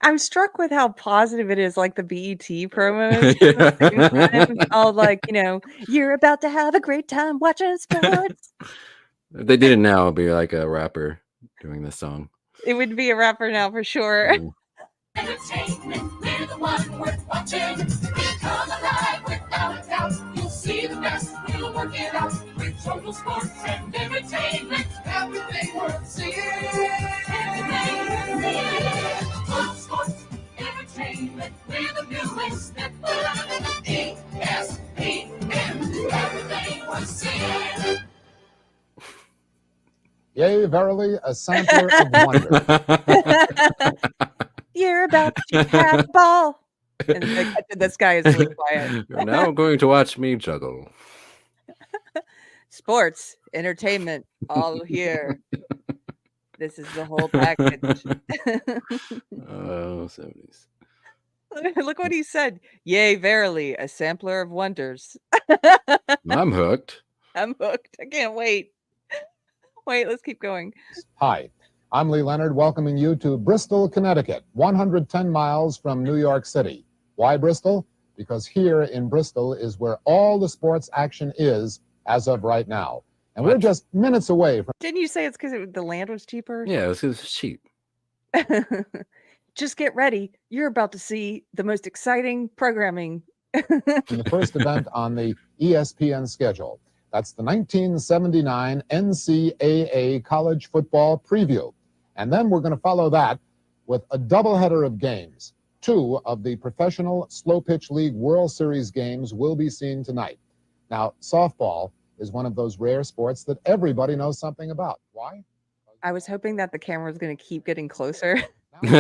I'm struck with how positive it is, like the BET promos. All like, you're about to have a great time watching sports. If they did it now, it'd be like a rapper doing this song. It would be a rapper now for sure. Entertainment, we're the one worth watching. Come alive without a doubt. You'll see the best, we'll work it out. With Total Sports and Entertainment, everything worth seeing. Total Sports, Entertainment, we're the newest network. ESPN, everything worth seeing. Yea, verily, a sampler of wonder. You're about to have a ball. And this guy is really quiet. Now I'm going to watch me juggle. Sports, entertainment, all here. This is the whole package. Oh, 70s. Look what he said. Yea, verily, a sampler of wonders. I'm hooked. I'm hooked. I can't wait. Wait, let's keep going. Hi, I'm Lee Leonard, welcoming you to Bristol, Connecticut, 110 miles from New York City. Why Bristol? Because here in Bristol is where all the sports action is as of right now. And we're just minutes away from... Didn't you say it's because the land was cheaper? Yeah, it was cheap. Just get ready. You're about to see the most exciting programming. the first event on the ESPN schedule. That's the 1979 NCAA College Football Preview. And then we're going to follow that with a doubleheader of games. 2 of the Professional Slow Pitch League World Series games will be seen tonight. Now, softball is one of those rare sports that everybody knows something about. Why? I was hoping that the camera was going to keep getting closer. On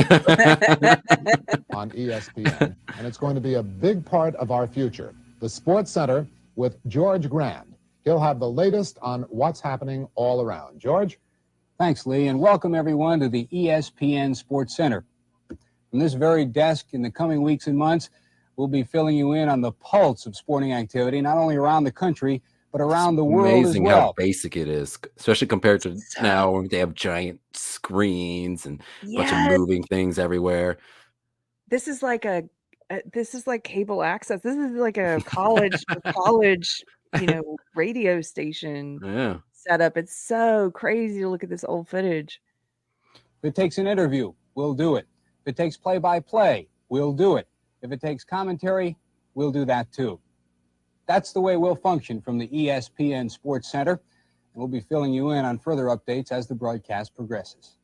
ESPN, and it's going to be a big part of our future. The Sports Center with George Grand. He'll have the latest on what's happening all around. George? Thanks, Lee, and welcome everyone to the ESPN Sports Center. From this very desk in the coming weeks and months, we'll be filling you in on the pulse of sporting activity, not only around the country, but around the world as Amazing well. how basic it is, especially compared to now when they have giant screens and a bunch of moving things everywhere. This is like this is like cable access. This is like a college radio station setup. It's so crazy to look at this old footage. If it takes an interview, we'll do it. If it takes play-by-play, we'll do it. If it takes commentary, we'll do that too. That's the way we'll function from the ESPN Sports Center, and we'll be filling you in on further updates as the broadcast progresses.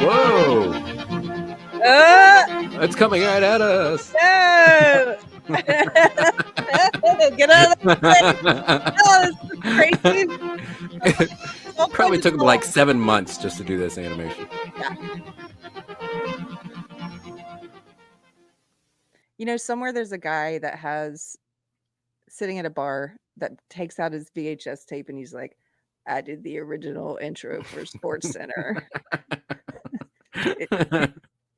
Whoa! It's coming right at us. No! Get out of the way! Oh, this is crazy. It probably took them like 7 months just to do this animation. Yeah. You know, somewhere there's a guy that has sitting at a bar that takes out his VHS tape and he's like, I did the original intro for Sports Center.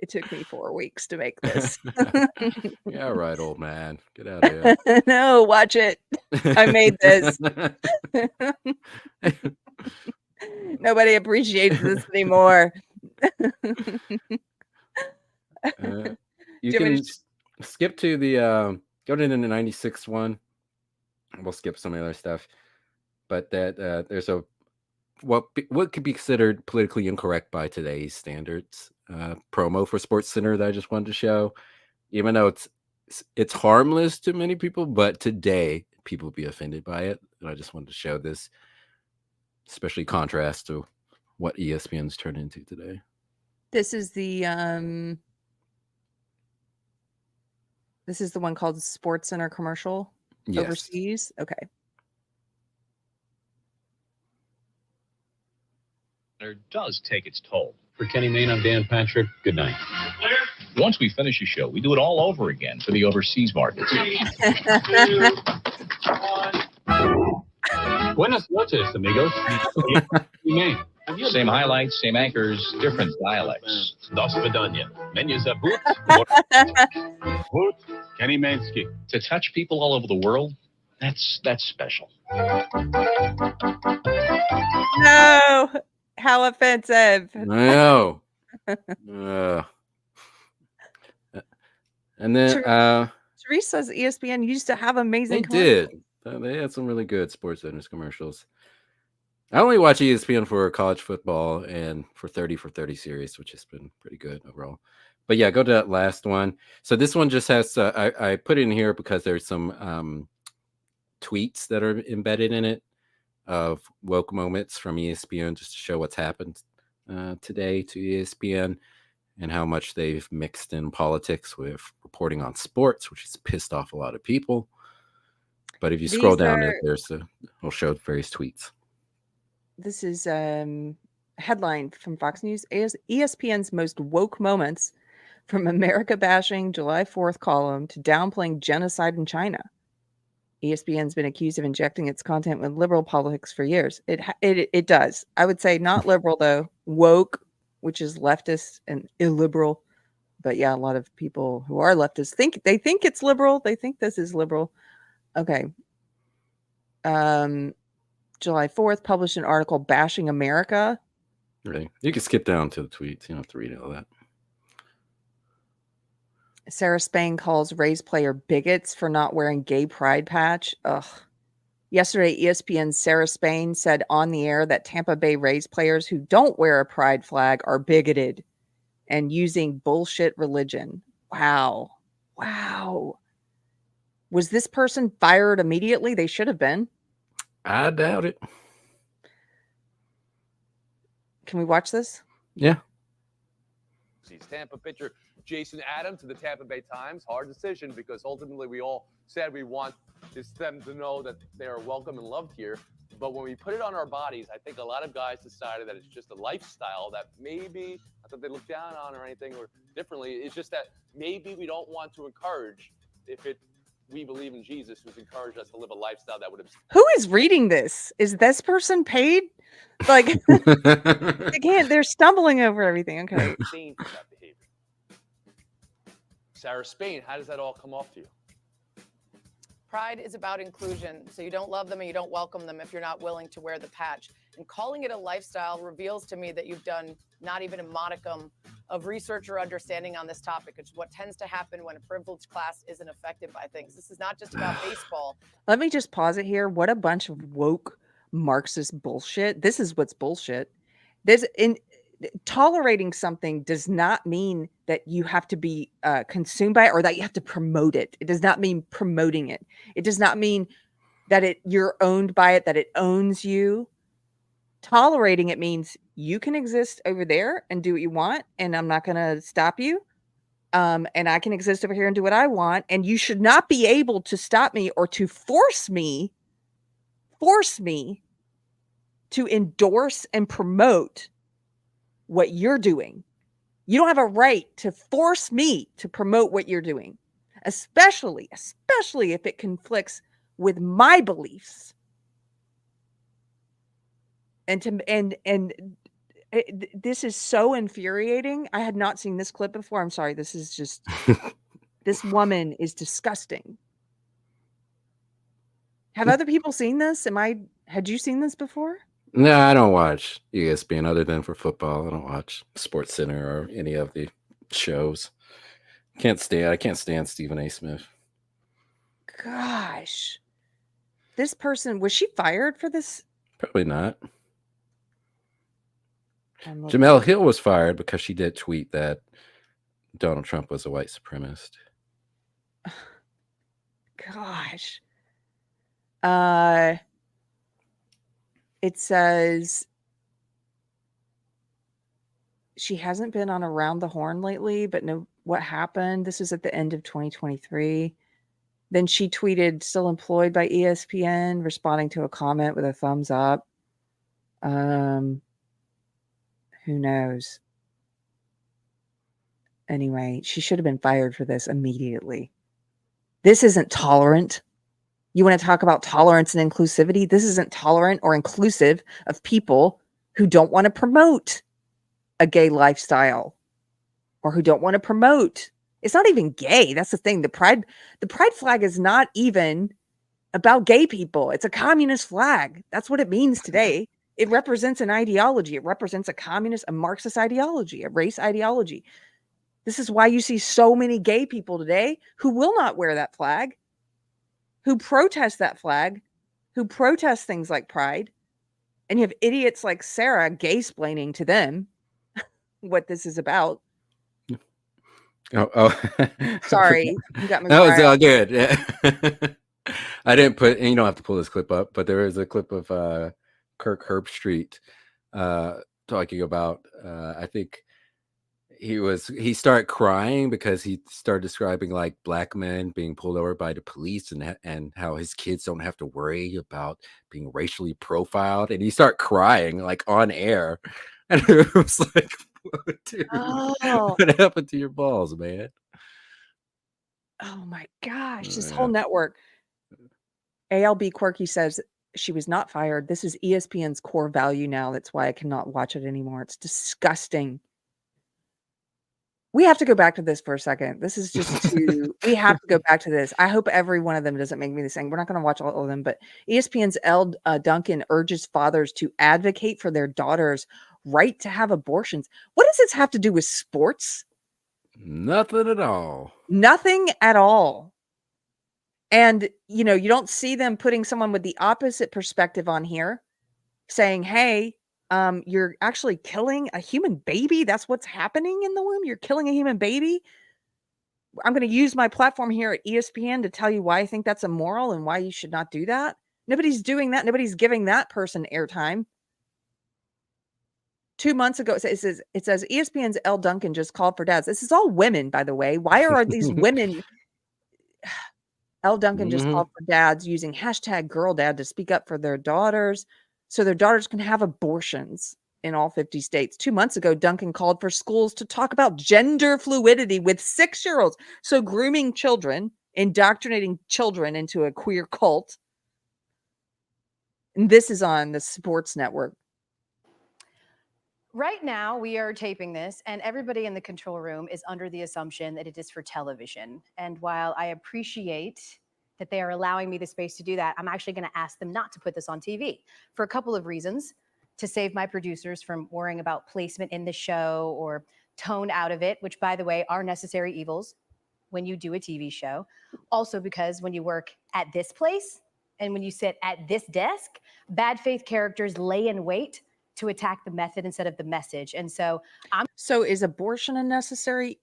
It took me 4 weeks to make this. Yeah, right, old man. Get out of here. No, watch it. I made this. Nobody appreciates this anymore. You can skip to the go to the 96 one. We'll skip some of the other stuff, but that there's a what could be considered politically incorrect by today's standards promo for Sports Center that I just wanted to show, even though it's harmless to many people, but today people will be offended by it, and I just wanted to show this, especially contrast to what ESPN's turned into today. This is the one called Sports Center commercial. Yes. Overseas. Okay. It does take its toll. For Kenny Mayne, I'm Dan Patrick. Good night. Once we finish a show, we do it all over again for the overseas markets. Buenas noches, amigos. Same highlights, same anchors, different dialects. Dos vidania. Menus at Boots. Boots. Kenny Mainsky. To touch people all over the world, that's special. No. How offensive. I know. And then Therese says ESPN used to have amazing They had some really good Sports Centers commercials. I only watch ESPN for college football and for 30 for 30 series, which has been pretty good overall. But yeah, go to that last one. So this one just has I put it in here because there's some tweets that are embedded in it of woke moments from ESPN, just to show what's happened today to ESPN and how much they've mixed in politics with reporting on sports, which has pissed off a lot of people. But if you scroll down, it'll show various tweets. This is a headline from Fox News. ESPN's most woke moments, from America bashing July 4th column to downplaying genocide in China. ESPN's been accused of injecting its content with liberal politics for years. It does. I would say not liberal though, woke, which is leftist and illiberal. But yeah, a lot of people who are leftists think it's liberal. They think this is liberal. Okay. July 4th, published an article bashing America. Right. You can skip down to the tweets. You don't have to read all that. Sarah Spain calls Rays player bigots for not wearing gay pride patch. Ugh. Yesterday, ESPN's Sarah Spain said on the air that Tampa Bay Rays players who don't wear a pride flag are bigoted and using bullshit religion. Wow. Wow. Was this person fired immediately? They should have been. I doubt it. Can we watch this? Yeah. Tampa pitcher Jason Adams to the Tampa Bay Times. Hard decision because ultimately we all said we want them to know that they are welcome and loved here. But when we put it on our bodies, I think a lot of guys decided that it's just a lifestyle that maybe, not that they look down on or anything or differently, it's just that maybe we don't want to encourage we believe in Jesus, who's encouraged us to live a lifestyle that would have. Who is reading this? Is this person paid? Like, again, they're stumbling over everything. Okay. Spain for that behavior. Sarah Spain, how does that all come off to you? Pride is about inclusion, so you don't love them and you don't welcome them if you're not willing to wear the patch. And calling it a lifestyle reveals to me that you've done not even a modicum of research or understanding on this topic. It's what tends to happen when a privileged class isn't affected by things. This is not just about baseball. Let me just pause it here. What a bunch of woke Marxist bullshit. This is what's bullshit. Tolerating something does not mean that you have to be consumed by it or that you have to promote it. It does not mean promoting it. It does not mean that you're owned by it, that it owns you. Tolerating it means you can exist over there and do what you want, and I'm not going to stop you. And I can exist over here and do what I want, and you should not be able to stop me or to force me to endorse and promote what you're doing. You don't have a right to force me to promote what you're doing, especially if it conflicts with my beliefs. This is so infuriating. I had not seen this clip before. I'm sorry. This is just this woman is disgusting. Have other people seen this? Had you seen this before? No, I don't watch ESPN other than for football. I don't watch Sports Center or any of the shows. I can't stand Stephen A. Smith. Gosh. This person, was she fired for this? Probably not. Jamel Hill was fired because she did tweet that Donald Trump was a white supremacist. Gosh. It says she hasn't been on Around the Horn lately, but no, what happened? This was at the end of 2023. Then she tweeted, still employed by ESPN, responding to a comment with a thumbs up. Who knows? Anyway, she should have been fired for this immediately. This isn't tolerant. You want to talk about tolerance and inclusivity? This isn't tolerant or inclusive of people who don't want to promote a gay lifestyle or who don't want to promote. It's not even gay. That's the thing. The pride flag is not even about gay people. It's a communist flag. That's what it means today. It represents an ideology. It represents a communist, a Marxist ideology, a race ideology. This is why you see so many gay people today who will not wear that flag, who protest that flag, who protest things like pride. And you have idiots like Sarah gay-splaining to them what this is about. Oh. Sorry. You got me. That was all good. Yeah. I didn't put, and you don't have to pull this clip up, but there is a clip of Kirk Herbstreit talking about, I think he started crying because he started describing like black men being pulled over by the police and how his kids don't have to worry about being racially profiled. And he started crying like on air. And it was like, dude, what happened to your balls, man? Oh my gosh, this whole network. ALB Quirky says she was not fired. This is ESPN's core value now. That's why I cannot watch it anymore. It's disgusting. We have to go back to this for a second. This is just too. We have to go back to this. I hope every one of them doesn't make me the same. We're not going to watch all of them, but ESPN's L. Duncan urges fathers to advocate for their daughters' right to have abortions. What does this have to do with sports? Nothing at all. Nothing at all. And, you know, you don't see them putting someone with the opposite perspective on here saying, hey, you're actually killing a human baby. That's what's happening in the womb. You're killing a human baby. I'm going to use my platform here at ESPN to tell you why I think that's immoral and why you should not do that. Nobody's doing that. Nobody's giving that person airtime. 2 months ago, it says ESPN's L. Duncan just called for dads. This is all women, by the way. Why are these women? L. Duncan just called for dads using hashtag girl dad to speak up for their daughters so their daughters can have abortions in all 50 states. 2 months ago, Duncan called for schools to talk about gender fluidity with 6-year-olds. So grooming children, indoctrinating children into a queer cult. And this is on the Sports Network. Right now, we are taping this, and everybody in the control room is under the assumption that it is for television. And while I appreciate that they are allowing me the space to do that, I'm actually going to ask them not to put this on TV for a couple of reasons, to save my producers from worrying about placement in the show or tone out of it, which, by the way, are necessary evils when you do a TV show. Also because when you work at this place and when you sit at this desk, bad faith characters lay in wait to attack the method instead of the message. And so is abortion a necessary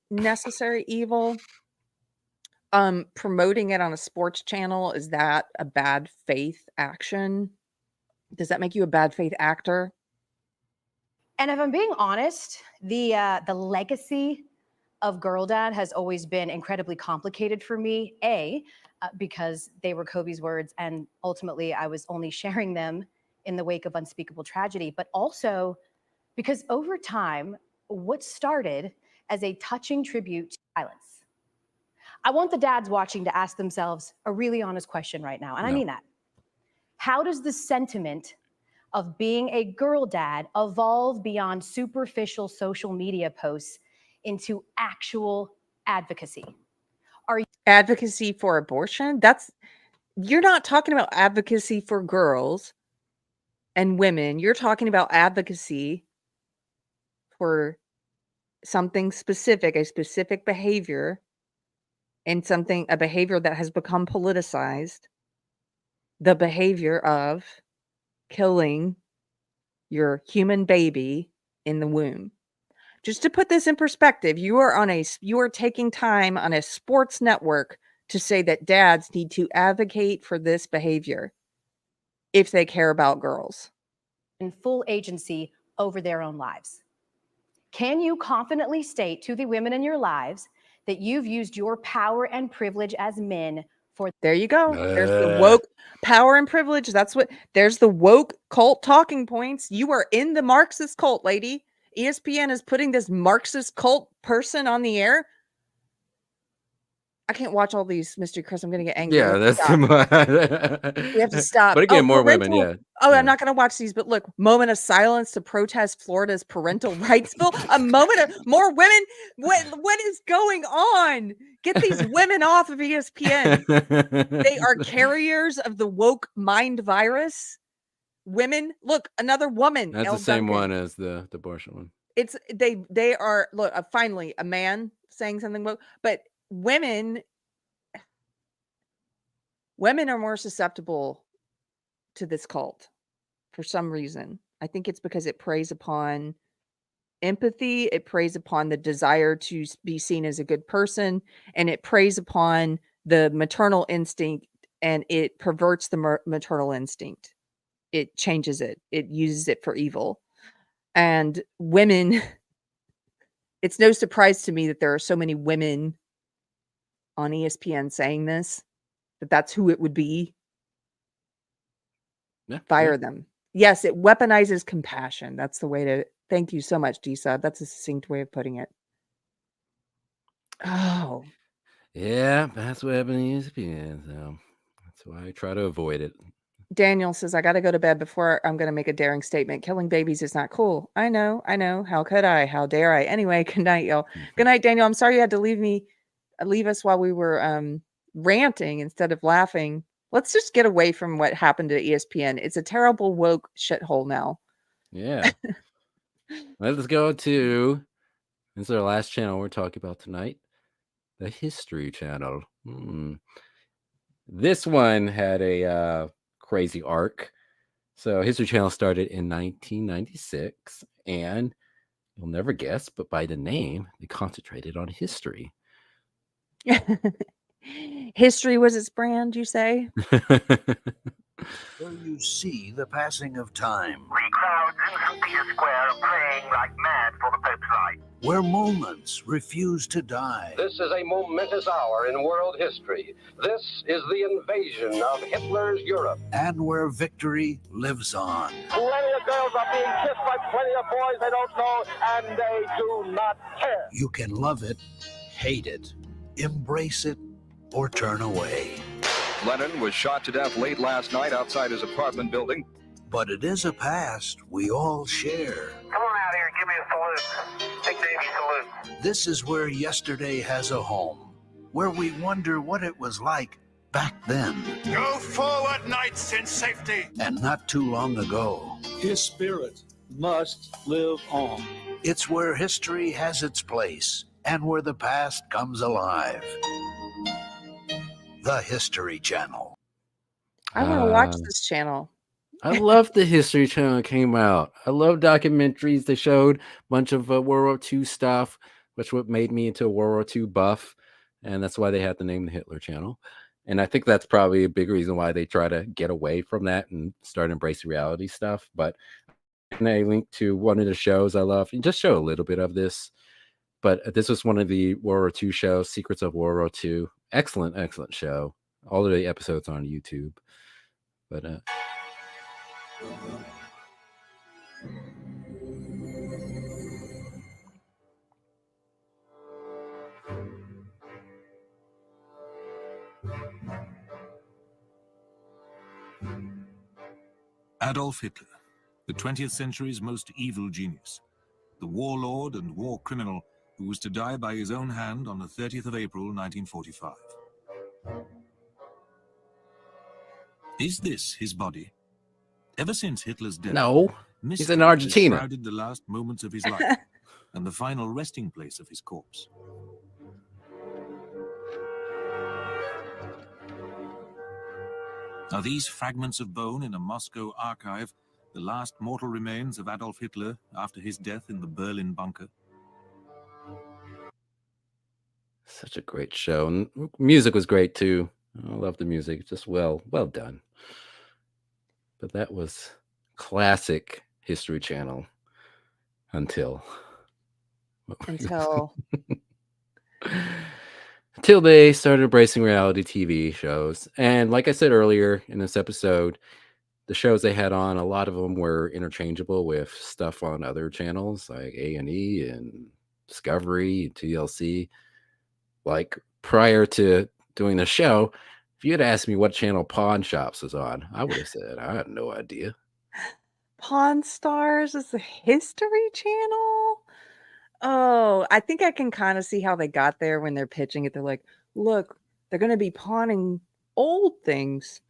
evil? Promoting it on a sports channel, is that a bad faith action? Does that make you a bad faith actor? And if I'm being honest, the legacy of Girl Dad has always been incredibly complicated for me. Because they were Kobe's words, and ultimately I was only sharing them in the wake of unspeakable tragedy, but also because over time, what started as a touching tribute to violence. I want the dads watching to ask themselves a really honest question right now, and I mean that. How does the sentiment of being a girl dad evolve beyond superficial social media posts into actual advocacy? Are you advocacy for abortion? You're not talking about advocacy for girls and women. You're talking about advocacy for something specific, a specific behavior, and a behavior that has become politicized. The behavior of killing your human baby in the womb. Just to put this in perspective, you are taking time on a sports network to say that dads need to advocate for this behavior if they care about girls. In full agency over their own lives. Can you confidently state to the women in your lives that you've used your power and privilege as men for... There you go. There's the woke power and privilege. There's the woke cult talking points. You are in the Marxist cult, lady. ESPN is putting this Marxist cult person on the air. I can't watch all these, Mystery Chris. I'm going to get angry. Yeah, that's too much. We have to stop. But again, more women, yeah. I'm not going to watch these, but look, moment of silence to protest Florida's parental rights bill. A moment of more women. What is going on? Get these women off of ESPN. They are carriers of the woke mind virus. Women, look, another woman. That's the same one as the abortion one. They are, look, finally a man saying something woke, but women are more susceptible to this cult for some reason. I think it's because it preys upon empathy, it preys upon the desire to be seen as a good person, and it preys upon the maternal instinct, and it perverts the maternal instinct. It changes it. It uses it for evil. And women, it's no surprise to me that there are so many women on ESPN saying this, that's who it would be. Yeah, Fire them. Yes, it weaponizes compassion. That's the way to... Thank you so much, D-Sub. That's a succinct way of putting it. Oh. Yeah, that's what happened to ESPN. So So I try to avoid it. Daniel says, I got to go to bed before I'm going to make a daring statement. Killing babies is not cool. I know. How could I? How dare I? Anyway, good night, y'all. Good night, Daniel. I'm sorry you had to leave us while we were ranting instead of laughing. Let's just get away from what happened to ESPN. It's a terrible woke shithole now. Yeah. Let's go to, this is our last channel we're talking about tonight, the History Channel. This one had a crazy arc. So History Channel started in 1996, and you'll never guess, but by the name, they concentrated on history. History was its brand, you say? There you see the passing of time. The crowds in St. Peter's Square are praying like mad for the Pope's life. Where moments refuse to die. This is a momentous hour in world history. This is the invasion of Hitler's Europe. And where victory lives on. Plenty of girls are being kissed by plenty of boys they don't know, and they do not care. You can love it, hate it, embrace it, or turn away. Lennon was shot to death late last night outside his apartment building. But it is a past we all share. Come on out here and give me a salute. Big Navy salute. This is where yesterday has a home, where we wonder what it was like back then. Go forward, knights, in safety. And not too long ago. His spirit must live on. It's where history has its place and where the past comes alive. The History Channel. I want to watch this channel. I love the History Channel that came out. I love documentaries. They showed a bunch of World War II stuff, which what made me into a World War II buff. And that's why they had the name the Hitler Channel. And I think that's probably a big reason why they try to get away from that and start embracing reality stuff. But and I linked to one of the shows I love. And just show a little bit of this. But this was one of the World War II shows, Secrets of World War II. Excellent, excellent show. All of the episodes on YouTube. But Adolf Hitler, the 20th century's most evil genius, the warlord and war criminal who was to die by his own hand on the 30th of April, 1945. Is this his body? Ever since Hitler's death, no, he's in Argentina. Shrouded the last moments of his life and the final resting place of his corpse. Are these fragments of bone in a Moscow archive the last mortal remains of Adolf Hitler after his death in the Berlin bunker? Such a great show. And music was great too. I love the music. Just well done. But that was classic History Channel until they started embracing reality TV shows. And like I said earlier in this episode, the shows they had on, a lot of them were interchangeable with stuff on other channels like A&E and Discovery and TLC. Like prior to doing the show, if you had asked me what channel Pawn Shops was on, I would have said, I had no idea. Pawn Stars is the History Channel? Oh, I think I can kind of see how they got there when they're pitching it. They're like, look, they're going to be pawning old things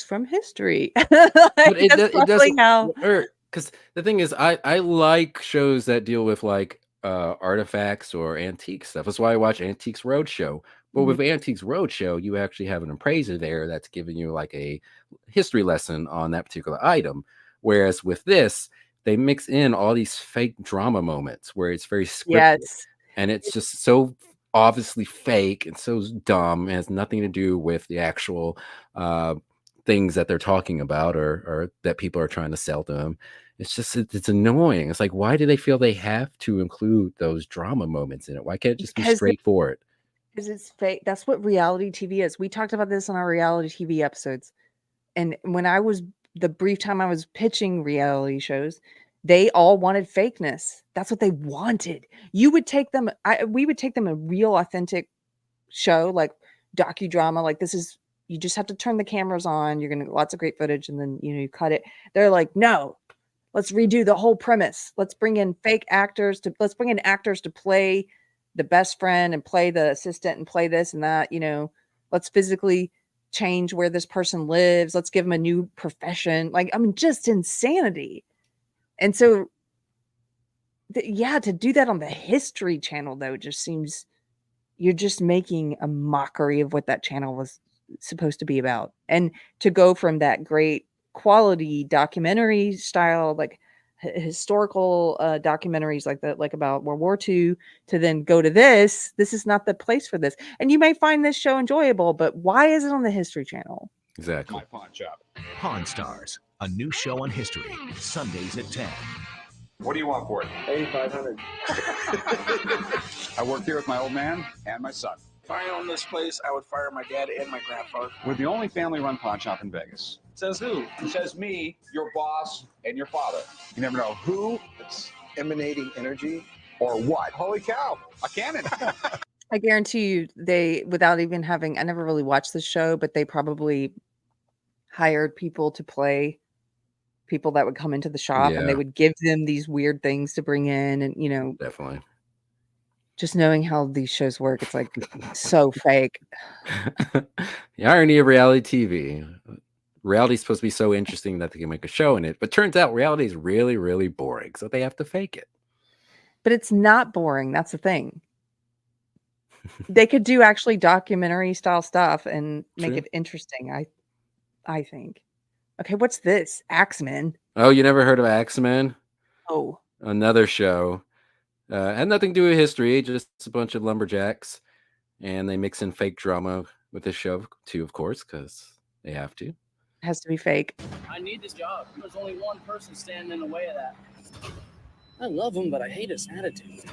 from history. But it doesn't hurt. Because the thing is, I like shows that deal with like artifacts or antique stuff. That's why I watch Antiques Roadshow. But with Antiques Roadshow, you actually have an appraiser there that's giving you like a history lesson on that particular item. Whereas with this, they mix in all these fake drama moments where it's very scripted. Yes. And it's just so obviously fake and so dumb. It has nothing to do with the actual things that they're talking about or that people are trying to sell to them. It's just, it's annoying. It's like, why do they feel they have to include those drama moments in it? Why can't it just be straightforward? Because it's fake. That's what reality TV is. We talked about this on our reality TV episodes. And when I was, the brief time I was pitching reality shows, they all wanted fakeness. That's what they wanted. You would take them, we would take them a real authentic show, like docudrama, like this is you just have to turn the cameras on. You're gonna get lots of great footage, and then you cut it. They're like, no, let's redo the whole premise. Let's bring in actors to play the best friend and play the assistant and play this and that. Let's physically change where this person lives. Let's give them a new profession. Just insanity. And so, to do that on the History Channel, though, just seems you're just making a mockery of what that channel was supposed to be about. And to go from that great quality documentary style, historical documentaries like about World War II, to then go to this is not the place for this. And you may find this show enjoyable, but why is it on the History Channel? Exactly. My pawn shop. Pawn Stars, a new show on history, Sundays at 10. What do you want for it? 8,500. I work here with my old man and my son. If I owned this place, I would fire my dad and my grandfather. We're the only family-run pawn shop in Vegas. Says who? Says me, your boss, and your father. You never know who It's emanating energy. or what. Holy cow, a cannon. I guarantee you without even having, I never really watched the show, but they probably hired people to play people that would come into the shop, and they Yeah. would give them these weird things to bring in. And, Definitely. just knowing how these shows work, it's like so fake. The irony of reality TV. Reality's supposed to be so interesting that they can make a show in it, but turns out reality is really, really boring, so they have to fake it. But it's not boring. That's the thing. They could do actually documentary style stuff and make True. it interesting. I think. Okay, what's this? Axemen. Oh, you never heard of Axemen? Oh, Another show. Had nothing to do with history, just a bunch of lumberjacks, and they mix in fake drama with this show too, of course, because they have to. has to be fake. I need this job. There's only one person standing in the way of that. I love him, but I hate his attitude.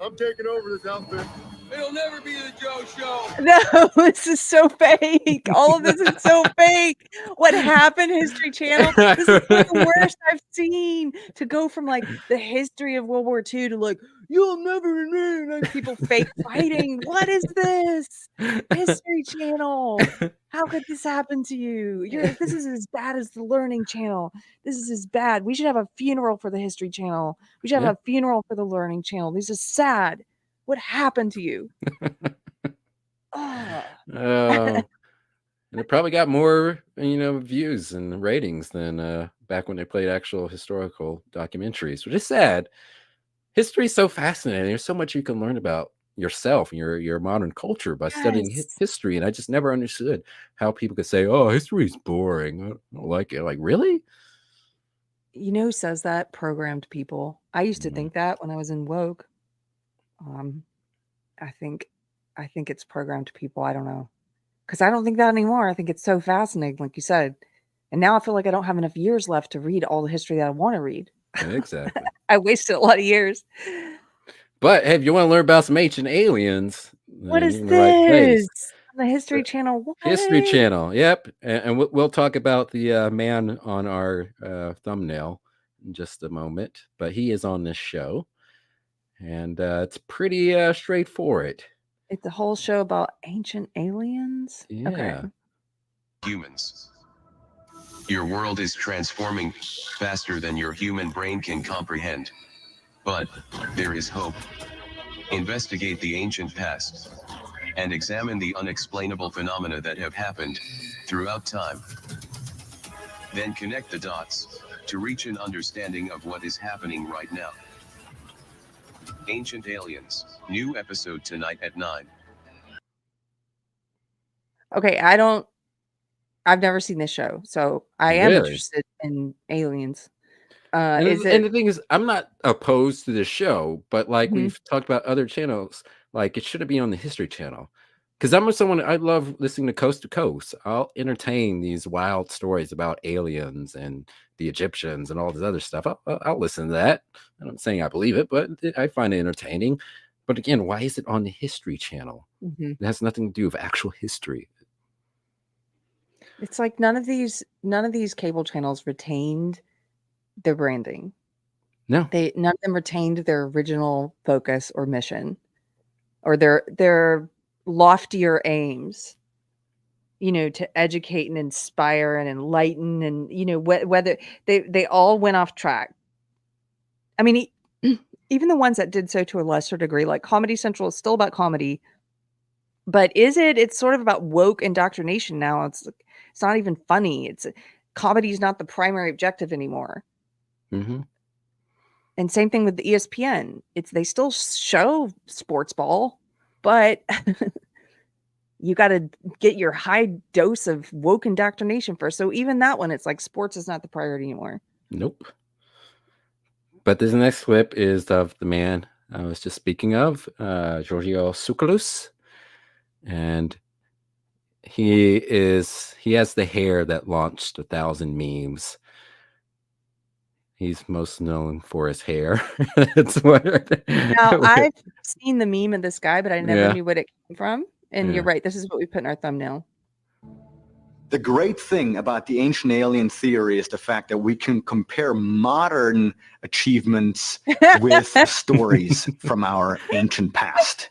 I'm taking over this outfit. It'll never be the Joe Show. No, this is so fake. All of this is so fake. What happened, History Channel? This is the worst I've seen. To go from the history of World War II to you'll never know, people fake fighting. What is this? History Channel. How could this happen to you? This is as bad as the Learning Channel. This is as bad. We should have a funeral for the History Channel. We should have a funeral for the Learning Channel. This is sad. What happened to you? Oh, and it probably got more, views and ratings than back when they played actual historical documentaries, which is sad. History is so fascinating. There's so much you can learn about yourself and your modern culture by studying history. And I just never understood how people could say, "Oh, history is boring. I don't like it." Like, really? You know who says that? Programmed people. I used to think that when I was in woke. I think it's programmed people. I don't know, because I don't think that anymore. I think it's so fascinating, like you said. And now I feel like I don't have enough years left to read all the history that I want to read. Exactly. I wasted a lot of years. But hey, if you want to learn about some ancient aliens, What then is you're in the right place. this? On the History Channel. What? History Channel. Yep. And we'll talk about the man on our thumbnail in just a moment. But he is on this show. And it's pretty straightforward. It's a whole show about ancient aliens? Yeah. Okay. Humans. Your world is transforming faster than your human brain can comprehend. But there is hope. Investigate the ancient past and examine the unexplainable phenomena that have happened throughout time. Then connect the dots to reach an understanding of what is happening right now. Ancient Aliens, new episode tonight at 9. Okay, I've never seen this show, so I am Really? interested in aliens. And Is the it thing is, I'm not opposed to the show, but Mhm. we've talked about other channels, it shouldn't be on the History Channel. Because I'm someone, I love listening to Coast to Coast. I'll entertain these wild stories about aliens and the Egyptians and all this other stuff. I'll listen to that. I'm not saying I believe it, but I find it entertaining. But again, why is it on the History Channel? Mhm. It has nothing to do with actual history. It's like none of these cable channels retained their branding. No. None of them retained their original focus or mission or their loftier aims. to educate and inspire and enlighten, and whether they all went off track. I mean, even the ones that did so to a lesser degree, like Comedy Central is still about comedy, but it's sort of about woke indoctrination now. It's not even funny. Comedy is not the primary objective anymore. Mm-hmm. And same thing with the ESPN. They still show sports ball, but you got to get your high dose of woke indoctrination first. So even that one, it's like sports is not the priority anymore. Nope. But this next clip is of the man I was just speaking of, Giorgio Tsoukalos. And he has the hair that launched 1,000 memes. He's most known for his hair. That's what. Now, I've seen the meme of this guy, but I never Yeah. knew what it came from. And Yeah. you're right. This is what we put in our thumbnail. The great thing about the ancient alien theory is the fact that we can compare modern achievements with stories from our ancient past.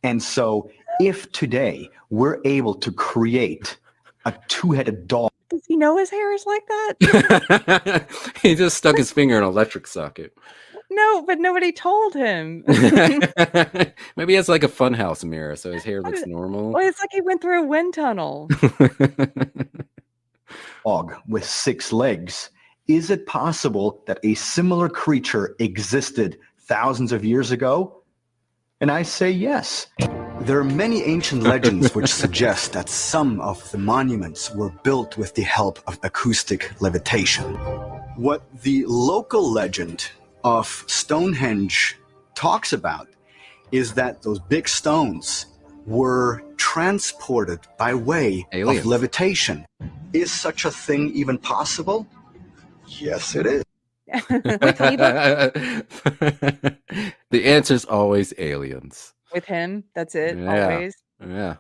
And so if today we're able to create a two-headed dog. Does he know his hair is like that? He just stuck his finger in an electric socket. No, but nobody told him. Maybe he has like a funhouse mirror, so his hair looks normal. Well, it's like he went through a wind tunnel. Dog with 6 legs. Is it possible that a similar creature existed thousands of years ago? And I say yes. There are many ancient legends which suggest that some of the monuments were built with the help of acoustic levitation. What the local legend of Stonehenge talks about is that those big stones were transported by way Aliens. of levitation. Is such a thing even possible? Yes, it is. The answer is always aliens. With him, that's it, Yeah. always. Yeah.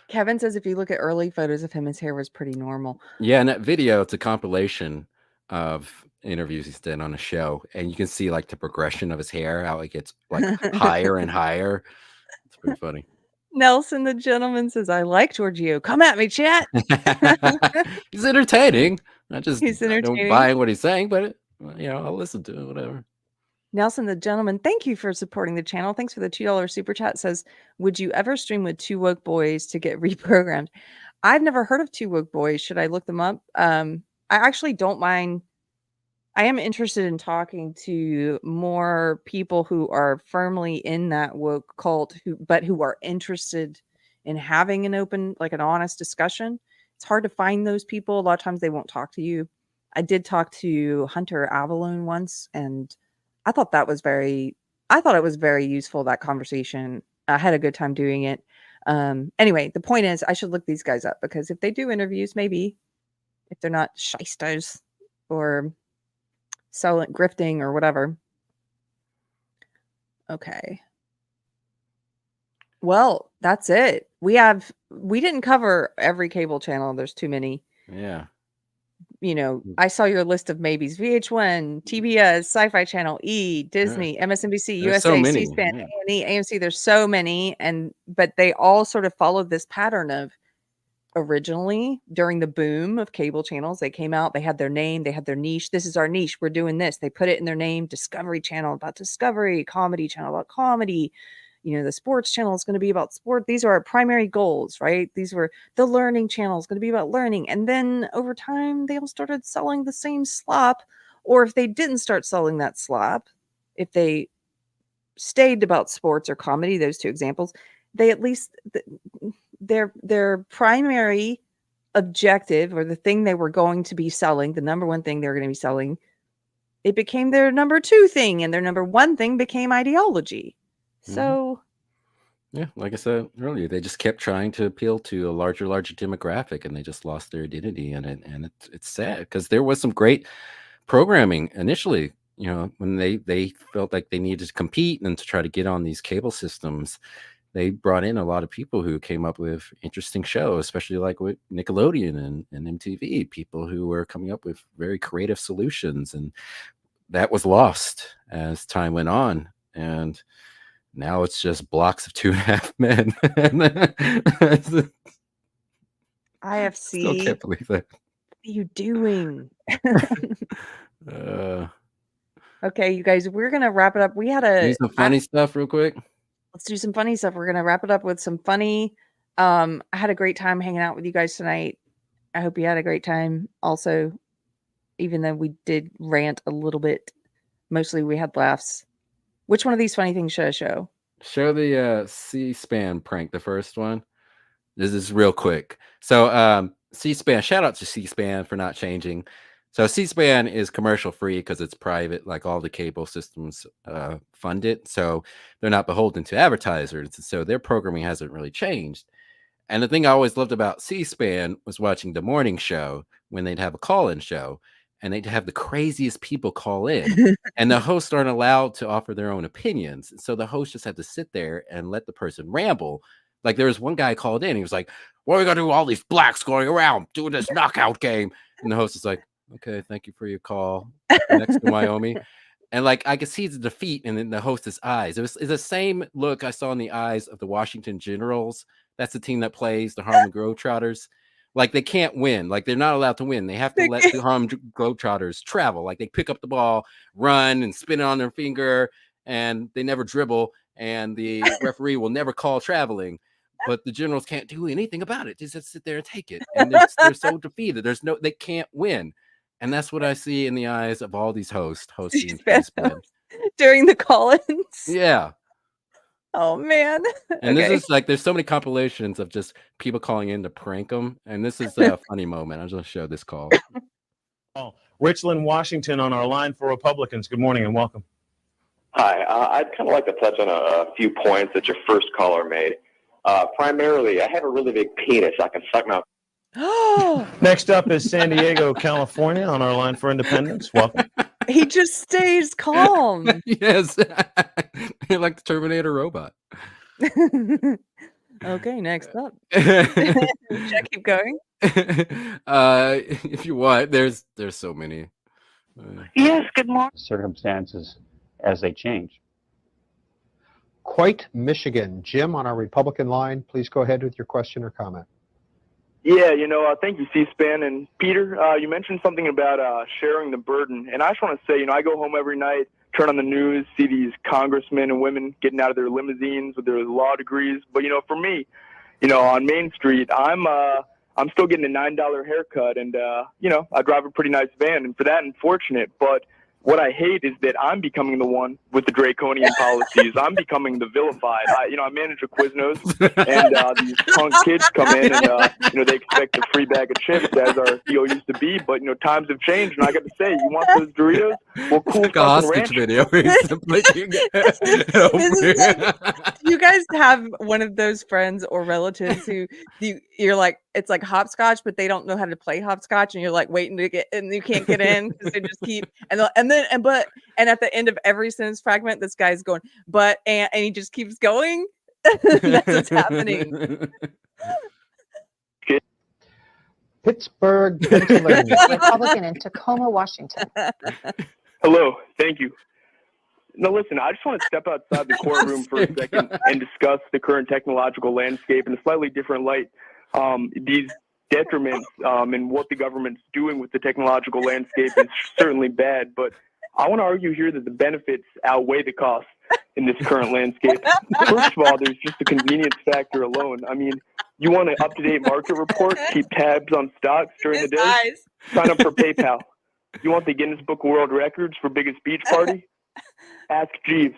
Kevin says if you look at early photos of him, his hair was pretty normal. Yeah, and that video, it's a compilation of interviews he's done on a show, and you can see like the progression of his hair, how it gets like higher and higher. It's pretty funny. Nelson the gentleman says, I like Giorgio. Come at me, chat. He's entertaining. I He's don't entertaining. buy what he's saying, but I'll listen to it, whatever. Nelson the gentleman, thank you for supporting the channel. Thanks for the $2 super chat. Says, would you ever stream with 2 woke boys to get reprogrammed? I've never heard of 2 woke boys. Should I look them up? I actually don't mind. I am interested in talking to more people who are firmly in that woke cult, who are interested in having an open, like an honest discussion. It's hard to find those people. A lot of times they won't talk to you. I did talk to Hunter Avalone once, and I thought it was very useful, that conversation. I had a good time doing it. Anyway, the point is I should look these guys up, because if they do interviews, maybe if they're not shysters or selling, grifting or whatever. Okay. Well, that's it. We didn't cover every cable channel. There's too many. Yeah. I saw your list of maybes: VH1, TBS, Sci-Fi Channel, E, Disney, MSNBC, There's so USA, many, C-SPAN, yeah. A&E, AMC. There's so many, but they all sort of followed this pattern of, originally during the boom of cable channels, they came out, they had their name, they had their niche. This is our niche. We're doing this. They put it in their name. Discovery Channel about discovery, Comedy Channel about comedy. The Sports Channel is going to be about sport. These are our primary goals, right? These were the Learning Channel is going to be about learning. And then over time, they all started selling the same slop. Or if they didn't start selling that slop, if they stayed about sports or comedy, those 2 examples, they at least their primary objective, or the thing they were going to be selling, the number 1 thing they were going to be selling, it became their number 2 thing, and their number 1 thing became ideology. So Yeah, like I said earlier, they just kept trying to appeal to a larger demographic, and they just lost their identity in it. And it's sad, because there was some great programming initially, when they felt like they needed to compete and to try to get on these cable systems. They brought in a lot of people who came up with interesting shows, especially like with Nickelodeon and MTV, people who were coming up with very creative solutions. And that was lost as time went on. And now it's just blocks of 2.5 Men. Still IFC. can't believe that. What are you doing? Uh, Okay, you guys, we're gonna wrap it up. We had do some funny stuff real quick. let's do some funny stuff. We're gonna wrap it up with some funny. I had a great time hanging out with you guys tonight. I hope you had a great time also, even though we did rant a little bit. Mostly we had laughs. Which one of these funny things should I show? Show the C-SPAN prank, the first one. This is real quick. So C-SPAN, shout out to C-SPAN for not changing. So C-SPAN is commercial free because it's private, like all the cable systems fund it. So they're not beholden to advertisers. So their programming hasn't really changed. And the thing I always loved about C-SPAN was watching the morning show when they'd have a call-in show and they'd have the craziest people call in and the hosts aren't allowed to offer their own opinions. So the host just had to sit there and let the person ramble. Like there was one guy called in. He was like, what are we going to do with all these blacks going around doing this knockout game? And the host is like, okay, thank you for your call. Next to Wyoming. And like I could see the defeat in the host's eyes. It's the same look I saw in the eyes of the Washington Generals. That's the team that plays the Harlem Globetrotters. Like they can't win. Like they're not allowed to win. They have to let the Harlem Globetrotters travel. Like they pick up the ball, run, and spin it on their finger, and they never dribble. And the referee will never call traveling. But the Generals can't do anything about it. They just sit there and take it. And they're so defeated. They can't win. And that's what I see in the eyes of all these hosting C-SPAN. During the call-ins. Yeah. Oh man. And this is like there's so many compilations of just people calling in to prank them. And this is a funny moment. I'm just gonna show this call. Richland, Washington on our line for Republicans. Good morning and welcome. Hi, I'd kind of like to touch on a few points that your first caller made. Primarily, I have a really big penis. I can suck my... Next up is San Diego, California on our line for Independence. Welcome. He just stays calm. Yes. Like the Terminator robot. Okay, next up. Should I keep going? If you want, there's so many. Yes, good morning. Circumstances as they change. Quite Michigan. Jim on our Republican line, please go ahead with your question or comment. Yeah, thank you, C-SPAN. And Peter, you mentioned something about sharing the burden. And I just want to say, I go home every night, turn on the news, see these congressmen and women getting out of their limousines with their law degrees. But, for me, on Main Street, I'm still getting a $9 haircut. And, I drive a pretty nice van. And for that, I'm fortunate. But what I hate is that I'm becoming the one with the draconian policies. I'm becoming the vilified. I manage a Quiznos, and these punk kids come in and, they expect a free bag of chips as our CEO used to be. But, times have changed, and I got to say, you want those Doritos? Well, cool like a hostage video. Do you guys have one of those friends or relatives who you're like, it's like hopscotch, but they don't know how to play hopscotch, and you're like waiting to get, and you can't get in because they just keep and at the end of every sentence fragment, this guy's going, and he just keeps going. That's what's happening. Pittsburgh, Pennsylvania. Republican in Tacoma, Washington. Hello, thank you. Now listen, I just want to step outside the courtroom for a second and discuss the current technological landscape in a slightly different light. These detriments and what the government's doing with the technological landscape is certainly bad, but I want to argue here that the benefits outweigh the costs in this current landscape. First of all, there's just the convenience factor alone. I mean, you want an up-to-date market report, keep tabs on stocks during the day, sign up for PayPal. You want the Guinness Book of World Records for biggest beach party? Ask Jeeves.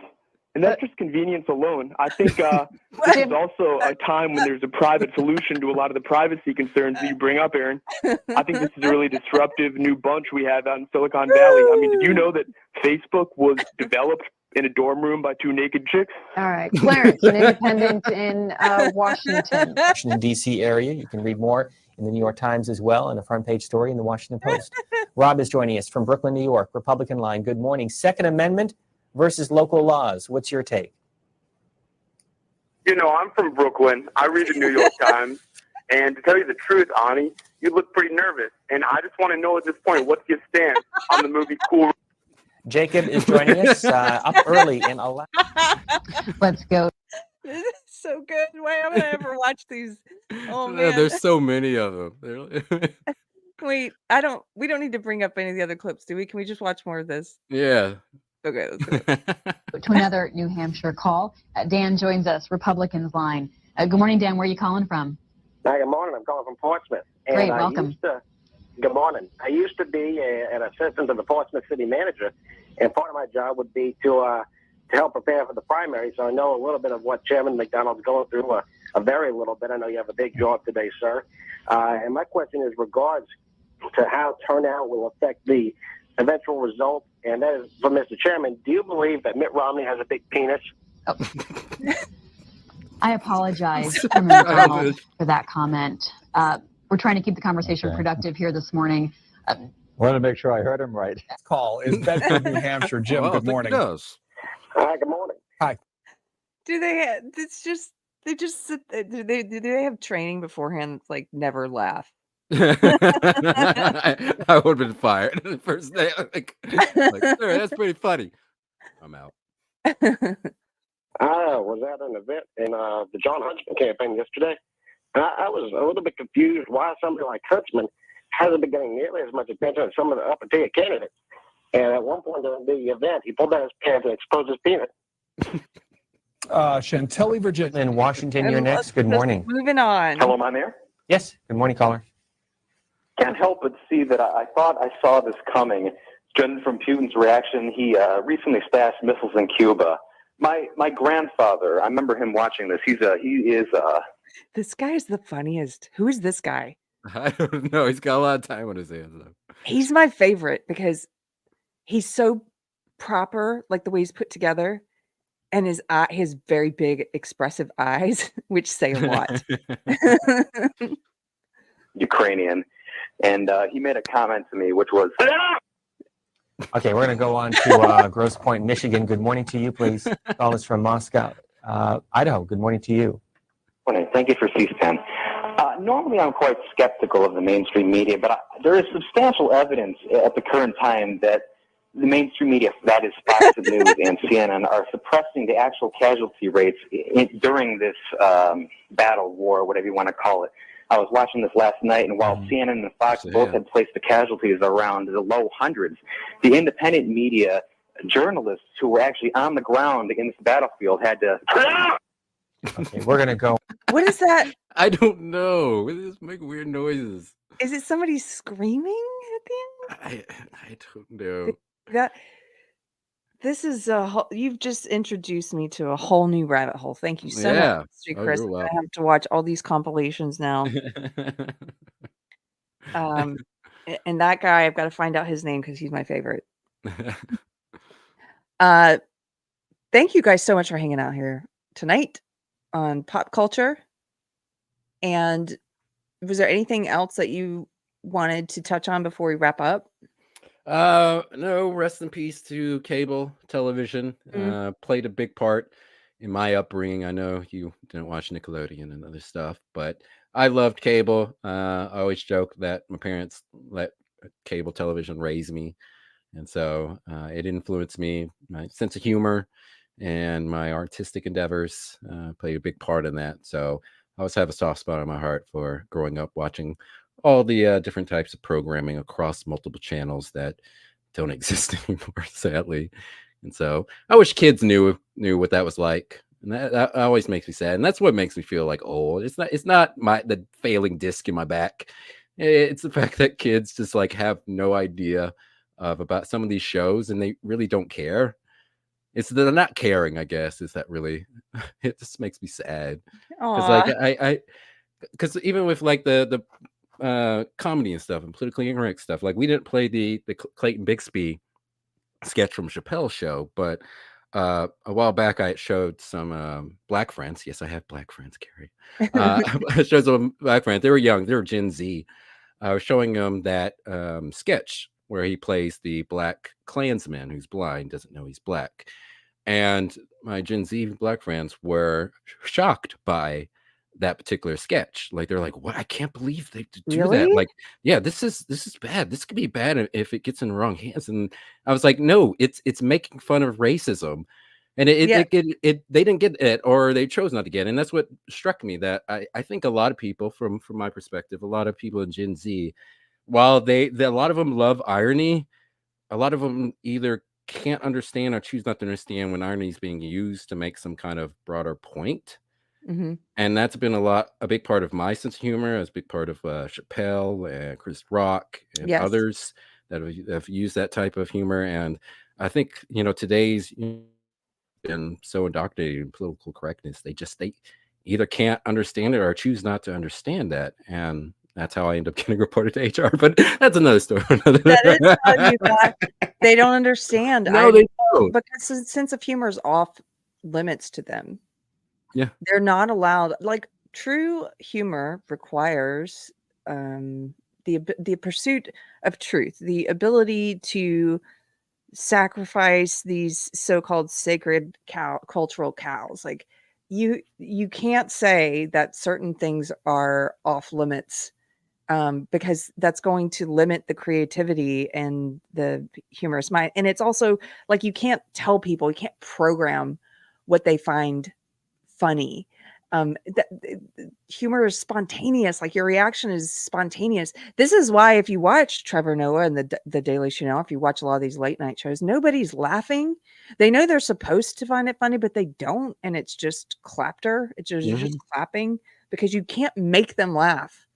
And that's just convenience alone. I think this is also a time when there's a private solution to a lot of the privacy concerns that you bring up, Aaron. I think this is a really disruptive new bunch we have out in Silicon Valley. I mean, did you know that Facebook was developed in a dorm room by two naked chicks? All right, Clarence, an independent in Washington. Washington, D.C. area. You can read more in the New York Times as well, and a front page story in the Washington Post. Rob is joining us from Brooklyn, New York, Republican line. Good morning. Second Amendment versus local laws. What's your take? I'm from Brooklyn. I read the New York Times. And to tell you the truth, Ani, you look pretty nervous. And I just want to know at this point, what's your stand on the movie Cool? Jacob is joining us up early in Alaska. Let's go. so good. Why haven't I ever watched these? Oh man. There's so many of them. Wait, we don't need to bring up any of the other clips, do we? Can we just watch more of this? Yeah. Okay, let's do it. To another New Hampshire call. Dan joins us, Republicans line. Good morning, Dan. Where are you calling from? Hi, good morning. I'm calling from Portsmouth. And Great, welcome. Good morning. I used to be an assistant to the Portsmouth city manager, and part of my job would be to help prepare for the primary. So I know a little bit of what Chairman McDonald's going through, a very little bit. I know you have a big job today, sir. And my question is regards to how turnout will affect the eventual result. And that is for Mr. Chairman. Do you believe that Mitt Romney has a big penis? Oh. I apologize, Chairman McDonald, for that comment. We're trying to keep the conversation productive here this morning. Want to make sure I heard him right. Call is Bedford, New Hampshire. Jim, Well, good morning. It does. Hi, good morning. Hi. Do they? They just sit. Do they have training beforehand? That's like never laugh. I would have been fired the first day. Like, sir, that's pretty funny. I'm out. I was at an event in the John Huntsman campaign yesterday. And I was a little bit confused why somebody like Huntsman hasn't been getting nearly as much attention as some of the upper tier candidates. And at one point during the event, he pulled down his pants and exposed his penis. Chantilly, Virginia. In Washington, you're next. Good morning. Moving on. Hello, am I there? Yes. Good morning, caller. Can't help but see that I thought I saw this coming. Judging from Putin's reaction, he recently stashed missiles in Cuba. My grandfather, I remember him watching this. He is. This guy is the funniest. Who is this guy? I don't know. He's got a lot of time on his hands, though. He's my favorite because he's so proper, like the way he's put together, and his very big, expressive eyes, which say a lot. Ukrainian, and he made a comment to me, which was. Okay, we're going to go on to Grosse Pointe, Michigan. Good morning to you, please. Call us from Moscow, Idaho. Good morning to you. Morning. Thank you for C-SPAN. Normally, I'm quite skeptical of the mainstream media, but there is substantial evidence at the current time that the mainstream media, that is Fox News and CNN, are suppressing the actual casualty rates during this battle, war, whatever you want to call it. I was watching this last night, and while CNN and Fox both had placed the casualties around the low hundreds, the independent media journalists who were actually on the ground in this battlefield had to... Okay, we're going to go. What is that? I don't know. They just make weird noises. Is it somebody screaming at the end? I don't know. This is you've just introduced me to a whole new rabbit hole. Thank you so Yeah. much, Mr. Oh, Chris. you're I'm gonna welcome. have to watch all these compilations now. And that guy, I've got to find out his name because he's my favorite. Thank you guys so much for hanging out here tonight on Pop Culture. And was there anything else that you wanted to touch on before we wrap up? No, rest in peace to cable television. Played a big part in my upbringing. I know you didn't watch Nickelodeon and other stuff, but I loved cable. I always joke that my parents let cable television raise me. And so it influenced me, my sense of humor and my artistic endeavors played a big part in that. So I always have a soft spot in my heart for growing up watching all the different types of programming across multiple channels that don't exist anymore, sadly. And so I wish kids knew what that was like. And that always makes me sad. And that's what makes me feel like old. It's not the failing disc in my back. It's the fact that kids just like have no idea about some of these shows and they really don't care. It's they're not caring, I guess, is that really it just makes me sad. Because like because even with like the comedy and stuff and politically incorrect stuff, like we didn't play the Clayton Bixby sketch from Chappelle's show, but a while back I showed some black friends. Yes, I have black friends, Keri. I showed some black friends. They were young, they were Gen Z. I was showing them that sketch where he plays the black Klansman who's blind, doesn't know he's black. And my Gen Z black friends were shocked by that particular sketch. Like they're like, "What? I can't believe they do that." Like, yeah, this is bad. This could be bad if it gets in the wrong hands. And I was like, "No, it's making fun of racism." And Yeah. they didn't get it, or they chose not to get it. And that's what struck me, that I think a lot of people, from my perspective, a lot of people in Gen Z, while a lot of them love irony, a lot of them either can't understand or choose not to understand when irony is being used to make some kind of broader point. Mhm. And that's been a big part of my sense of humor, as a big part of Chappelle and Chris Rock and Yes. others that have used that type of humor. And I think, today's been so indoctrinated in political correctness, they either can't understand it or choose not to understand that. And that's how I end up getting reported to HR. But that's another story. That is how you got. They don't understand. No, they don't. Because the sense of humor is off limits to them. Yeah. They're not allowed. Like, true humor requires the pursuit of truth, the ability to sacrifice these so-called sacred cultural cows. Like, you can't say that certain things are off limits, because that's going to limit the creativity and the humorous mind. And it's also like, you can't tell people, you can't program what they find funny. Humor is spontaneous. Like, your reaction is spontaneous. This is why, if you watch Trevor Noah and the Daily Show now, if you watch a lot of these late night shows, nobody's laughing. They know they're supposed to find it funny, but they don't, and it's just clapter. You're just clapping, because you can't make them laugh.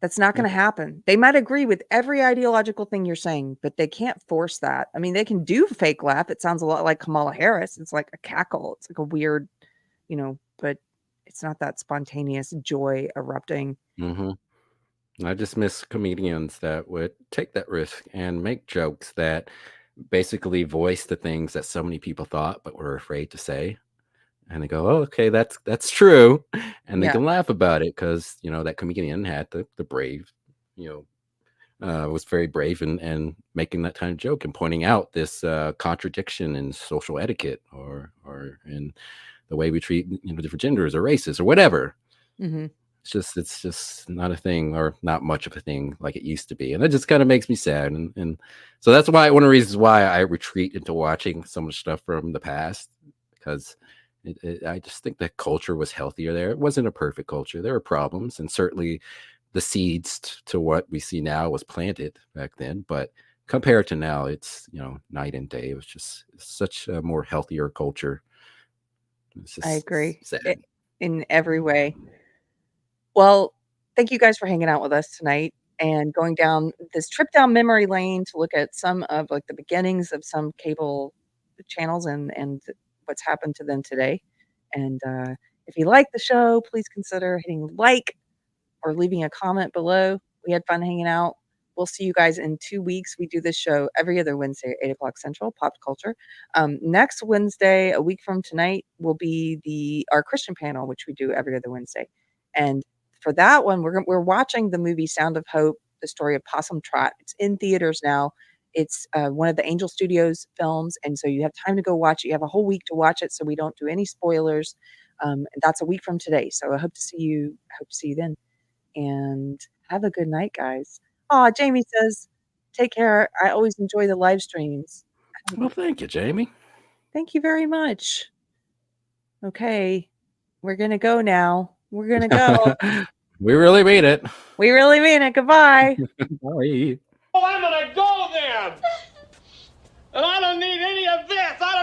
That's not going to happen. They might agree with every ideological thing you're saying, but they can't force that. I mean, they can do fake laugh. It sounds a lot like Kamala Harris. It's like a cackle. It's like a weird, but it's not that spontaneous joy erupting. I just miss comedians that would take that risk and make jokes that basically voice the things that so many people thought but were afraid to say. And they go, oh, okay, that's true. And they Yeah. can laugh about it because, that comedian had the brave, was very brave in making that kind of joke and pointing out this contradiction in social etiquette or in the way we treat, different genders or races or whatever. Mhm. It's just not a thing, or not much of a thing like it used to be. And it just kind of makes me sad. And so that's why, one of the reasons why I retreat into watching so much stuff from the past, because I just think that culture was healthier there. It wasn't a perfect culture. There were problems, and certainly the seeds to what we see now was planted back then. But compared to now, it's, night and day. It was just such a more healthier culture. I agree. Sad. In every way. Well, thank you guys for hanging out with us tonight and going down this trip down memory lane to look at some of, like, the beginnings of some cable channels and what's happened to them today. And if you like the show, please consider hitting like or leaving a comment below. We had fun hanging out. We'll see you guys in 2 weeks. We do this show every other Wednesday at 8 o'clock Central, Pop Culture. Next Wednesday, a week from tonight, will be our Christian panel, which we do every other Wednesday. And for that one, we're watching the movie Sound of Hope, the story of Possum Trot. It's in theaters now. It's one of the Angel Studios films, and so you have time to go watch it. You have a whole week to watch it, so we don't do any spoilers. And that's a week from today. So I hope to see you then. And have a good night, guys. Oh, Jamie says, take care. I always enjoy the live streams. Well, thank you, Jamie. Thank you very much. Okay. We're going to go now. We're going to go. We really mean it. We really mean it. Goodbye. Bye. Oh, I'm gonna go then! And I don't need any of this! I